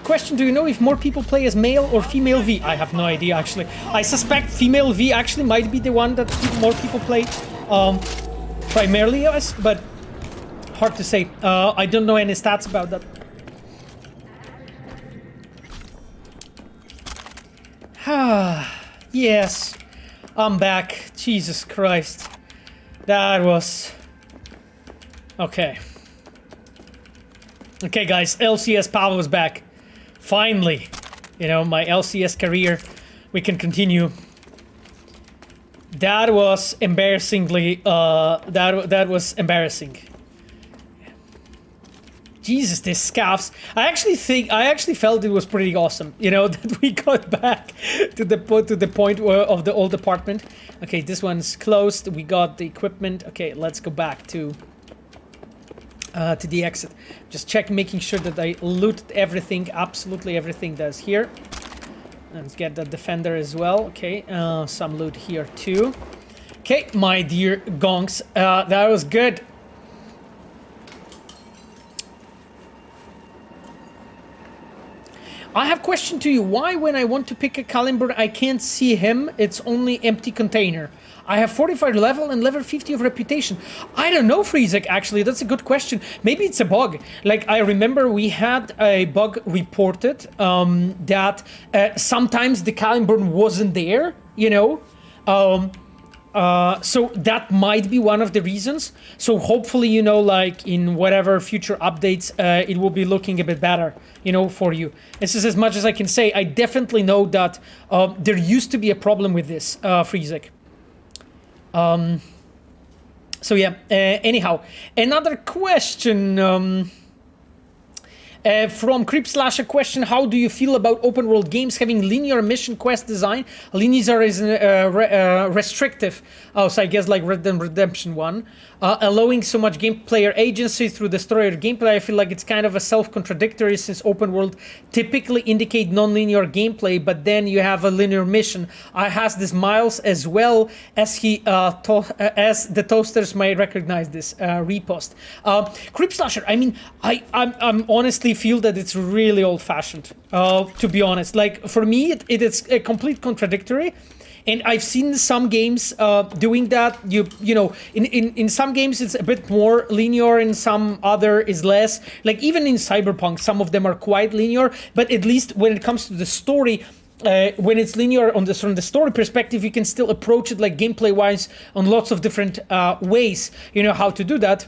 Question, do you know if more people play as male or female V? I have no idea, actually. I suspect female V actually might be the one that more people play primarily as, but hard to say. I don't know any stats about that. Yes, I'm back. Jesus Christ. That was... Okay. Okay, guys, LCS Pavel was back. Finally, you know, my LCS career, we can continue. That was embarrassingly, that was embarrassing. Jesus, this scaffs. I actually felt it was pretty awesome, you know, that we got back to the point of the old apartment. Okay, this one's closed. We got the equipment. Okay, let's go back to the exit. Just making sure that I looted everything, absolutely everything that's here. Let's get the defender as well. Okay, some loot here too. Okay, my dear gongs, that was good. I have question to you. Why when I want to pick a caliber, I can't see him? It's only empty container. I have 45 level and level 50 of reputation. I don't know, Freezek, actually. That's a good question. Maybe it's a bug. Like, I remember we had a bug reported that sometimes the caliber wasn't there, you know? So that might be one of the reasons. So hopefully, you know, like in whatever future updates, it will be looking a bit better, you know, for you. This is as much as I can say. I definitely know that there used to be a problem with this, Freezek. So yeah, anyhow, another question from Creep Slash, a question: how do you feel about open world games having linear mission quest design? Linear is restrictive. Oh, so I guess like Red Dead Redemption 1, allowing so much game player agency through the story or gameplay. I feel like it's kind of a self-contradictory, since open world typically indicate non-linear gameplay, but then you have a linear mission. I has this Miles as well as as the toasters might recognize this repost. Creep Slasher, I mean, I'm honestly feel that it's really old-fashioned, to be honest. Like, for me, it is a complete contradictory. And I've seen some games doing that. You know, in some games it's a bit more linear, in some other is less. Like even in Cyberpunk, some of them are quite linear. But at least when it comes to the story, when it's linear from the story perspective, you can still approach it like gameplay-wise on lots of different ways. You know how to do that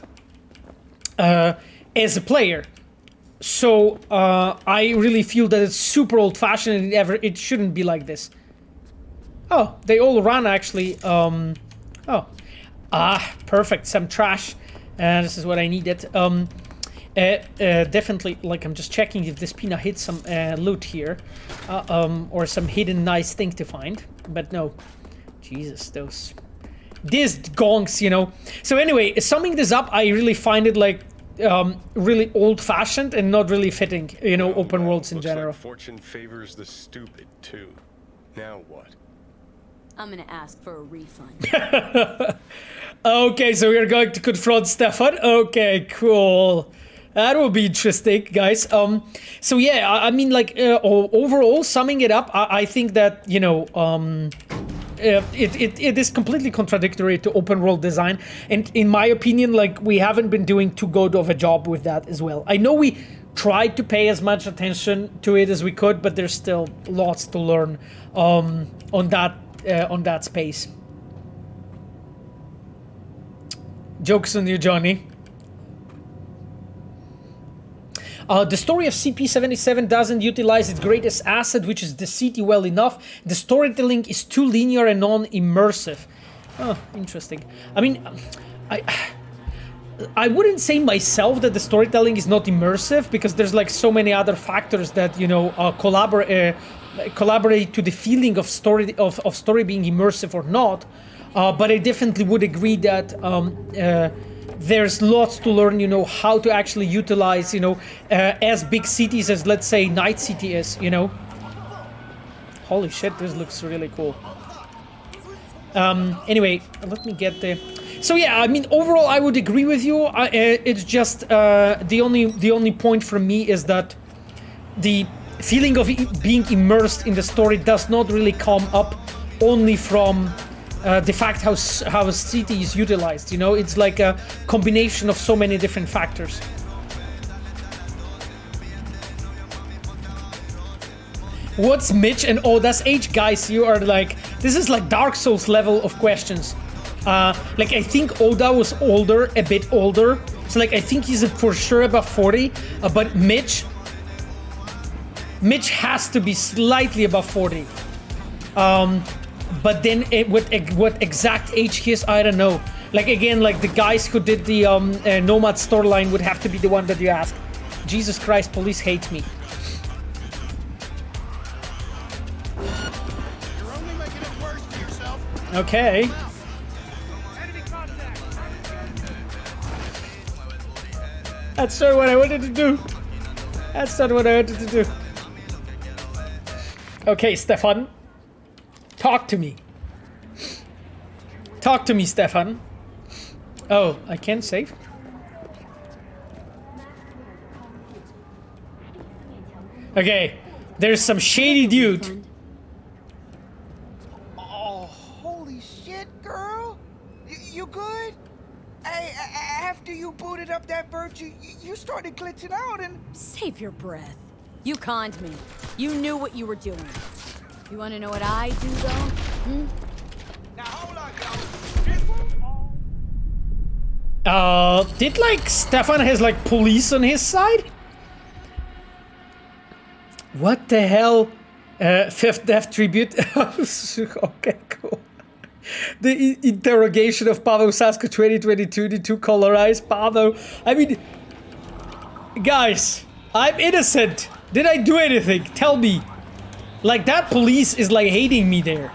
as a player. So I really feel that it's super old-fashioned, and it shouldn't be like this. Oh, they all run actually. Perfect. Some trash. This is what I needed. Definitely, like, I'm just checking if this Pina hit some loot here, or some hidden nice thing to find. But no, Jesus, these gongs, you know. So anyway, summing this up, I really find it like really old-fashioned and not really fitting, you know, open worlds in general. Like fortune favors the stupid too. Now what? I'm gonna ask for a refund. Okay, so we're going to confront Stefan. Okay, cool. That will be interesting, guys. So yeah, I mean, like, overall, summing it up, I think that, you know, it is completely contradictory to open world design. And in my opinion, like, we haven't been doing too good of a job with that as well. I know we tried to pay as much attention to it as we could, but there's still lots to learn on that space. Jokes on you, Johnny. The story of CP77 doesn't utilize its greatest asset, which is the city, well enough. The storytelling is too linear and non-immersive. Oh, interesting. I mean, I wouldn't say myself that the storytelling is not immersive, because there's like so many other factors that, you know, collaborate to the feeling of story being immersive or not. But I definitely would agree that there's lots to learn, you know, how to actually utilize, you know, as big cities as, let's say, Night City is, you know. Holy shit, this looks really cool. Anyway, let me get the... So yeah, I mean, overall, I would agree with you. It's just the only point from me is that the feeling of being immersed in the story does not really come up only from the fact how a city is utilized. You know, it's like a combination of so many different factors. What's Mitch and Oda's age? Guys, you are like, this is like Dark Souls level of questions. Like, I think Oda was older, a bit older. So like, I think he's for sure above 40. But Mitch has to be slightly above 40. But then what exact age he is, I don't know. Like, again, like the guys who did the Nomad storyline would have to be the one that you ask. Jesus Christ, police hate me. You're only making it worse for yourself. Okay. That's not what I wanted to do. That's not what I wanted to do. Okay, Stefan. Talk to me. Talk to me, Stefan. Oh, I can't save? Okay. There's some shady dude. Refund. Oh, holy shit, girl. You good? Hey, after you booted up that virtue, you started glitching out and... Save your breath. You conned me. You knew what you were doing. You want to know what I do, though? Hmm? Now hold on, y'all. Did like Stefan has like police on his side? What the hell? Fifth Death Tribute. Okay, cool. The interrogation of Pavel Sasko 2022, the two colorized Pavel. I mean, guys, I'm innocent. Did I do anything? Tell me. Like, that police is like hating me there.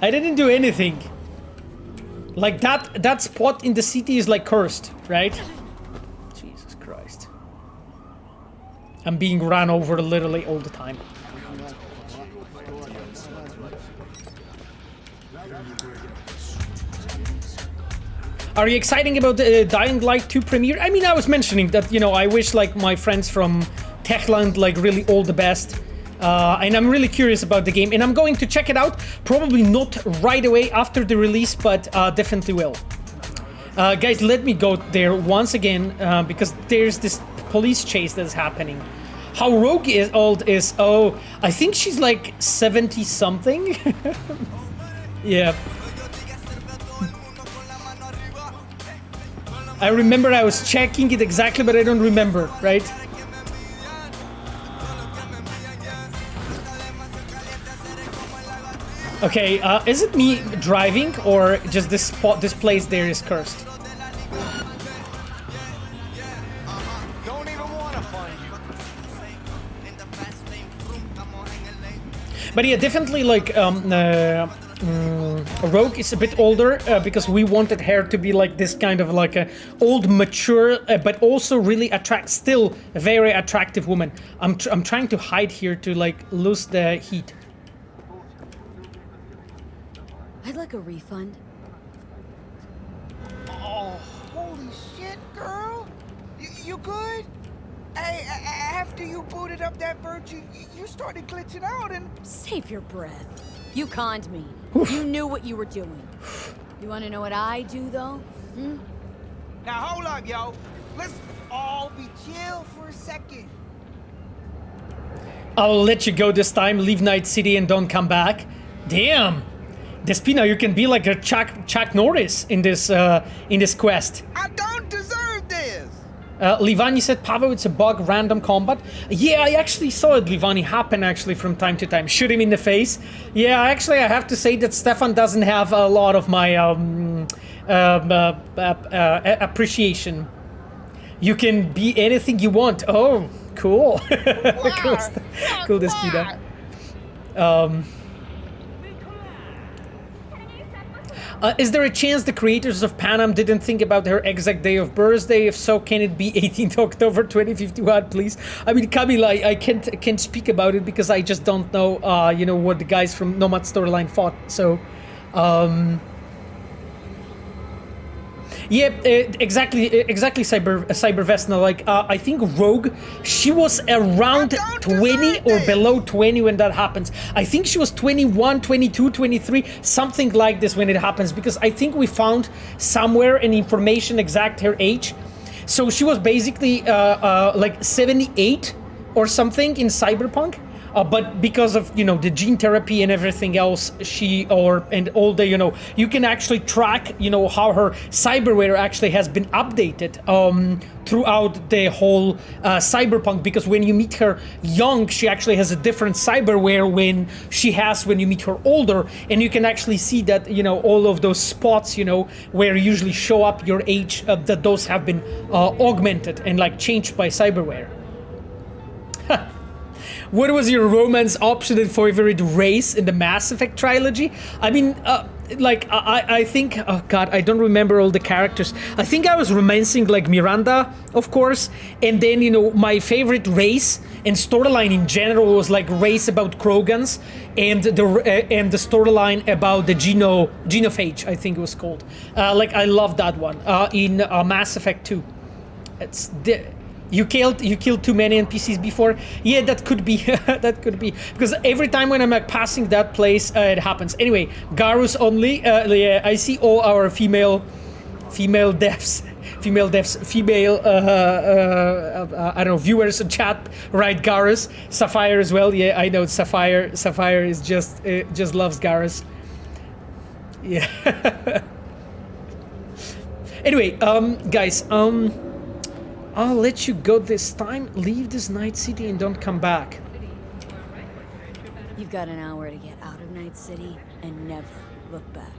I didn't do anything. Like, that spot in the city is like cursed, right? Jesus Christ. I'm being run over literally all the time. Are you excited about the Dying Light 2 premiere? I mean, I was mentioning that, you know, I wish like my friends from Techland like really all the best. And I'm really curious about the game, and I'm going to check it out. Probably not right away after the release, but definitely will. Guys, let me go there once again, because there's this police chase that's happening. How Rogue is old is, oh, I think she's like 70 something. Yeah. I remember I was checking it exactly, but I don't remember, right? Okay, is it me driving or just this spot, this place there is cursed? Don't even want to find you. But yeah, definitely like Rogue is a bit older because we wanted her to be like this kind of like a old, mature, but also really still a very attractive woman. I'm trying to hide here to like lose the heat. I'd like a refund. Oh, holy shit, girl. You good? Hey, after you booted up that virtue, you started glitching out and... Save your breath. You conned me. You knew what you were doing. You want to know what I do, though? Hmm? Now hold up, yo. Let's all be chill for a second. I'll let you go this time, leave Night City and don't come back. Damn! Despina, you can be like a Chuck Norris in this quest. I don't deserve this. Livani said, Pavel, it's a bug, random combat. Yeah, I actually saw it, Livani, happen actually from time to time. Shoot him in the face. Yeah, actually, I have to say that Stefan doesn't have a lot of my appreciation. You can be anything you want. Oh, cool. Cool, Despina. Is there a chance the creators of Panam didn't think about her exact day of birthday? If so, can it be 18th October 2051, please? I mean, Kamil, I can't speak about it because I just don't know, you know, what the guys from Nomad Storyline thought. So, yeah, exactly, Cybervesna. Like, I think Rogue, she was around 20 or below 20 when that happens. I think she was 21, 22, 23, something like this when it happens, because I think we found somewhere an information exact her age. So she was basically like 78 or something in Cyberpunk. But because of, you know, the gene therapy and everything else, and all the, you know, you can actually track, you know, how her cyberware actually has been updated throughout the whole Cyberpunk, because when you meet her young, she actually has a different cyberware when you meet her older, and you can actually see that, you know, all of those spots, you know, where you usually show up your age, that those have been augmented and like changed by cyberware. What was your romance option and favorite race in the Mass Effect trilogy? I mean, I think, oh god, I don't remember all the characters. I think I was romancing like Miranda, of course, and then, you know, my favorite race and storyline in general was like race about Krogans and the storyline about the genophage, I think it was called. Like, I love that one in Mass Effect 2. You killed too many NPCs before. Yeah, that could be. That could be because every time when I'm passing that place, it happens. Anyway, Garus only. Yeah, I see all our female devs, I don't know, viewers in chat. Right, Garus, Sapphire as well. Yeah, I know Sapphire. Sapphire is just loves Garus. Yeah. Anyway, guys, I'll let you go this time. Leave this Night City and don't come back. You've got an hour to get out of Night City and never look back.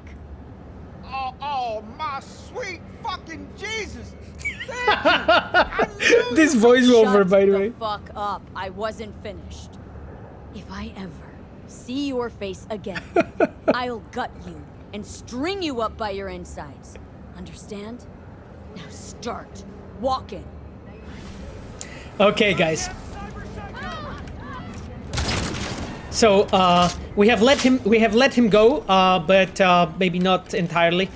Oh, my sweet fucking Jesus! Thank you. I knew This voiceover, by the way. Shut the fuck up. I wasn't finished. If I ever see your face again, I'll gut you and string you up by your insides. Understand? Now start walking. Okay, guys. So we have let him go, but maybe not entirely,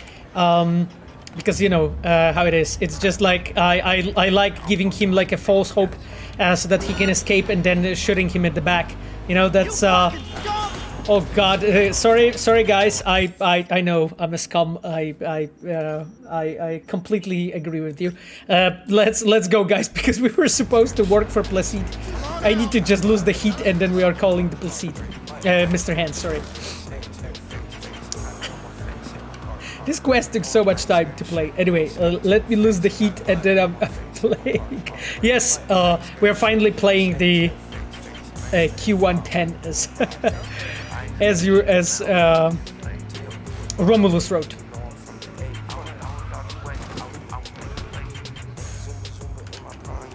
because you know how it is. It's just like I like giving him like a false hope, so that he can escape, and then shooting him at the back. You know, that's oh god, sorry guys. I know I'm a scum. I completely agree with you. Let's go, guys, because we were supposed to work for Placide. I need to just lose the heat, and then we are calling the Placide. Mr. Hans, sorry. This quest took so much time to play. Anyway, let me lose the heat, and then I'm playing. Yes, we are finally playing the Q110 as Romulus wrote.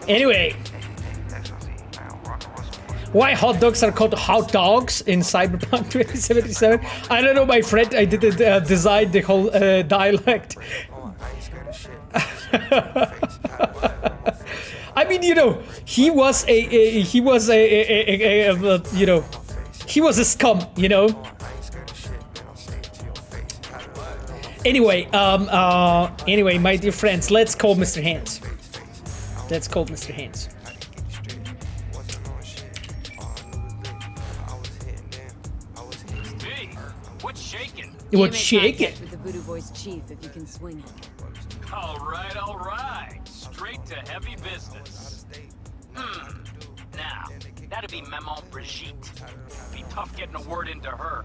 Anyway, why hot dogs are called hot dogs in Cyberpunk 2077? I don't know, my friend. I didn't design the whole dialect. I mean, you know, he was a you know, he was a scum, you know. Anyway, anyway, my dear friends, let's call Mr. Hans. Let's call Mr. Hans. Hey, what's shaking? What's shaking? With the Voodoo Boys chief, if you can swing it. All right. Straight to heavy business. Now, that'd be Maman Brigitte. Be tough getting a word into her.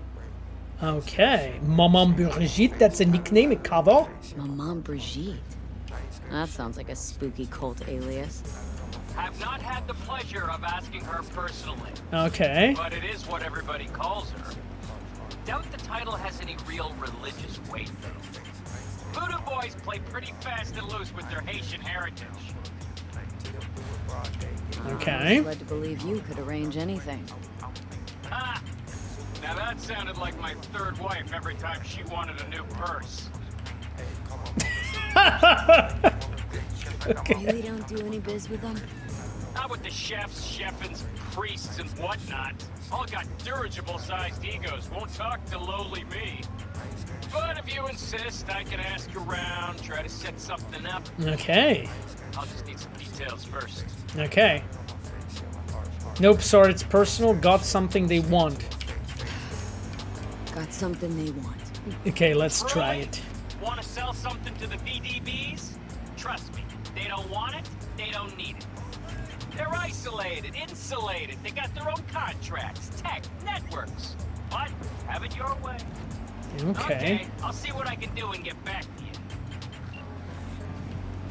Okay, Maman Brigitte, that's a nickname, a cover. Maman Brigitte. That sounds like a spooky cult alias. Have not had the pleasure of asking her personally. Okay. But it is what everybody calls her. Doubt the title has any real religious weight, though. Voodoo Boys play pretty fast and loose with their Haitian heritage. Okay. I was led to believe you could arrange anything. Ha! Now that sounded like my third wife every time she wanted a new purse. Okay. Really don't do any biz with them? Not with the chefs, chefins, priests, and whatnot. All got dirigible-sized egos, won't talk to lowly me. But if you insist, I can ask around, try to set something up. Okay. I'll just need some details first. Okay. Nope, sorry, it's personal. Got something they want. Got something they want. Okay, let's try it. Want to sell something to the VDBs? Trust me, they don't want it, they don't need it. They're isolated, insulated, they got their own contracts, tech, networks. But have it your way. Okay. I'll see what I can do and get back to you.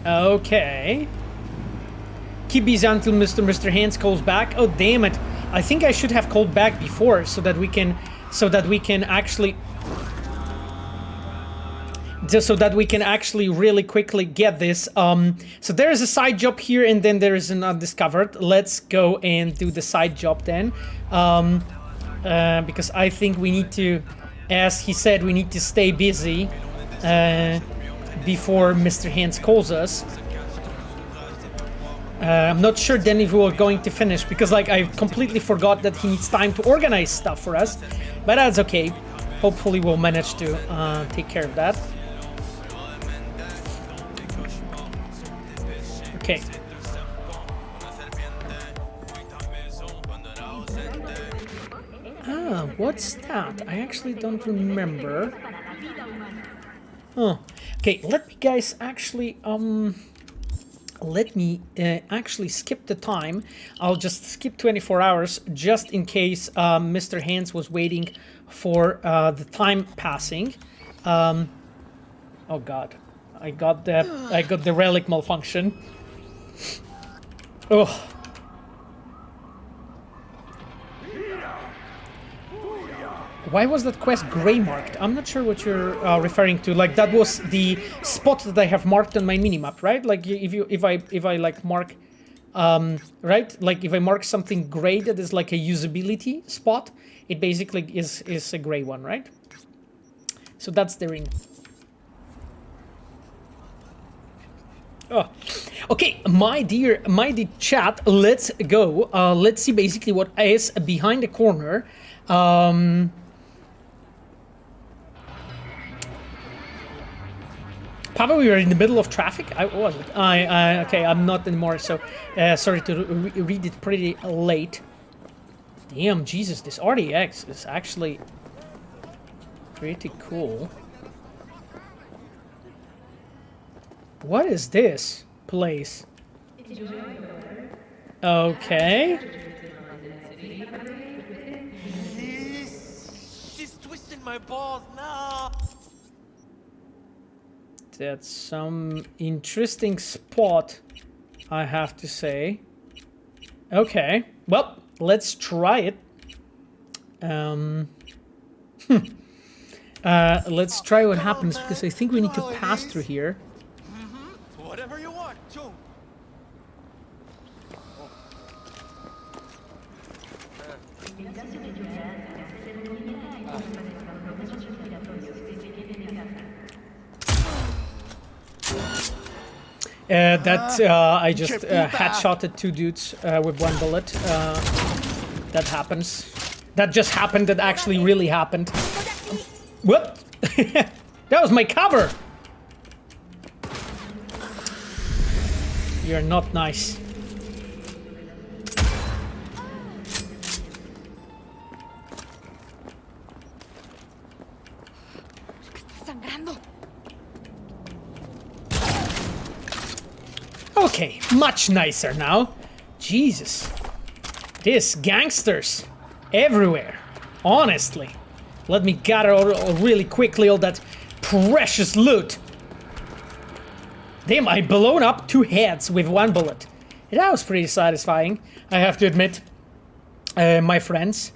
Okay. Keep busy until Mr. Hands calls back. Oh, damn it. I think I should have called back before so that we can actually really quickly get this. So there is a side job here, and then there is an undiscovered. Let's go and do the side job then, because I think we need to, as he said, we need to stay busy before Mr. Hands calls us. I'm not sure then if we were going to finish, because like I completely forgot that he needs time to organize stuff for us, but that's okay. Hopefully we'll manage to take care of that. Okay. what's that? I actually don't remember. Oh, okay. Let me guys actually let me actually skip the time. I'll just skip 24 hours just in case Mr. Hands was waiting for the time passing. Oh God, I got the relic malfunction. Oh. Why was that quest gray marked? I'm not sure what you're referring to. Like that was the spot that I have marked on my minimap, right? Like if I like mark, right? Like if I mark something gray that is like a usability spot, it basically is a gray one, right? So that's the ring. Oh, okay, my dear chat, let's go. Let's see basically what is behind the corner. Papa, we were in the middle of traffic. I wasn't. Okay, I'm not anymore. So, sorry to read it pretty late. Damn, Jesus, this RDX is actually pretty cool. What is this place? Okay. She's twisting my balls now. That's some interesting spot, I have to say. Okay, well, let's try it. Let's try what happens, because I think we need to pass through here. Whatever you want, Joe. I just headshotted 2 dudes with 1 bullet. That happens. That just happened. That actually really happened. What? That was my cover. You're not nice. Okay, much nicer now. Jesus. This gangsters everywhere. Honestly. Let me gather really quickly all that precious loot. Damn, I blown up 2 heads with 1 bullet. That was pretty satisfying, I have to admit, my friends.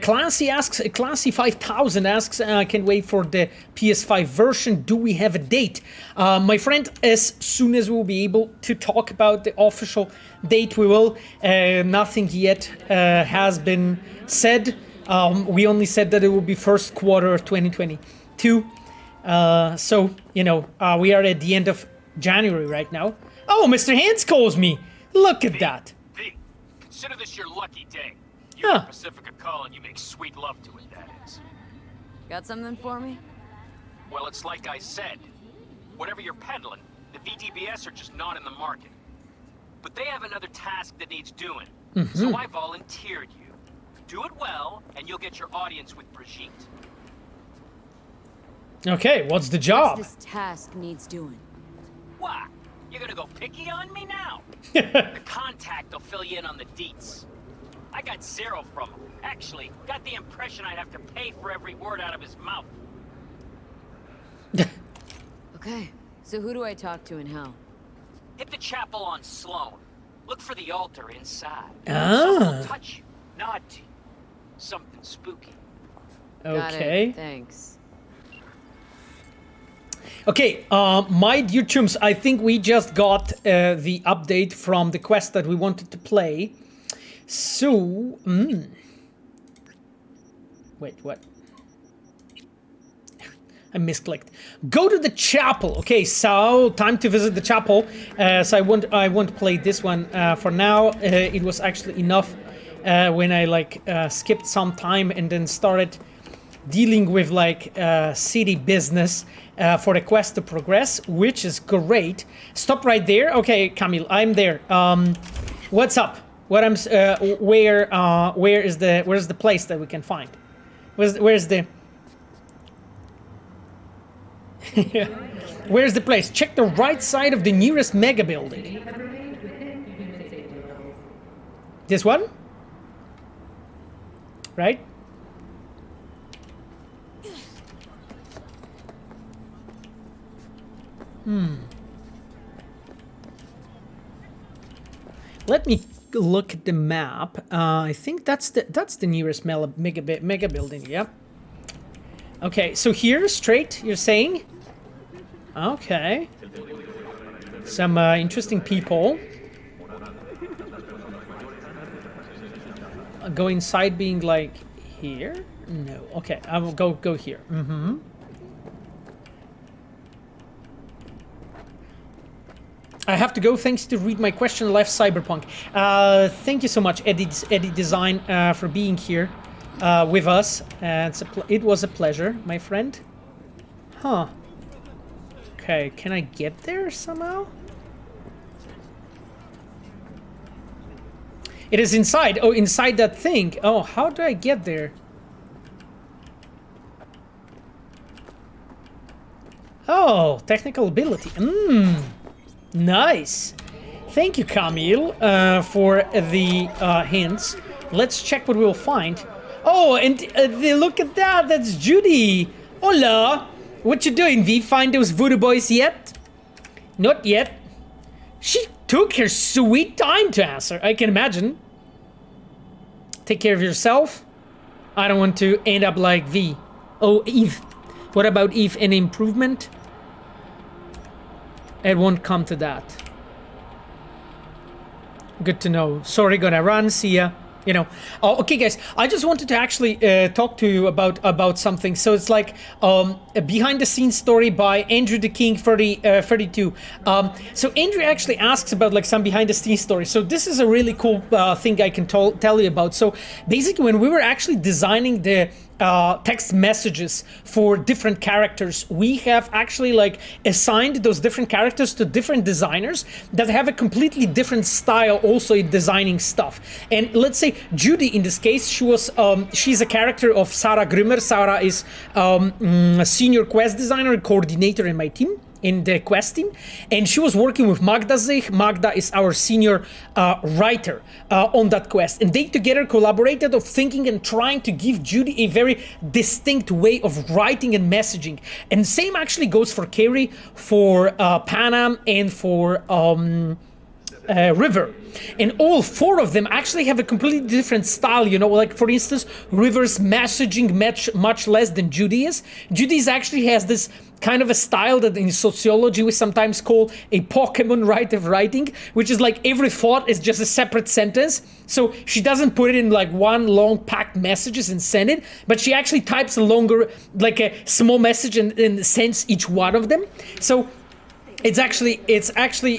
Clancy 5000 asks, can wait for the PS5 version. Do we have a date? My friend, as soon as we'll be able to talk about the official date, we will. Nothing yet has been said. We only said that it will be first quarter of 2022. So, you know, we are at the end of January right now. Oh, Mr. Hands calls me. Look at that. V, consider this your lucky day. You and Pacifica call and you make sweet love to it, that is. Got something for me? Well, it's like I said. Whatever you're peddling, the VDBS are just not in the market. But they have another task that needs doing. So I volunteered you. Do it well, and you'll get your audience with Brigitte. Okay, what's the job? What's this task needs doing? What? You're gonna go picky on me now? The contact will fill you in on the deets. I got 0 from him. Actually, got the impression I'd have to pay for every word out of his mouth. Okay, so who do I talk to and how? Hit the chapel on Sloan. Look for the altar inside. Ah. Someone will touch you, nod to you. Something spooky. Got Okay. it. Thanks. Okay, my dear chums, I think we just got the update from the quest that we wanted to play. So, wait, what? I misclicked. Go to the chapel. Okay, so time to visit the chapel. So I won't play this one for now. It was actually enough when I like skipped some time and then started dealing with like city business for the quest to progress, which is great. Stop right there. Okay, Kamil, I'm there. What's up? What I'm where's the place that we can find? Where's the where's the place? Check the right side of the nearest mega building. This one? Right? Let me look at the map. I think that's the nearest mega building. Yeah. Okay, so here straight. You're saying? Okay. Some interesting people. Go inside, being like here. No. Okay, I will go here. I have to go. Thanks to read my question. Left Cyberpunk. Thank you so much, Eddie Design, for being here with us. It was a pleasure, my friend. Huh. Okay, can I get there somehow? It is inside. Oh, inside that thing. Oh, how do I get there? Oh, technical ability. Nice. Thank you, Kamil, for the hints. Let's check what we'll find. Oh, and look at that. That's Judy. Hola. What you doing, V? Find those voodoo boys yet? Not yet. She took her sweet time to answer. I can imagine. Take care of yourself. I don't want to end up like V. Oh, Eve. What about Eve? Any improvement? It won't come to that. Good to know. Sorry, gonna run. See ya. You know. Oh, okay, guys. I just wanted to actually talk to you about something. So it's like a behind-the-scenes story by Andrew the King 32. So Andrew actually asks about like some behind-the-scenes story. So this is a really cool thing I can tell you about. So basically, when we were actually designing the text messages for different characters, we have actually like assigned those different characters to different designers that have a completely different style also in designing stuff. And let's say Judy, in this case, she's a character of Sarah Grimmer. Sarah is a senior quest designer and coordinator in my team, in the quest team, and she was working with Magda Zich. Magda is our senior writer on that quest, and they together collaborated of thinking and trying to give Judy a very distinct way of writing and messaging. And same actually goes for Carrie, for Panam, and for River. And all four of them actually have a completely different style, you know, like for instance, River's messaging much less than Judy is. Judy's actually has this kind of a style that in sociology we sometimes call a Pokemon writing, which is like every thought is just a separate sentence. So she doesn't put it in like one long packed messages and send it, but she actually types a longer, like a small message and sends each one of them. So it's actually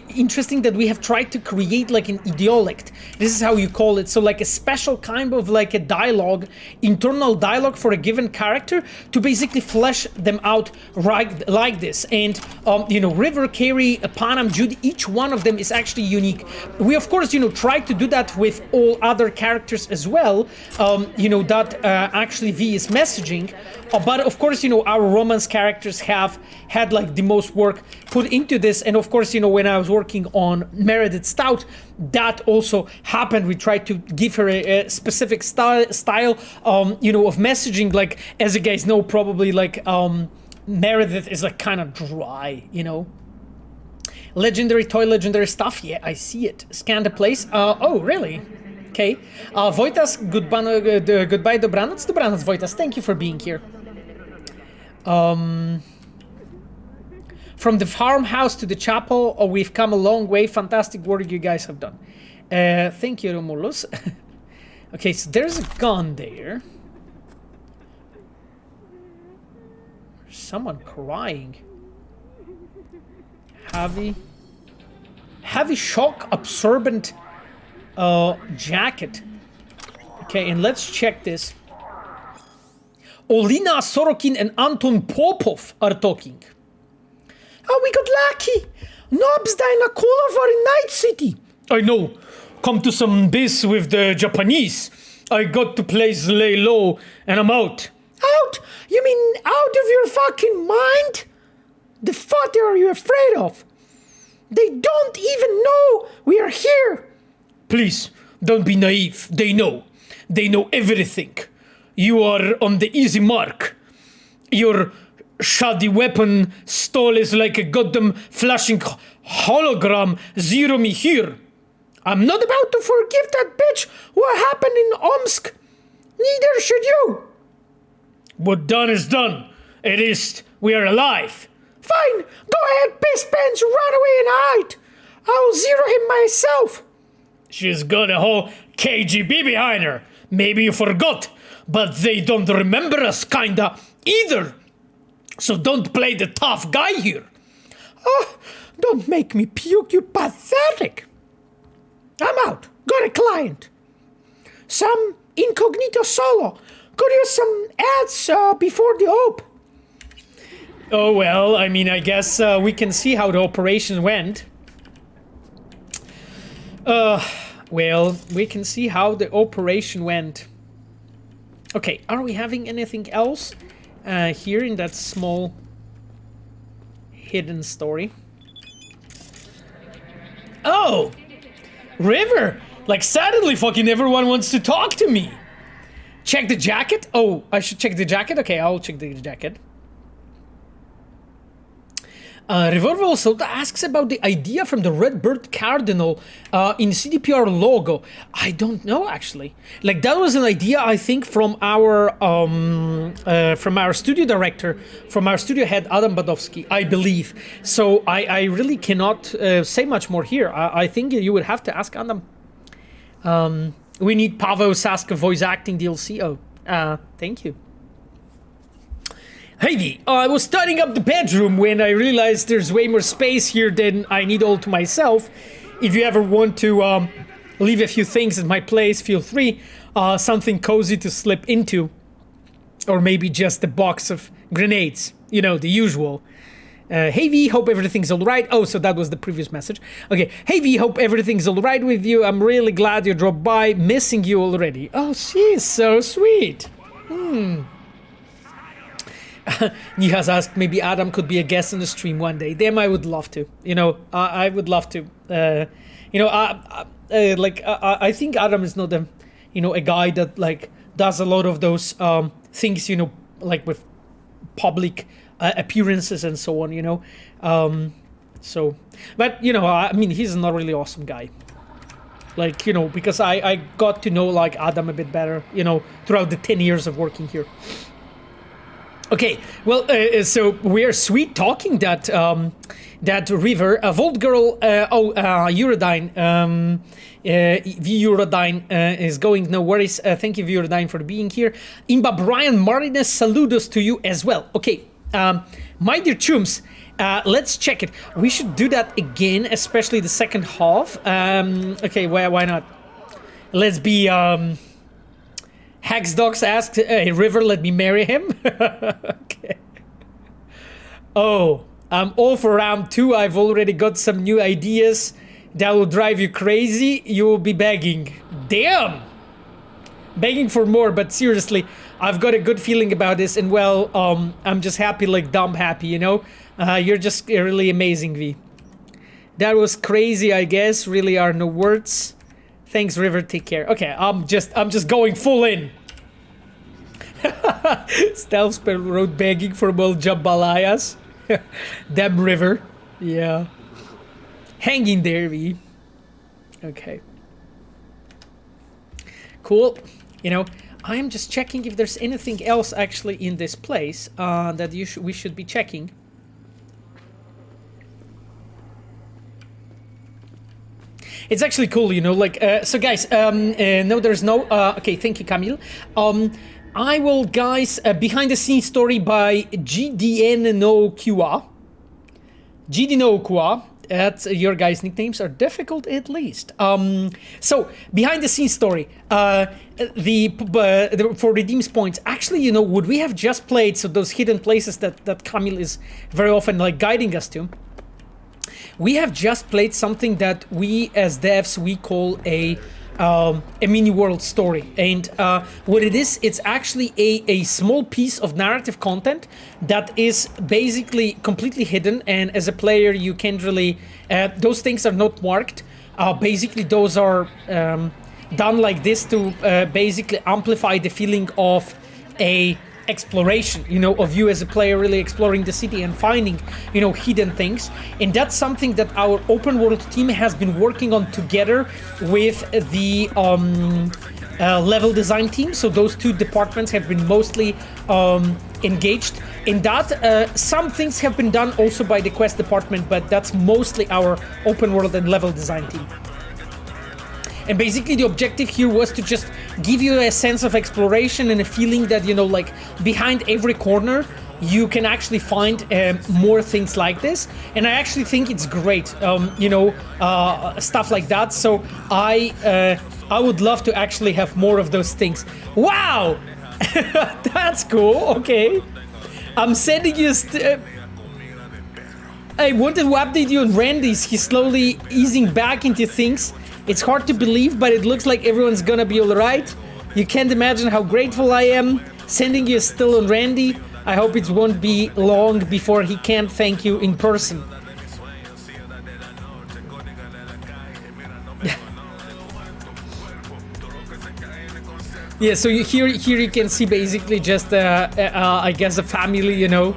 interesting that we have tried to create like an idiolect. This is how you call it. So like a special kind of like a dialogue, internal dialogue for a given character to basically flesh them out right like this. And you know, River, Carrie, Panam, Judy, each one of them is actually unique. We of course, you know, try to do that with all other characters as well. You know, that actually V is messaging. But of course, you know, our romance characters have had like the most work put into this. And of course, you know, when I was working on Meredith Stout, that also happened. We tried to give her a specific style, you know, of messaging. Like, as you guys know, probably like Meredith is like kind of dry, you know. Legendary toy, legendary stuff. Yeah, I see it. Scan the place. Oh, really? Okay. Wojtas, goodbye, dobranoc. Dobranoc, Wojtas. Thank you for being here. From the farmhouse to the chapel, we've come a long way. Fantastic work you guys have done. Thank you, Romulus. Okay, so there's a gun there. There's someone crying. Heavy shock absorbent jacket. Okay, and let's check this. Olina Sorokin and Anton Popov are talking. Oh, we got lucky. Nob's dying a cooler for in Night City. I know. come to some biz with the Japanese. I got to place lay low and I'm out. Out? You mean out of your fucking mind? The fuck are you afraid of? They don't even know we are here. Please, don't be naive. They know. They know everything. You are on the easy mark. Your shoddy weapon stole is like a goddamn flashing hologram. Zero me here. I'm not about to forgive that bitch what happened in Omsk. Neither should you. What done is done. At least we are alive. Fine, go ahead, piss pants, run away and hide. I'll zero him myself. She's got a whole KGB behind her. Maybe you forgot, but they don't remember us kinda either. So don't play the tough guy here. Oh, don't make me puke, you pathetic. I'm out. Got a client. Some incognito solo. Could use some ads before the op. Oh, well, I mean, I guess we can see how the operation went. Well, we can see how the operation went. Okay, are we having anything else here in that small hidden story? Oh! River! Like, suddenly fucking everyone wants to talk to me! Check the jacket? Oh, I should check the jacket? Okay, I'll check the jacket. Revolver also asks about the idea from the Redbird Cardinal in CDPR logo. I don't know, actually. Like, that was an idea, I think, from our studio director, from our studio head, Adam Badowski, I believe. So I really cannot say much more here. I think you would have to ask Adam. We need Pavel Saska voice acting DLC. Oh, thank you. Hey, I was tidying up the bedroom when I realized there's way more space here than I need all to myself. If you ever want to leave a few things at my place, feel free. Something cozy to slip into. Or maybe just a box of grenades. You know, the usual. Hey V, hope everything's alright. Oh, so that was the previous message. Okay, hey V, hope everything's alright with you. I'm really glad you dropped by. Missing you already. Oh, she's so sweet. Nihas asked maybe Adam could be a guest on the stream one day. Damn, I would love to. You know, I would love to. I think Adam is not a guy that like does a lot of those things. You know, like with public appearances and so on. You know, but you know, I mean, he's not really awesome guy. Like, you know, because I got to know like Adam a bit better. You know, throughout the 10 years of working here. Okay, well, so we are sweet talking that River, Volt Girl, Eurodyne, Eurodyne is going, no worries, thank you Eurodyne for being here. Imba Brian Martinez, saludos to you as well. Okay, my dear chums, let's check it. We should do that again, especially the second half. Okay, why not? Let's be, Hexdox asked, hey, River, let me marry him. Okay. Oh, I'm all for round 2. I've already got some new ideas that will drive you crazy. You will be begging. Damn! Begging for more, but seriously, I've got a good feeling about this. And well, I'm just happy, like dumb happy, you know? You're just really amazing, V. That was crazy, I guess. Really are no words. Thanks, River. Take care. Okay, I'm just going full in. Stealth Spell wrote begging for more jambalayas. Damn, River. Yeah. Hang in there, V. Okay. Cool. You know, I'm just checking if there's anything else actually in this place that we should be checking. It's actually cool, you know, like, so guys, no, there's no, okay, thank you, Kamil. I will, guys, behind the scenes story by GDNOQA. GDNOQA, your guys' nicknames are difficult at least. So, behind the scenes story, for Redeems Points, actually, you know, would we have just played, so those hidden places that Kamil is very often, like, guiding us to, we have just played something that we as devs we call a mini world story, and what it is, it's actually a small piece of narrative content that is basically completely hidden, and as a player you can't really those things are not marked. Basically those are done like this to basically amplify the feeling of a exploration, you know, of you as a player really exploring the city and finding, you know, hidden things. And that's something that our open world team has been working on together with the level design team. So those two departments have been mostly engaged in that. Some things have been done also by the quest department, but that's mostly our open world and level design team. And basically the objective here was to just give you a sense of exploration and a feeling that, you know, like behind every corner you can actually find more things like this. And I actually think it's great, you know, stuff like that. So I would love to actually have more of those things. Wow! That's cool, okay. I'm sending you... I wanted to update you on Randy's. He's slowly easing back into things. It's hard to believe, but it looks like everyone's gonna be alright. You can't imagine how grateful I am. Sending you still on Randy. I hope it won't be long before he can't thank you in person. Yeah, so here you can see basically just, I guess a family, you know,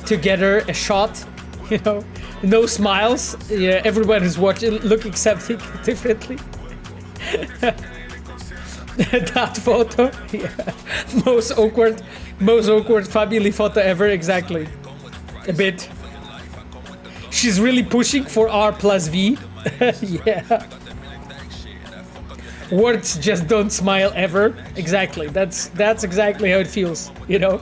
together, a shot, you know. No smiles. Yeah, everyone is watching, look accepting differently. That photo, yeah. Most awkward family photo ever, exactly. A bit. She's really pushing for R plus V. Yeah. Words just don't smile ever. Exactly. That's exactly how it feels, you know.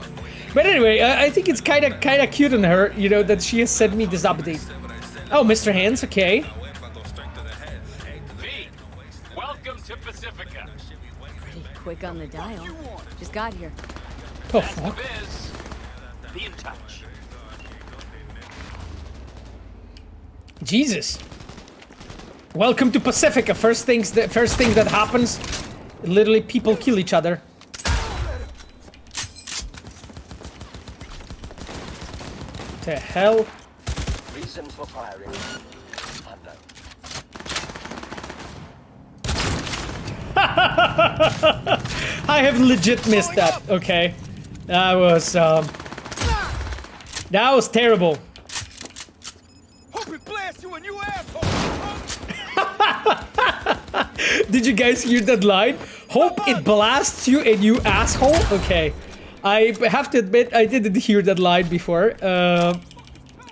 But anyway, I think it's kind of cute on her, you know, that she has sent me this update. Oh, Mr. Hands, okay. V, welcome to Pacifica. Pretty quick on the dial. Just got here. Oh, That's fuck. Biz. Be in touch. Jesus. Welcome to Pacifica. First thing that happens, literally people kill each other. The hell? Reasons for firing unknown. I have legit missed that. Okay, that was terrible. Hope it blasts you and you asshole! Did you guys hear that line? Hope it blasts you and you asshole. Okay, I have to admit I didn't hear that line before.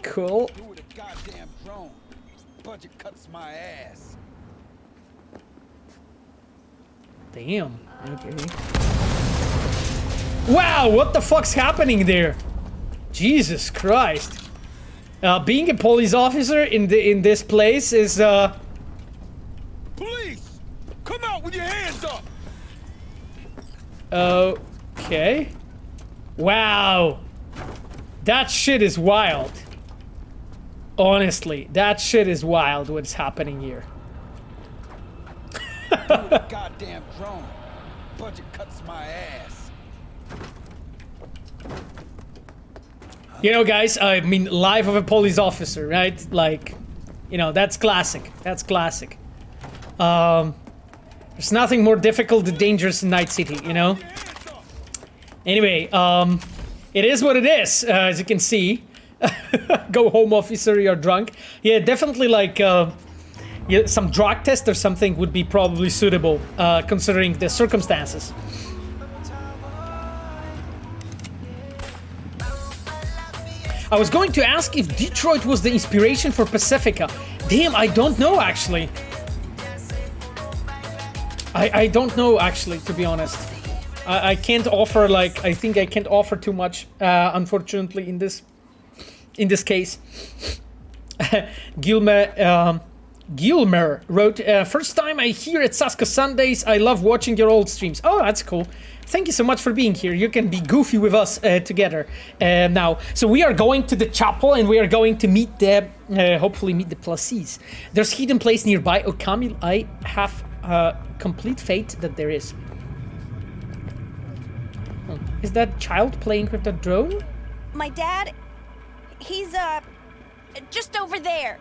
Cool. You with a goddamn drone. Budget cuts my ass. Damn. Okay. Wow, what the fuck's happening there? Jesus Christ. Being a police officer in this place is Police! Come out with your hands up! okay. Wow. That shit is wild. Honestly, that shit is wild what's happening here. You with a goddamn drone. Budget cuts my ass. You know, guys, I mean, life of a police officer, right? Like, you know, that's classic. That's classic. There's nothing more difficult than dangerous in Night City, you know? Anyway, it is what it is, as you can see. Go home, officer, you're drunk. Yeah, definitely, like, yeah, some drug test or something would be probably suitable, considering the circumstances. I was going to ask if Detroit was the inspiration for Pacifica. Damn, I don't know, actually. I don't know, actually, to be honest. I can't offer, like, I think I can't offer too much, unfortunately, in this case. Gilme Gilmer wrote, first time I hear at Saska Sundays. I love watching your old streams. Oh, that's cool. Thank you so much for being here. You can be goofy with us together now. So we are going to the chapel and we are going to meet the, hopefully meet the Placide. There's hidden place nearby. Oh, Kamil, I have complete faith that there is. Oh, is that child playing with the drone? My dad, he's, just over there.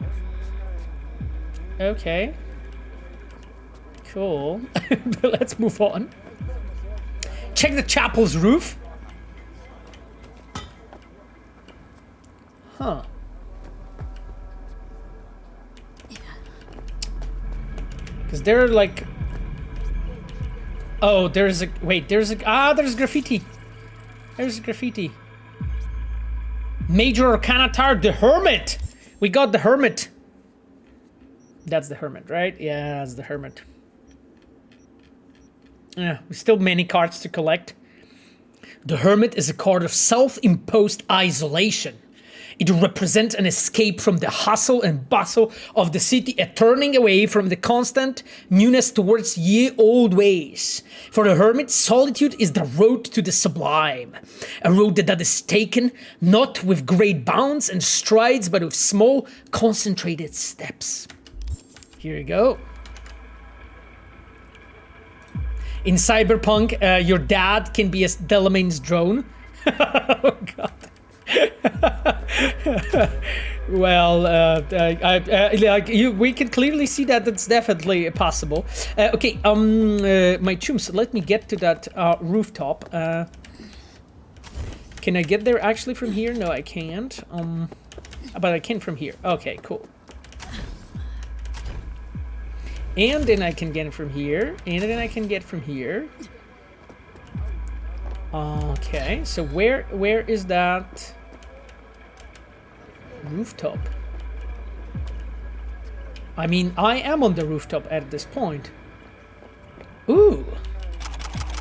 Okay. Cool. Let's move on. Check the chapel's roof. Huh. Because they're like... Oh, there's a... Wait, there's graffiti. There's graffiti. Major Arcana Tower, the Hermit. We got the Hermit. That's the Hermit, right? Yeah, that's the Hermit. Yeah, still many cards to collect. The Hermit is a card of self-imposed isolation. It represents an escape from the hustle and bustle of the city, a turning away from the constant newness towards ye old ways. For the Hermit, solitude is the road to the sublime. A road that is taken not with great bounds and strides, but with small, concentrated steps. Here you go. In Cyberpunk, your dad can be a Delamain's drone. Oh god. Well, we can clearly see that it's definitely possible. Okay, my chums, let me get to that rooftop. Can I get there actually from here? No, I can't. But I can from here. Okay, cool. And then I can get it from here, and then I can get from here. Okay, so where is that rooftop? I mean, I am on the rooftop at this point. Ooh,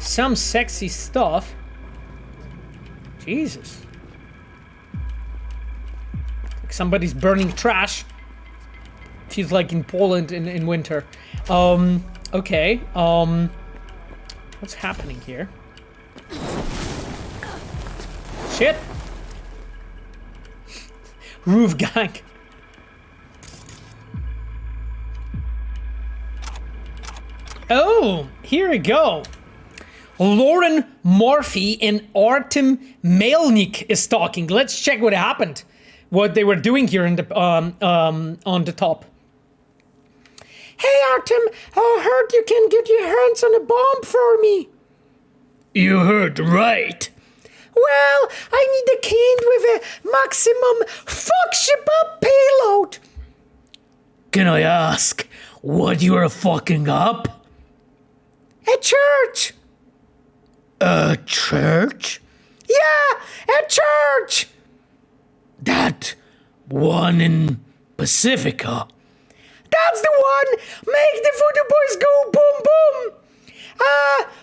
some sexy stuff. Jesus. Like somebody's burning trash. Feels like in Poland in winter. Okay. What's happening here? Shit. Roof gang. Oh, here we go. Lauren Morphy and Artem Melnik is talking. Let's check what happened. What they were doing here in the on the top. Hey Artem, I heard you can get your hands on a bomb for me. You heard right. Well, I need a kind with a maximum fuck-ship-up payload. Can I ask what you're fucking up? A church. A church? Yeah, a church. That one in Pacifica. That's the one! Make the voodoo boys go boom boom!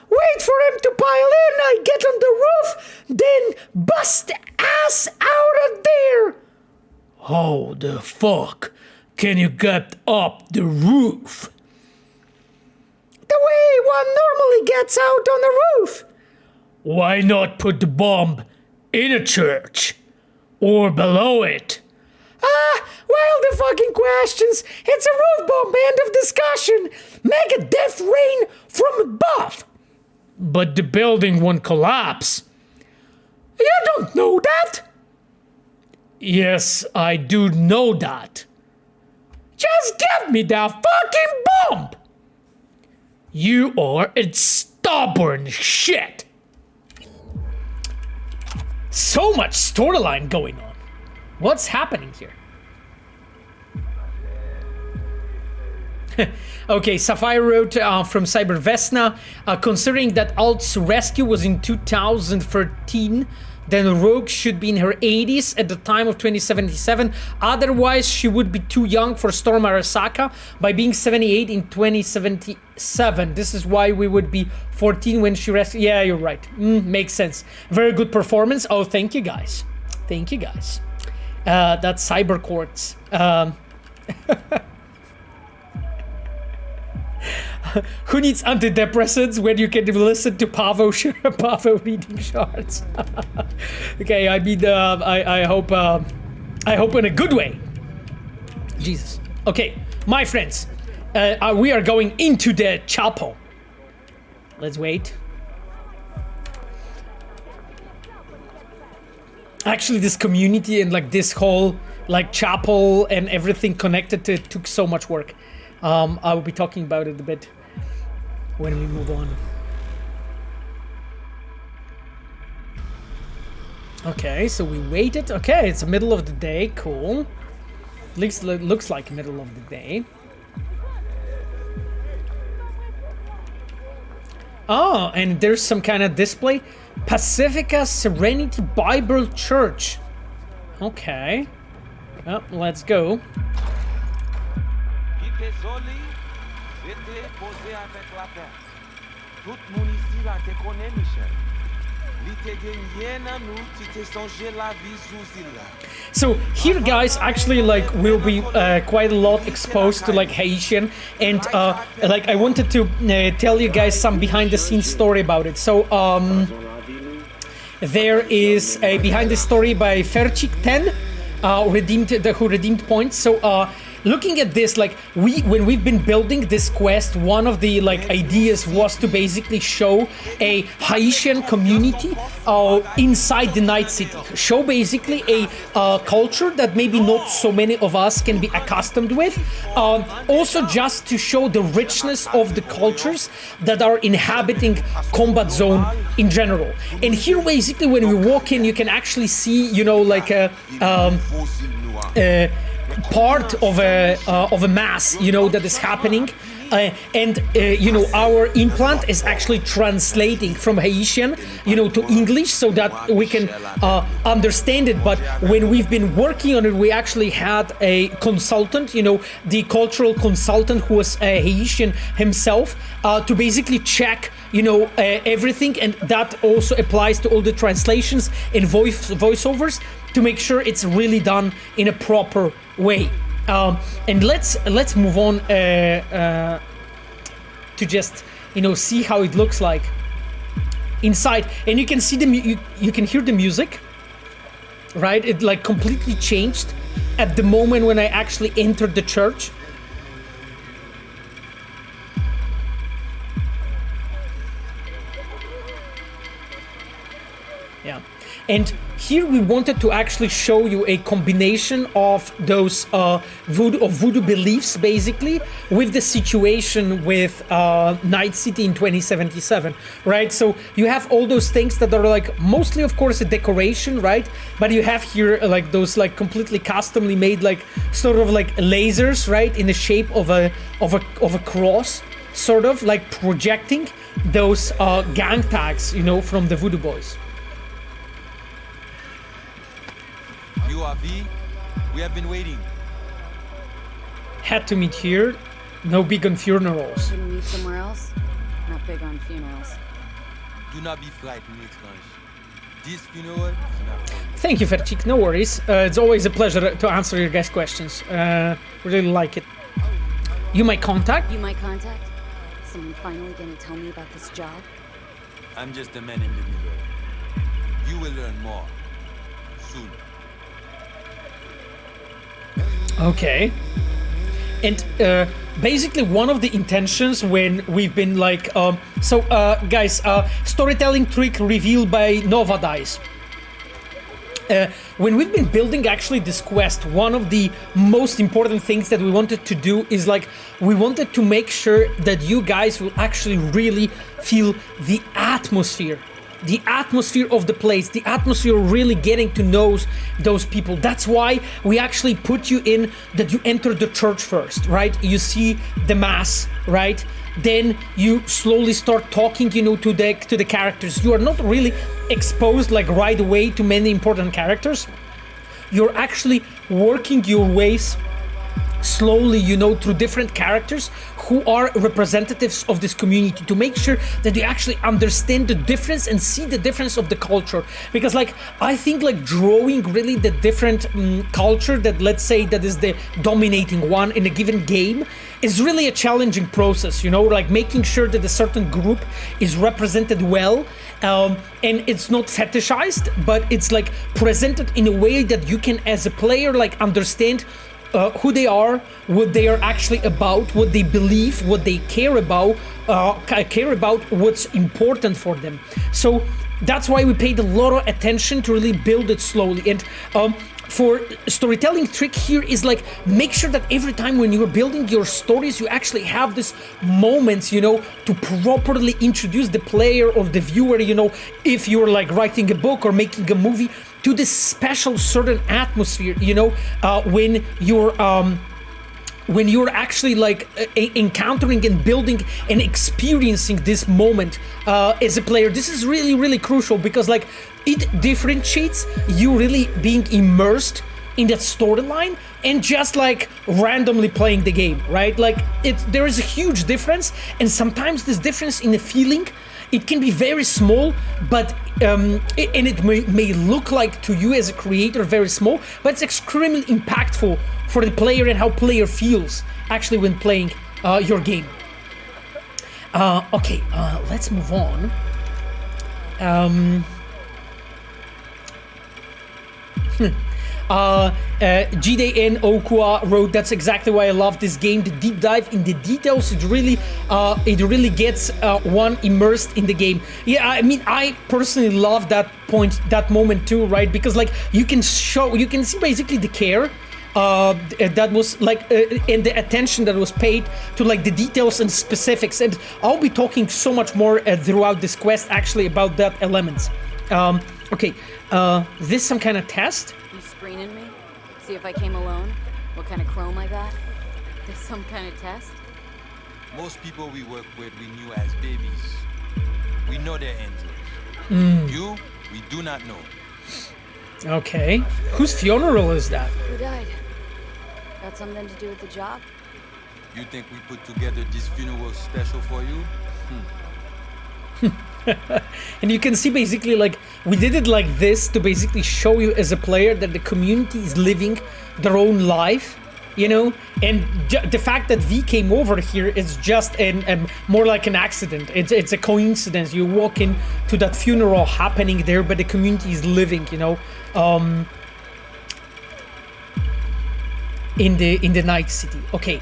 Wait for him to pile in, I get on the roof, then bust ass out of there! How the fuck can you get up the roof? The way one normally gets out on the roof. Why not put the bomb in a church? Or below it? Well, the fucking questions. It's a roof bomb, end of discussion. Make a death rain from above. But the building won't collapse. You don't know that? Yes, I do know that. Just give me that fucking bomb. You are a stubborn shit. So much storyline going on. What's happening here? Okay, Sapphire wrote from Cybervesna, considering that Alt's rescue was in 2013, then Rogue should be in her 80s at the time of 2077. Otherwise, she would be too young for Storm Arasaka by being 78 in 2077. This is why we would be 14 when she rescued. Yeah, you're right. Makes sense. Very good performance. Oh, thank you guys. Thank you, guys. That's Cyber Quartz. Who needs antidepressants when you can listen to Pavo reading charts? Okay, I mean, I hope in a good way. Jesus. Okay, my friends, we are going into the chapel. Let's wait. Actually, this community and like this whole like chapel and everything connected to it took so much work. I will be talking about it a bit when we move on. Okay, so we waited. Okay, it's the middle of the day. Cool. Looks like middle of the day. Oh, and there's some kind of display. Pacifica Serenity Bible Church. Okay. Well, let's go. So here, guys, actually, like, we'll be quite a lot exposed to like Haitian, and like I wanted to tell you guys some behind-the-scenes story about it. So there is a behind-the story by Ferchik 10, who redeemed points. So looking at this, like when we've been building this quest, one of the like ideas was to basically show a Haitian community inside the Night City. Show basically a culture that maybe not so many of us can be accustomed with. Also just to show the richness of the cultures that are inhabiting Combat Zone in general. And here basically when we walk in, you can actually see, you know, like a part of a mass, you know, that is happening, and you know, our implant is actually translating from Haitian, you know, to English so that we can understand it. But when we've been working on it, we actually had a consultant, you know, the cultural consultant who was Haitian himself, to basically check, you know, everything, and that also applies to all the translations and voiceovers to make sure it's really done in a proper way. And let's move on to just, you know, see how it looks like inside. And you can see you can hear the music, right? It like completely changed at the moment when I actually entered the church. Yeah. And here we wanted to actually show you a combination of those voodoo beliefs, basically, with the situation with Night City in 2077, right? So you have all those things that are like mostly, of course, a decoration, right? But you have here like those like completely customly made like sort of like lasers, right, in the shape of a cross, sort of like projecting those gang tags, you know, from the Voodoo Boys. You are V. We have been waiting. Had to meet here. No big on funerals. Couldn't meet somewhere else? Not big on funerals. Do not be frightened, Étrange. This funeral is not for you. Thank you, Ferchik. No worries. It's always a pleasure to answer your guys' questions. Really like it. You my contact? You my contact? Someone finally gonna tell me about this job? I'm just a man in the middle. You will learn more soon. Okay. And basically one of the intentions when we've been like guys, storytelling trick revealed by Nova Dice. When we've been building actually this quest, one of the most important things that we wanted to do is like we wanted to make sure that you guys will actually really feel the atmosphere of the place, the atmosphere really getting to know those people. That's why we actually put you in that you enter the church first, right? You see the mass, right? Then you slowly start talking, you know, to the characters. You are not really exposed like right away to many important characters. You're actually working your ways slowly, you know, through different characters who are representatives of this community to make sure that you actually understand the difference and see the difference of the culture. Because like I think like drawing really the different culture that, let's say, that is the dominating one in a given game, is really a challenging process, you know, like making sure that a certain group is represented well, and it's not fetishized, but it's like presented in a way that you can, as a player, like understand who they are, what they are actually about, what they believe, what they care about, what's important for them. So that's why we paid a lot of attention to really build it slowly. And for storytelling trick here is like make sure that every time when you are building your stories, you actually have this moments, you know, to properly introduce the player or the viewer, you know, if you're like writing a book or making a movie, to this special certain atmosphere, you know, when you're actually like encountering and building and experiencing this moment as a player. This is really, really crucial because like it differentiates you really being immersed in that storyline and just like randomly playing the game, right? Like there is a huge difference, and sometimes this difference in the feeling, it can be very small, but and it may look like to you as a creator very small, but it's extremely impactful for the player and how player feels actually when playing your game. Okay, let's move on. GDN Okua wrote, that's exactly why I love this game. The deep dive in the details, it really gets one immersed in the game. Yeah, I mean, I personally love that moment too, right? Because like you can see basically the care that was like and the attention that was paid to like the details and specifics, and I'll be talking so much more throughout this quest actually about that elements. Okay, this some kind of test. You screening me? See if I came alone? What kind of chrome I got? This some kind of test? Most people we work with, we knew as babies. We know they're angels. You, we do not know. Okay. Whose funeral is that? Who died? Got something to do with the job? You think we put together this funeral special for you? And you can see basically like we did it like this to basically show you as a player that the community is living their own life, you know, and the fact that V came over here is just more like an accident. It's a coincidence. You walk in to that funeral happening there, but the community is living, you know, in the night city. Okay.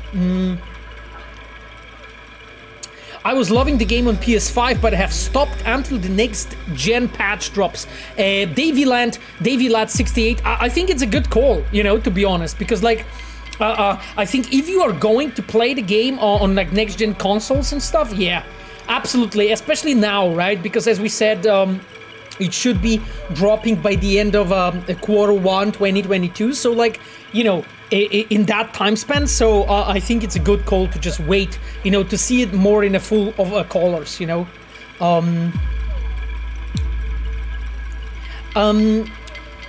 I was loving the game on PS5, but I have stopped until the next gen patch drops. DavyLad68, I think it's a good call, you know, to be honest, because like, I think if you are going to play the game on like next gen consoles and stuff, yeah, absolutely, especially now, right? Because as we said, it should be dropping by the end of Q1 2022. So like, you know, in that time span, so I think it's a good call to just wait, you know, to see it more in a full of colors, you know.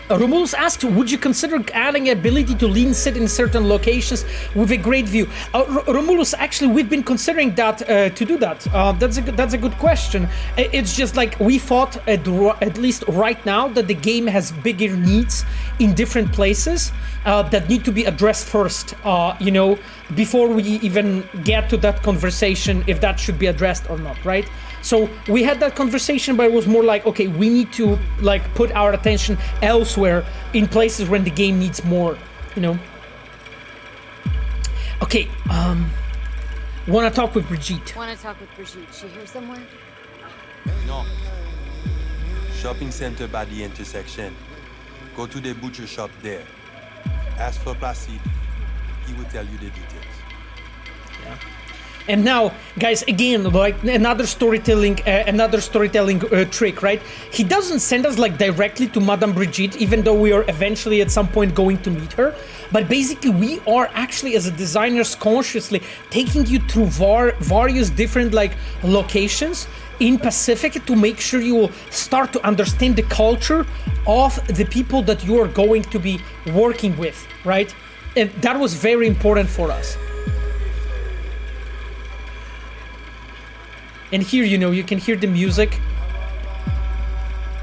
Romulus asked, would you consider adding ability to lean sit in certain locations with a great view? Romulus, actually, we've been considering that to do that. That's a good question. It's just like we thought, at least right now, that the game has bigger needs in different places that need to be addressed first, you know, before we even get to that conversation if that should be addressed or not, right? So we had that conversation, but it was more like, okay, we need to like put our attention elsewhere in places when the game needs more, you know. Okay, wanna talk with Brigitte. Wanna talk with Brigitte? She here somewhere? No. Shopping center by the intersection. Go to the butcher shop there. Ask for Placide. He will tell you the details. Yeah. And now, guys, again, like another storytelling trick, right? He doesn't send us like directly to Madame Brigitte, even though we are eventually at some point going to meet her. But basically, we are actually, as a designers, consciously taking you through various different like locations in Pacifica to make sure you will start to understand the culture of the people that you are going to be working with, right? And that was very important for us. And here, you know, you can hear the music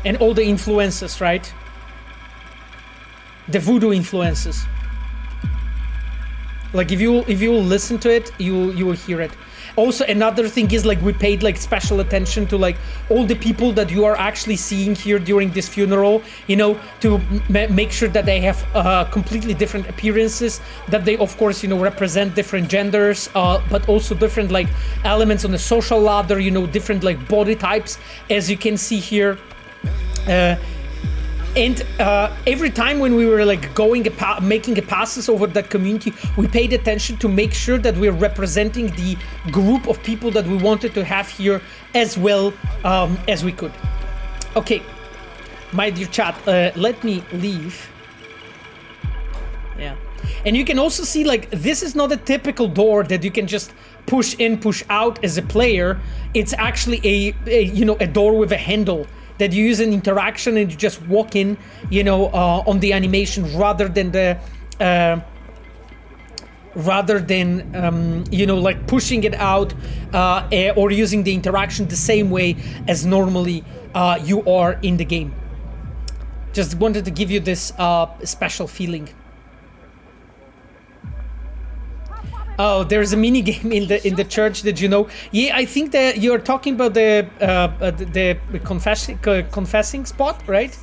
and all the influences, right? The voodoo influences. Like if you listen to it, you will hear it. Also, another thing is like we paid like special attention to like all the people that you are actually seeing here during this funeral, you know, to make sure that they have completely different appearances, that they of course, you know, represent different genders, but also different like elements on the social ladder, you know, different like body types, as you can see here. And every time when we were like making passes over that community, we paid attention to make sure that we're representing the group of people that we wanted to have here as well as we could. Okay, my dear chat, let me leave. Yeah, and you can also see like this is not a typical door that you can just push in, push out as a player. It's actually a door with a handle that you use an interaction and you just walk in, you know, on the animation rather than you know, like pushing it out or using the interaction the same way as normally you are in the game. Just wanted to give you this special feeling. Oh, there's a mini game in the church. Did you know? Yeah, I think that you're talking about the confessing spot, right?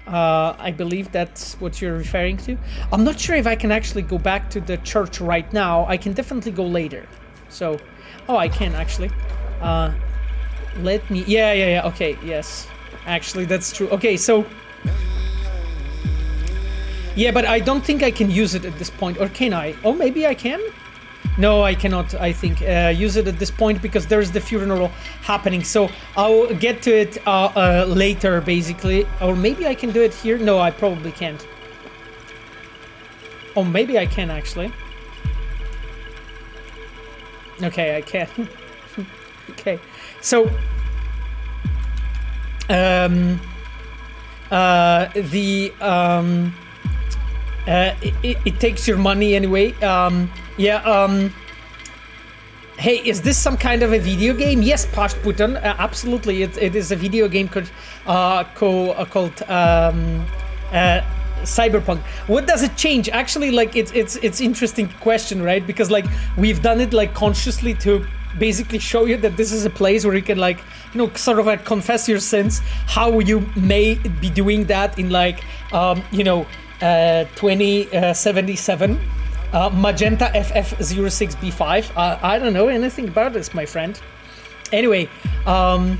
I believe that's what you're referring to. I'm not sure if I can actually go back to the church right now. I can definitely go later. So, oh, I can actually. Let me. Yeah. Okay, yes. Actually, that's true. Okay, so. Yeah, but I don't think I can use it at this point, or can I? Oh, maybe I can? No, I cannot, I think, use it at this point because there's the funeral happening. So I'll get to it later, basically. Or maybe I can do it here. No, I probably can't. Oh, maybe I can, actually. Okay, I can. Okay, so... It takes your money anyway. Hey, is this some kind of a video game? Yes, Pashputan, absolutely. It is a video game called Cyberpunk. What does it change? Actually, like it's interesting question, right? Because like we've done it like consciously to basically show you that this is a place where you can like, you know, sort of like confess your sins, how you may be doing that in like, you know, 2077 Magenta FF06B5. I don't know anything about this, my friend. Anyway, Vos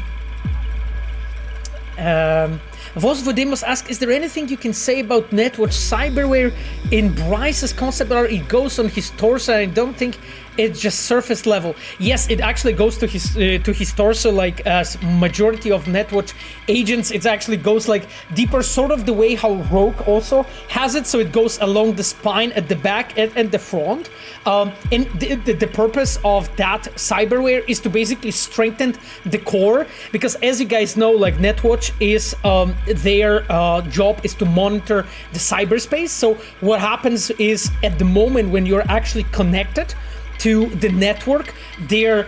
Vodemos asks, is there anything you can say about NetWatch Cyberware in Bryce's concept art? It goes on his torso, and I don't think it's just surface level. Yes, it actually goes to his torso, like as majority of NetWatch agents. It actually goes like deeper, sort of the way how Rogue also has it. So it goes along the spine at the back and the front. And the purpose of that cyberware is to basically strengthen the core, because as you guys know, like NetWatch is their job is to monitor the cyberspace. So what happens is at the moment when you're actually connected to the network, their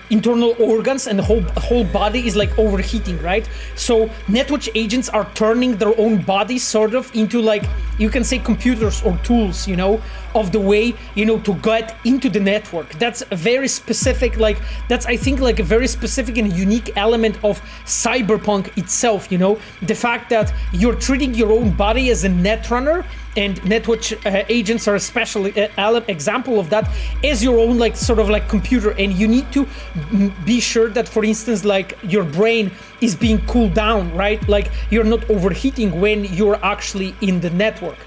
internal organs and the whole body is like overheating, right? So NetWatch agents are turning their own bodies sort of into like, you can say computers or tools, you know, of the way, you know, to get into the network. That's a very specific, like, that's I think like a very specific and unique element of Cyberpunk itself, you know, the fact that you're treating your own body as a netrunner, and NetWatch agents are a special example of that, as your own like sort of like computer, and you need to be sure that, for instance, like your brain is being cooled down, right? Like you're not overheating when you're actually in the network.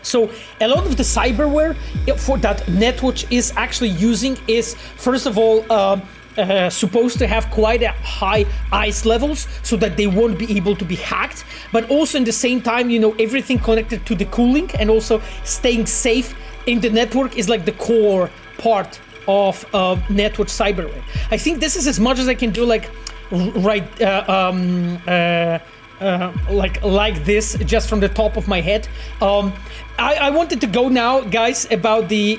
So a lot of the cyberware for that NetWatch is actually using is, first of all, supposed to have quite a high ice levels so that they won't be able to be hacked, but also in the same time, you know, everything connected to the cooling and also staying safe in the network is like the core part of NetWatch cyberware. I think this is as much as I can do, like right like this, just from the top of my head. I wanted to go now, guys, about the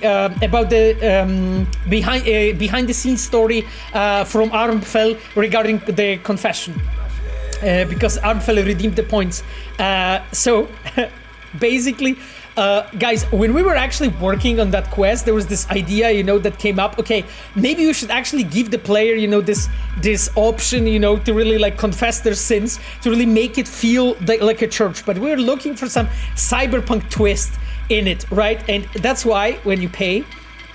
behind the scenes story from Armfell regarding the confession, because Armfell redeemed the points. So basically, Guys, when we were actually working on that quest, there was this idea, you know, that came up. Okay, maybe we should actually give the player, you know, this option, you know, to really like confess their sins, to really make it feel like a church. But we were looking for some cyberpunk twist in it, right? And that's why when you pay,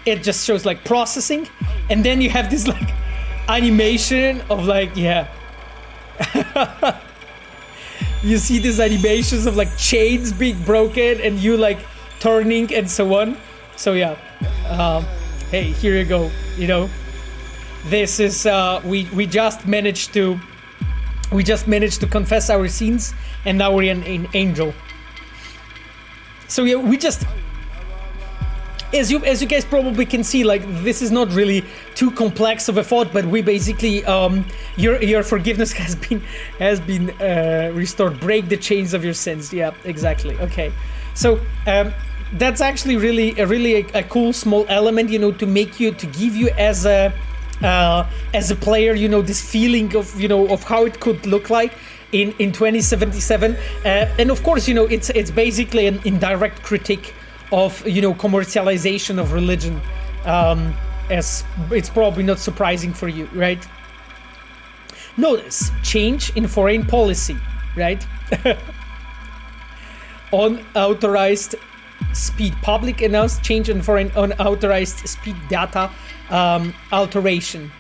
it just shows like processing, and then you have this like animation of like, yeah. You see these animations of like chains being broken and you like turning and so on. So yeah, hey, here you go. You know, this is we just managed to confess our sins, and now we're an angel. So yeah, we just, as you guys probably can see, like this is not really too complex of a thought, but we basically your forgiveness has been restored. Break the chains of your sins. Yeah, exactly. Okay, so that's actually really a cool small element, you know, to give you as a player, you know, this feeling of, you know, of how it could look like in 2077, and of course, you know, it's basically an indirect critique of, you know, commercialization of religion, as it's probably not surprising for you, right? Notice change in foreign policy, right? Unauthorized speed, public announced change in foreign unauthorized speed data alteration.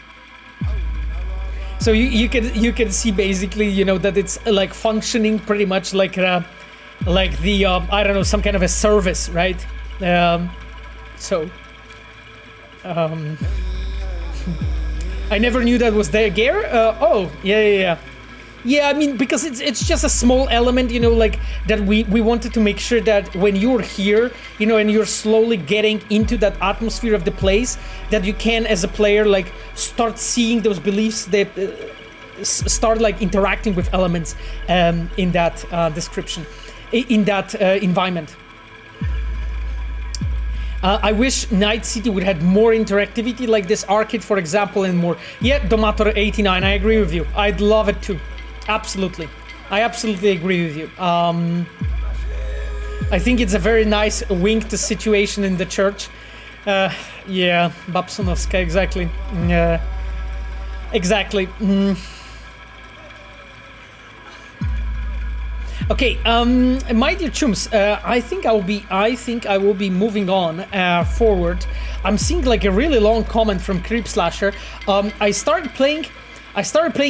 So you can see basically, you know, that it's like functioning pretty much like the I don't know, some kind of a service, right? I never knew that was there, Gare. Oh, yeah. I mean, because it's just a small element, you know, like that we wanted to make sure that when you're here, you know, and you're slowly getting into that atmosphere of the place, that you can, as a player, like start seeing those beliefs, that start like interacting with elements in that description, in that environment. I wish Night City would have more interactivity, like this arcade, for example, and more. Yeah, Domator89, I agree with you. I'd love it too. Absolutely. I absolutely agree with you. I think it's a very nice wink to situation in the church. Yeah, Babsonovska, exactly. Exactly. Okay, my dear chums, I think I will be moving on forward. I'm seeing like a really long comment from Creep Slasher. I started playing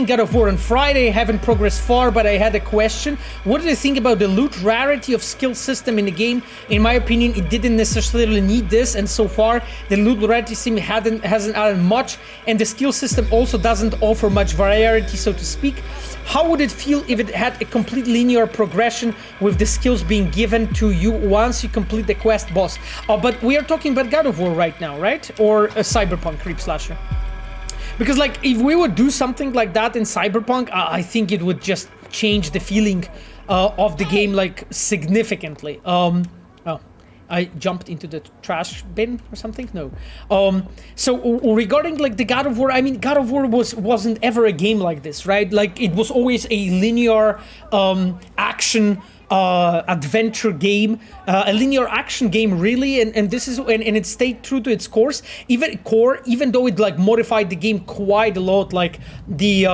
God of War on Friday. I haven't progressed far, but I had a question. What do you think about the loot rarity of skill system in the game? In my opinion, it didn't necessarily need this, and so far the loot rarity system hasn't added much, and the skill system also doesn't offer much variety, so to speak. How would it feel if it had a complete linear progression with the skills being given to you once you complete the quest boss? But we are talking about God of War right now, right? Or a Cyberpunk, Creep Slasher? Because like if we would do something like that in Cyberpunk, I think it would just change the feeling of the game like significantly. Oh, I jumped into the trash bin or something? No. So regarding like the God of War, I mean, God of War wasn't ever a game like this, right? Like it was always a linear action adventure game, a linear action game, really, and this is and it stayed true to its course, even though it like modified the game quite a lot, like the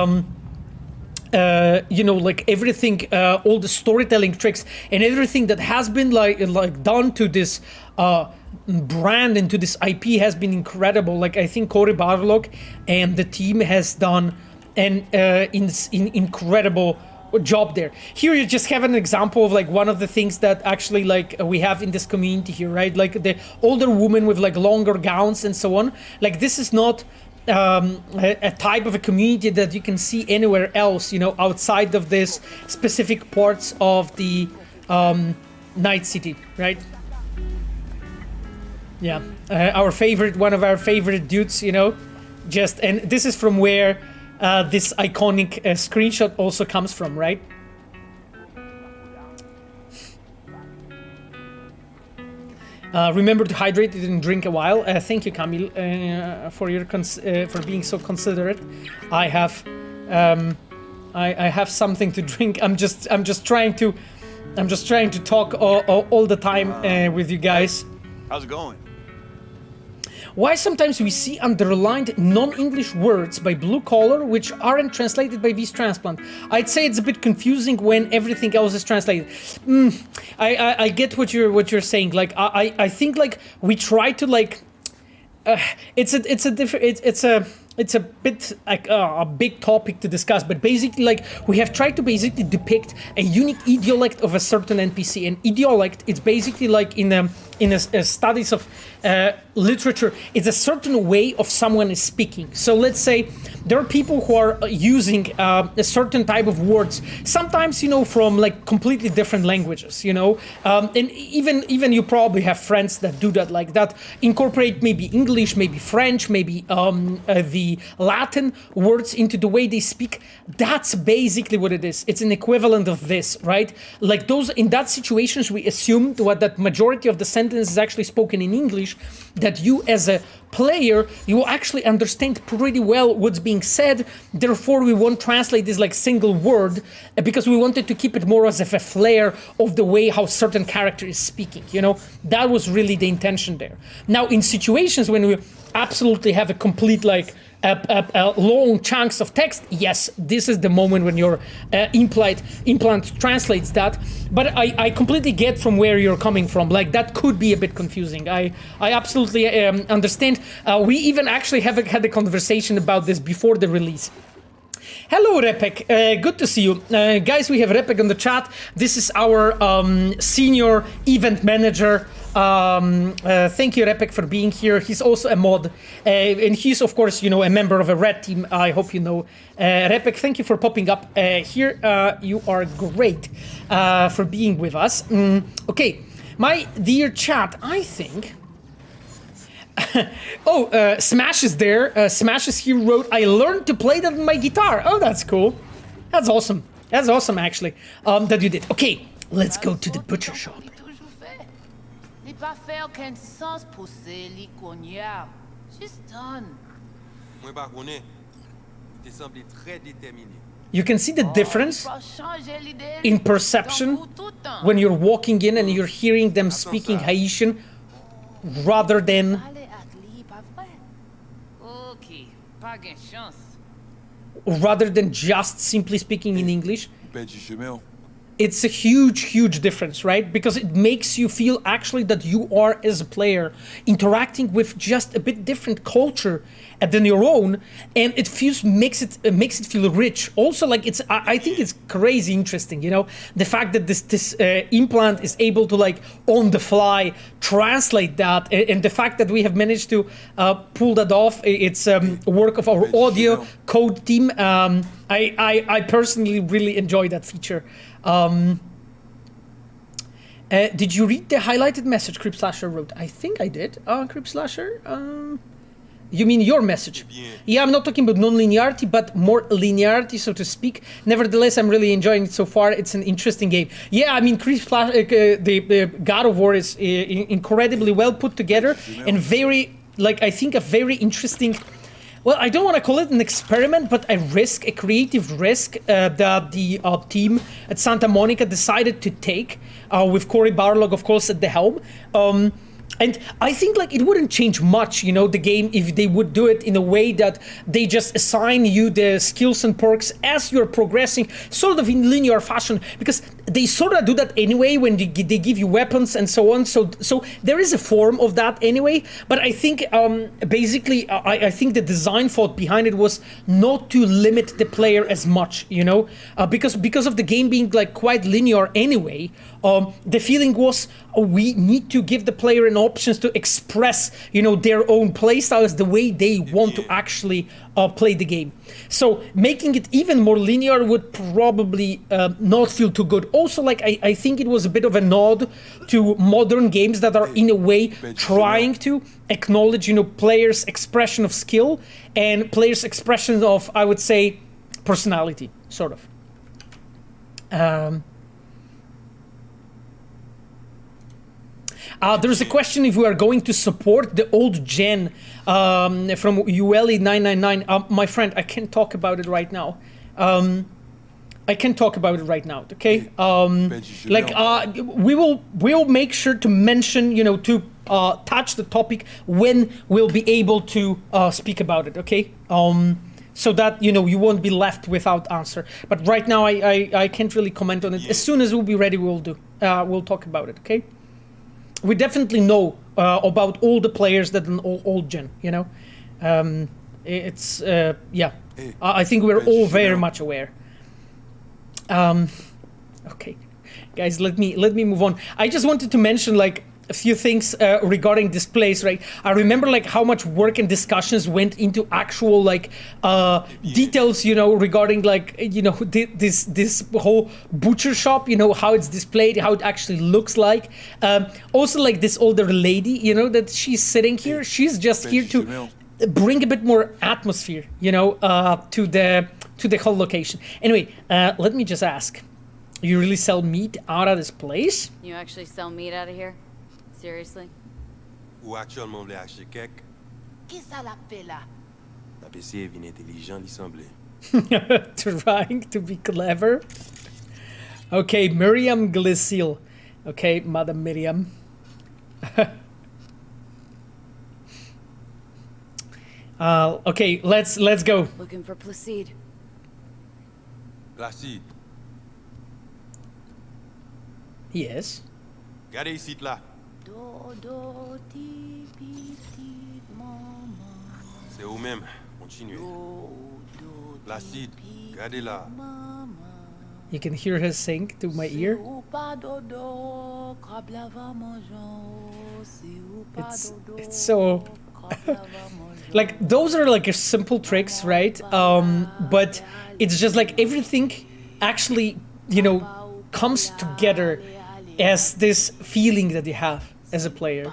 you know, like everything, all the storytelling tricks and everything that has been like done to this brand and to this IP has been incredible. Like I think Cory Barlog and the team has done an incredible job there. Here you just have an example of like one of the things that actually like we have in this community here, right? Like the older woman with like longer gowns and so on. Like this is not a type of a community that you can see anywhere else, you know, outside of this specific parts of the Night City, right? Yeah, one of our favorite dudes, you know, and this is from where this iconic screenshot also comes from, right? Remember to hydrate and drink a while. Thank you, Kamil, for your for being so considerate. I have something to drink. I'm just trying to I'm just trying to talk all the time with you guys. How's it going? Why sometimes we see underlined non-English words by blue collar which aren't translated by this transplant? I'd say it's a bit confusing when everything else is translated. I get what you're saying. Like I think like we try to like it's a bit like a big topic to discuss, but basically like we have tried to basically depict a unique idiolect of a certain NPC. And idiolect, it's basically like in a studies of literature, it's a certain way of someone is speaking. So let's say there are people who are using a certain type of words, sometimes, you know, from like completely different languages, you know, and even you probably have friends that do that, like that, incorporate maybe English, maybe French, maybe the Latin words into the way they speak. That's basically what it is. It's an equivalent of this, right? Like those, in that situations, we assume that majority of the sentence is actually spoken in English, that you as a player, you will actually understand pretty well what's being said. Therefore, we won't translate this like single word because we wanted to keep it more as a flair of the way how certain character is speaking, you know? That was really the intention there. Now, in situations when we absolutely have a complete like long chunks of text, yes, this is the moment when your implant translates that. But I completely get from where you're coming from. Like that could be a bit confusing. I absolutely understand. We even actually have had a conversation about this before the release. Hello, Repek. Good to see you. Guys, we have Repek on the chat. This is our senior event manager. Thank you, Repek, for being here. He's also a mod, and he's, of course, you know, a member of a red team. I hope you know. Repek, thank you for popping up here. You are great for being with us. Okay, my dear chat, I think... Smash is there. Smash is here wrote, I learned to play that on my guitar. Oh, that's cool. That's awesome. That's awesome, actually, that you did. Okay, let's go to the butcher shop. You can see the difference in perception when you're walking in and you're hearing them speaking Haitian rather than just simply speaking in English. It's a huge difference, right? Because it makes you feel actually that you are, as a player, interacting with just a bit different culture than your own, and it makes it feel rich. Also, like I think it's crazy interesting, you know, the fact that this implant is able to like on the fly translate that, and the fact that we have managed to pull that off. It's work of our audio code team. I personally really enjoy that feature. Did you read the highlighted message Creep Slasher wrote? I think I did. Creep Slasher? You mean your message? Yeah, I'm not talking about non-linearity, but more linearity, so to speak. Nevertheless, I'm really enjoying it so far. It's an interesting game. Yeah, I mean, Creep Slasher, the God of War is incredibly well put together and very, like, I think a very interesting... Well, I don't want to call it an experiment, but a creative risk that the team at Santa Monica decided to take with Cory Barlog, of course, at the helm. And I think like it wouldn't change much, you know, the game if they would do it in a way that they just assign you the skills and perks as you're progressing, sort of in linear fashion, because they sort of do that anyway when they give you weapons and so on. So there is a form of that anyway. But I think basically I think the design thought behind it was not to limit the player as much, you know, because of the game being like quite linear anyway. The feeling was we need to give the player an options to express, you know, their own playstyles the way they want to actually play the game. So making it even more linear would probably not feel too good. Also, like I think it was a bit of a nod to modern games that are in a way trying to acknowledge, you know, players' expression of skill and players' expression of, I would say, personality, sort of. There's a question if we are going to support the old gen from ULE999. My friend, I can't talk about it right now. I can't talk about it right now, okay? We'll make sure to mention, you know, to touch the topic when we'll be able to speak about it, okay? So that, you know, you won't be left without answer. But right now, I can't really comment on it. As soon as we'll be ready, we'll talk about it, okay? We definitely know about all the players that are old gen, you know? Yeah. I think we're all very much aware. Okay, guys, let me move on. I just wanted to mention like a few things regarding this place, right? I remember like how much work and discussions went into actual like details, you know, regarding like, you know, this whole butcher shop, you know, how it's displayed, how it actually looks like. Also like this older lady, you know, that she's sitting here, she's just here to bring a bit more atmosphere, you know, to the whole location. Anyway, let me just ask, you really sell meat out of this place? You actually sell meat out of here? Seriously? Ou actuellement voulait acheter quelque? Qui ça la fait là? La PC est bien intelligent, il semblait. Trying to be clever. Okay, Miriam Glycil. Okay, Madam Miriam. Okay, let's go. Looking for Placide. Placide. Yes. Regardez ici là. C'est vous-même. Continuez. Placide, regardez là. You can hear her sing to my ear. It's so like those are like simple tricks, right? But it's just like everything actually, you know, comes together as this feeling that you have as a player.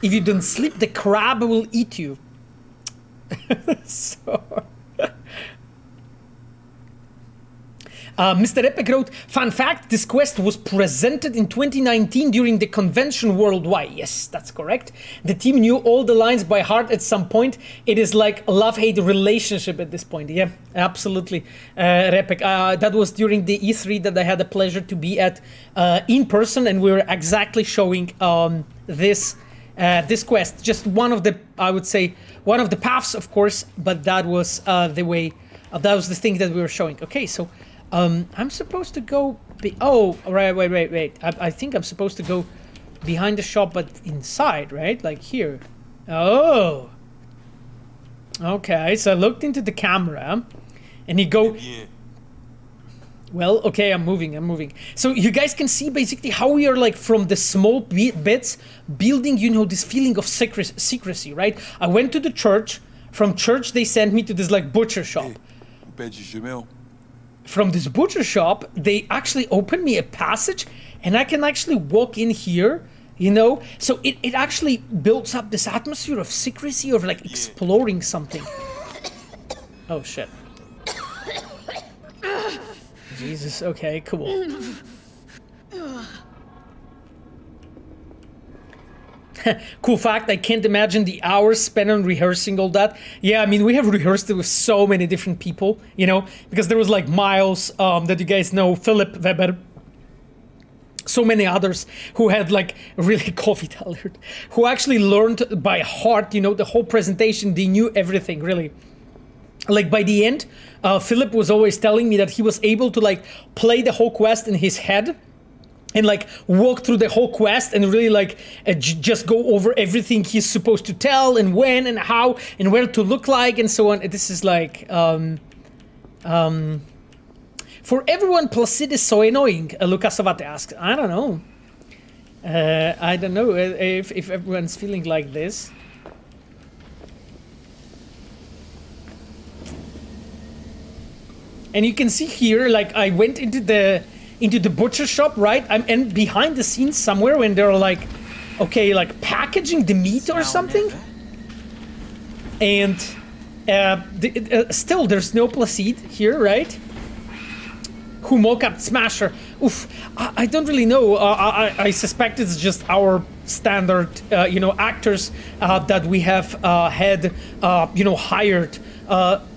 If you don't sleep, the crab will eat you. So Mr. Epic wrote, fun fact, this quest was presented in 2019 during the convention worldwide. Yes, that's correct. The team knew all the lines by heart at some point. It is like a love-hate relationship at this point. Yeah, absolutely, Epic. That was during the E3 that I had the pleasure to be at in person, and we were exactly showing this quest. Just one of the, I would say, one of the paths, of course, but that was the way, that was the thing that we were showing. Okay, so I'm supposed to go wait. I think I'm supposed to go behind the shop, but inside, right? Like here. Oh. Okay, so I looked into the camera and you go... Well, okay, I'm moving. So you guys can see basically how we are like from the small bits building, you know, this feeling of secrecy, right? I went to the church. From church, they sent me to this like butcher shop. From this butcher shop, they actually opened me a passage and I can actually walk in here, you know? So it actually builds up this atmosphere of secrecy, of like exploring something. Oh, shit. Jesus, okay, cool. Cool fact, I can't imagine the hours spent on rehearsing all that. Yeah, I mean, we have rehearsed it with so many different people, you know, because there was like Miles, that you guys know, Philip Weber, so many others who had like really COVID alert, who actually learned by heart, you know, the whole presentation. They knew everything, really. Like by the end, Philip was always telling me that he was able to like play the whole quest in his head and like walk through the whole quest and really like just go over everything he's supposed to tell and when and how and where to look like and so on. This is like for everyone, Placide is so annoying. Lucas Savate asks. I don't know if everyone's feeling like this. And you can see here, like I went into the butcher shop, right? And behind the scenes somewhere when they're like, okay, like packaging the meat or something. And still there's no Placide here, right? Who mocap Smasher? Oof, I don't really know. I suspect it's just our standard, actors that we have had, hired.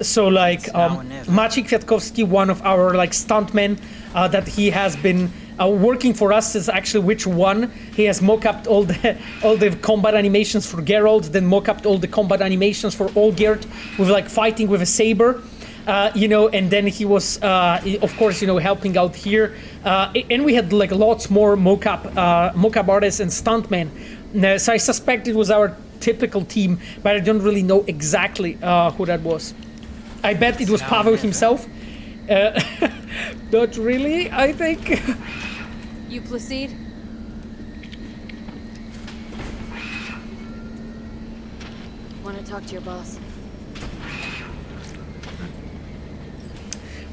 So like Maciej Kwiatkowski, one of our like stuntmen that he has been working for us, is actually which one. He has mock-upped all the combat animations for Geralt, then mock-upped all the combat animations for Olgierd with like fighting with a saber. And then he was, of course, helping out here. And we had like lots more mock-up artists and stuntmen. So I suspect it was our typical team, but I don't really know exactly who that was. I bet it was Pavel himself. Not really, I think. You Placide? Want to talk to your boss?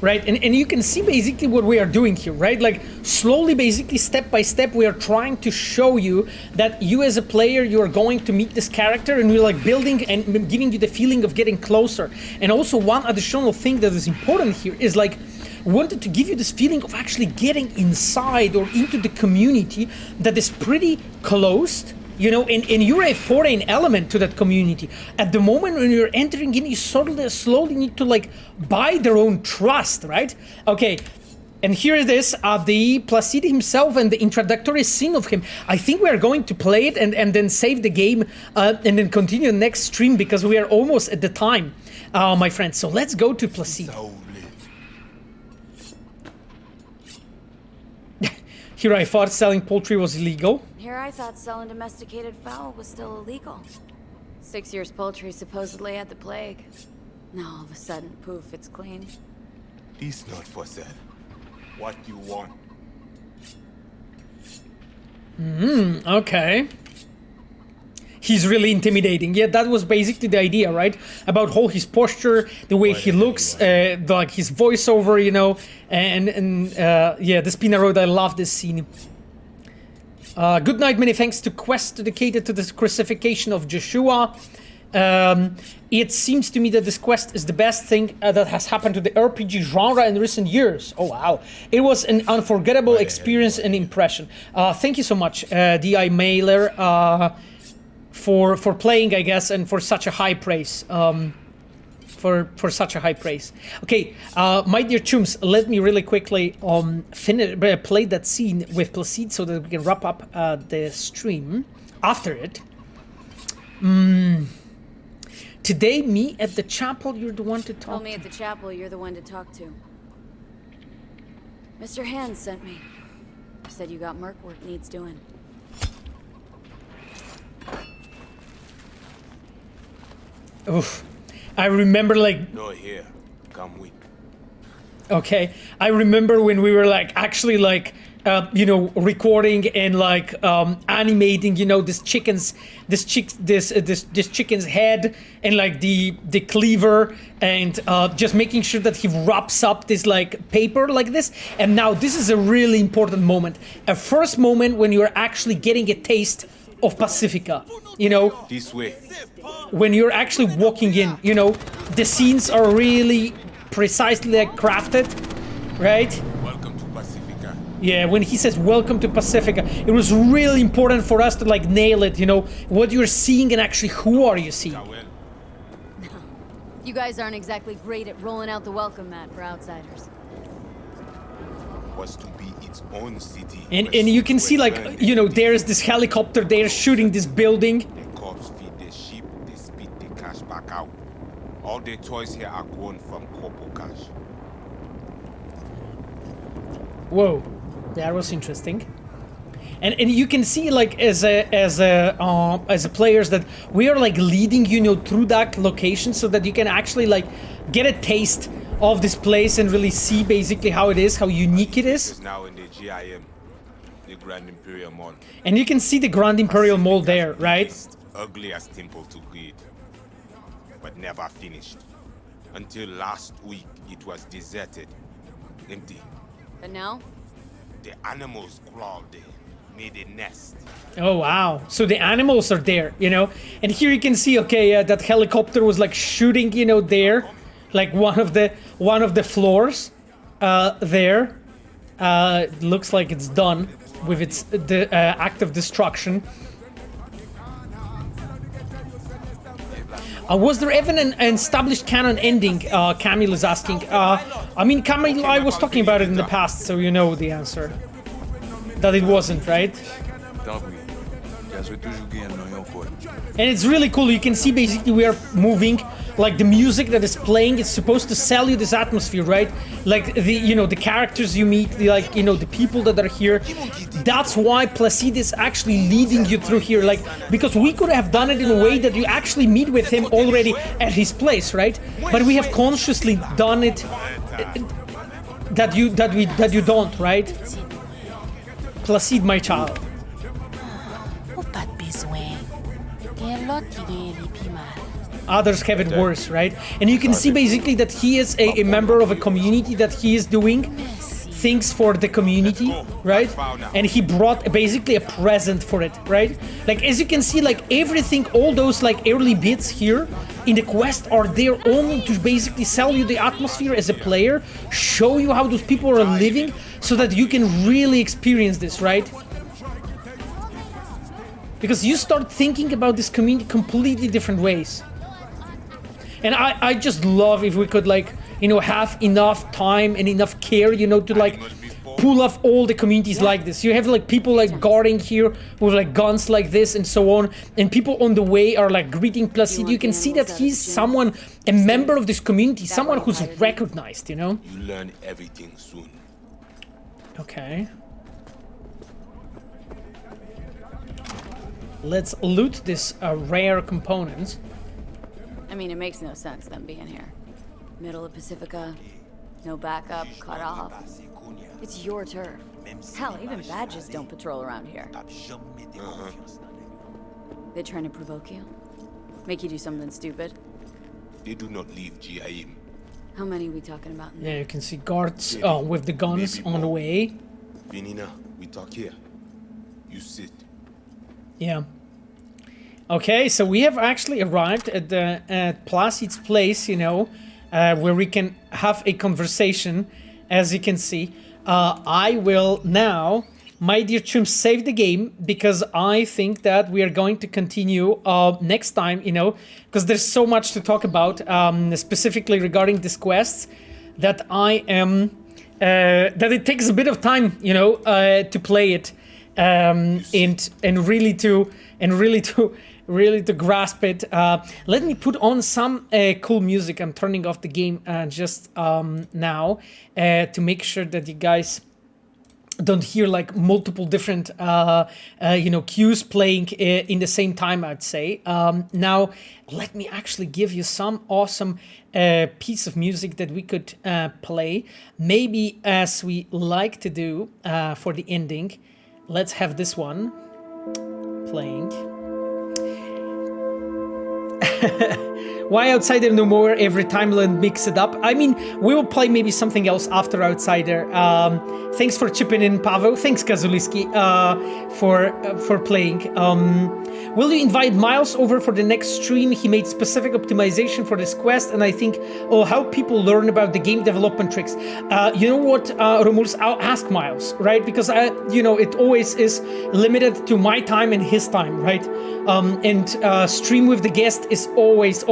Right, and you can see basically what we are doing here, right? Like slowly, basically step by step, we are trying to show you that you as a player, you are going to meet this character, and we're like building and giving you the feeling of getting closer. And also one additional thing that is important here is like, we wanted to give you this feeling of actually getting inside or into the community that is pretty closed. And you're a foreign element to that community. At the moment when you're entering in, you slowly need to like buy their own trust, right? Okay, and here it is, the Placide himself and the introductory scene of him. I think we are going to play it and then save the game and then continue the next stream because we are almost at the time, my friends. So let's go to Placide. Here I thought selling poultry was illegal. Here I thought selling domesticated fowl was still illegal. 6 years poultry supposedly had the plague. Now all of a sudden, poof, it's clean. This not for sale. What you want? Okay. He's really intimidating. Yeah, that was basically the idea, right? About all his posture, the way he looks, like his voiceover, and the Spina Road. I love this scene. Good night, many thanks to Quest dedicated to the crucifixion of Joshua. It seems to me that this quest is the best thing that has happened to the RPG genre in recent years. Oh wow, it was an unforgettable experience and impression. Thank you so much, DI Mailer, for playing, I guess, and for such a high praise. For such a high praise. Okay, my dear chums, let me really quickly play that scene with Placide so that we can wrap up the stream after it. Today, me at the chapel, you're the one to talk Tell me at the chapel you're the one to talk to. Mr. Hand sent me. Said you got merc work needs doing. Oof. I remember like... No, here. Come with. Okay. I remember when we were like actually like, recording and like animating, this chicken's head and like the cleaver and just making sure that he wraps up this like paper like this. And now this is a really important moment. A first moment when you're actually getting a taste of Pacifica, This way. When you're actually walking in, the scenes are really precisely like crafted, right? Welcome to Pacifica. Yeah, when he says welcome to Pacifica, it was really important for us to like nail it, what you're seeing and actually who are you seeing. You guys aren't exactly great at rolling out the welcome mat for outsiders. Was to be its own city. And you can see like, there's this helicopter there shooting this building. The cops feed the sheep, they spit the cash back out. All the toys here are grown from corpo cash. Whoa, that was interesting. And you can see like as a players that we are like leading through that location so that you can actually like get a taste of this place and really see basically how it is, how unique it is. It's now in the GIM, the Grand Imperial Mall. And you can see the Grand Imperial Mall there, right? Ugliest temple to greet, but never finished. Until last week, it was deserted, empty. But now? The animals crawled there, made a nest. Oh wow! So the animals are there, And here you can see, okay, that helicopter was like shooting, there, like one of the floors, there. It looks like it's done with the act of destruction. Was there ever an established canon ending? Kamil is asking. I mean, Kamil, I was talking about it in the past, so you know the answer. That it wasn't, right? And it's really cool. You can see basically we are moving, like the music that is playing is supposed to sell you this atmosphere, right? Like the characters you meet, the people that are here. That's why Placide is actually leading you through here, like, because we could have done it in a way that you actually meet with him already at his place, right? But we have consciously done it that you don't, right? Placide, my child. Others have it worse, right? And you can see basically that he is a member of a community, that he is doing things for the community, right? And he brought basically a present for it, right? Like, as you can see, like everything, all those like early bits here in the quest are there only to basically sell you the atmosphere as a player, show you how those people are living, so that you can really experience this, right? Because you start thinking about this community completely different ways. And I just love if we could, like, have enough time and enough care, to like pull off all the communities like this. You have like people like guarding here with like guns like this and so on, and people on the way are like greeting Placide. You can see that he's someone, a member of this community, someone who's recognized, You learn everything soon. Okay. Let's loot this rare components. I mean, it makes no sense them being here. Middle of Pacifica, no backup, cut off. It's your turf. Hell, even badges don't patrol around here. They trying to provoke you? Make you do something stupid? They do not leave GIM. How many are we talking about? Yeah, you can see guards with the guns on the way. Vinina, we talk here. You sit. Yeah. Okay, so we have actually arrived at Placide's place, where we can have a conversation, as you can see. I will now, my dear chums, save the game, because I think that we are going to continue next time, because there's so much to talk about, specifically regarding this quest, that I am, that it takes a bit of time, to play it, and really to grasp it. Let me put on some cool music. I'm turning off the game just now to make sure that you guys don't hear like multiple different cues playing in the same time, I'd say. Now let me actually give you some awesome piece of music that we could play, maybe as we like to do for the ending. Let's have this one playing. Why Outsider no more? Every timeline mix it up. I mean, we will play maybe something else after Outsider. Thanks for chipping in, Pavel. Thanks, Kazuliski, for playing. Will you invite Miles over for the next stream? He made specific optimization for this quest, and I think it'll help people learn about the game development tricks. You know what, Romulus? I'll ask Miles, right? Because it always is limited to my time and his time, right? And stream with the guest is always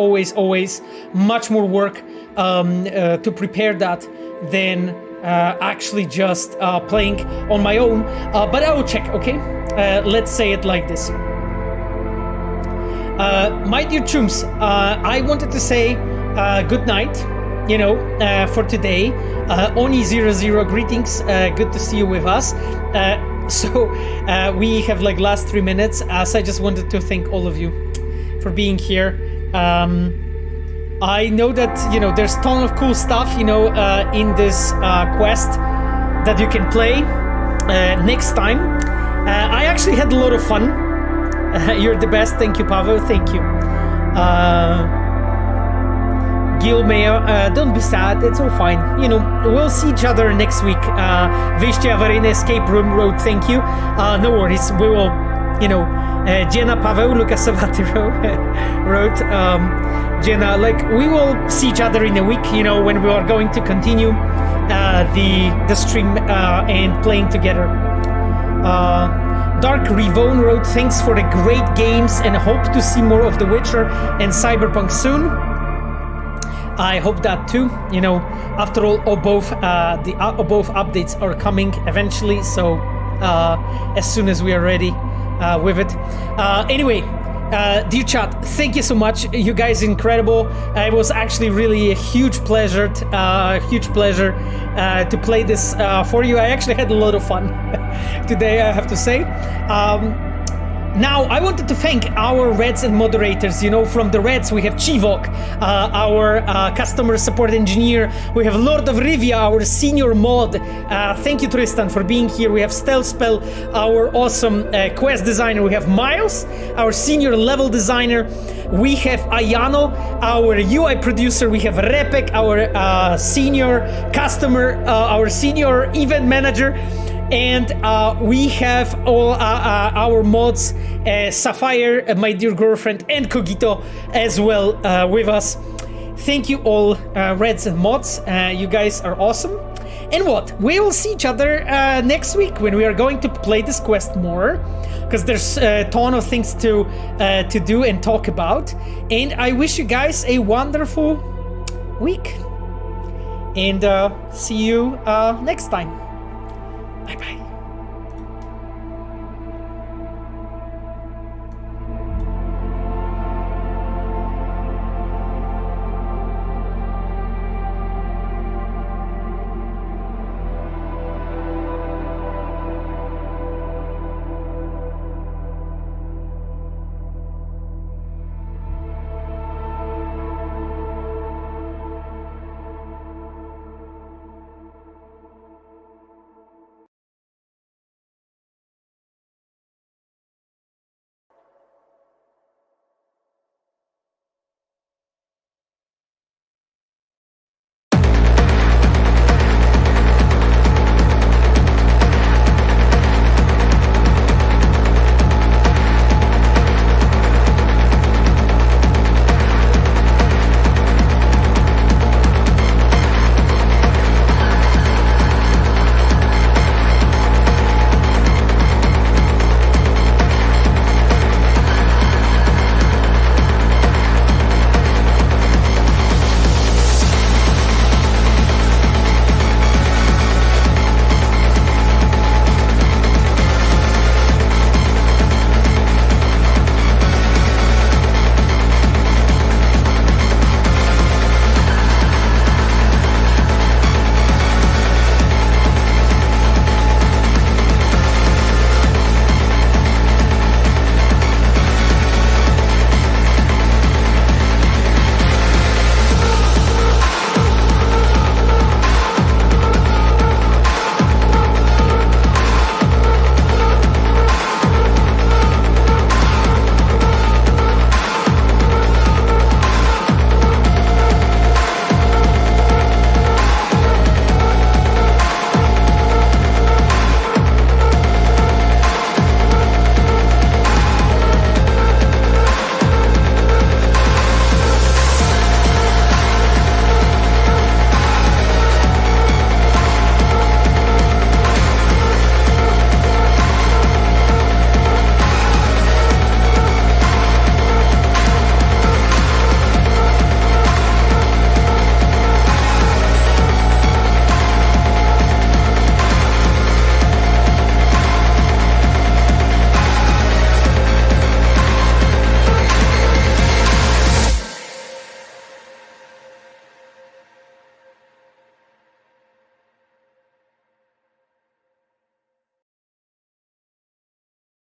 much more work to prepare that than actually just playing on my own. But I will check, okay? Let's say it like this. My dear chums, I wanted to say good night, for today. Oni00, greetings. Good to see you with us. So we have like last 3 minutes, so I just wanted to thank all of you for being here. I know that there's a ton of cool stuff in this quest that you can play next time. I actually had a lot of fun. You're the best. Thank you, Pavel. Thank you. Gil Mayo, don't be sad. It's all fine. We'll see each other next week. Vyště Avarina Escape Room Road. Thank you. No worries. We will, Jenna Pavel Lukasovati wrote, Jenna, we will see each other in a week, when we are going to continue the stream and playing together. Dark Revone wrote, thanks for the great games and hope to see more of The Witcher and Cyberpunk soon. I hope that too. You know, after all, both updates are coming eventually, so as soon as we are ready with it. Anyway, dear chat, thank you so much. You guys are incredible. It was actually really a huge pleasure to play this for you. I actually had a lot of fun today, I have to say. Now, I wanted to thank our Reds and moderators. You know, from the Reds, we have Chivok, our customer support engineer. We have Lord of Rivia, our senior mod. Thank you, Tristan, for being here. We have Stealthspell, our awesome quest designer. We have Miles, our senior level designer. We have Ayano, our UI producer. We have Repek, our senior customer, our senior event manager. And we have all our mods, Sapphire, my dear girlfriend, and Cogito as well with us. Thank you all, Reds and mods. You guys are awesome. And what? We will see each other next week when we are going to play this quest more, because there's a ton of things to do and talk about. And I wish you guys a wonderful week. And see you next time. Bye-bye.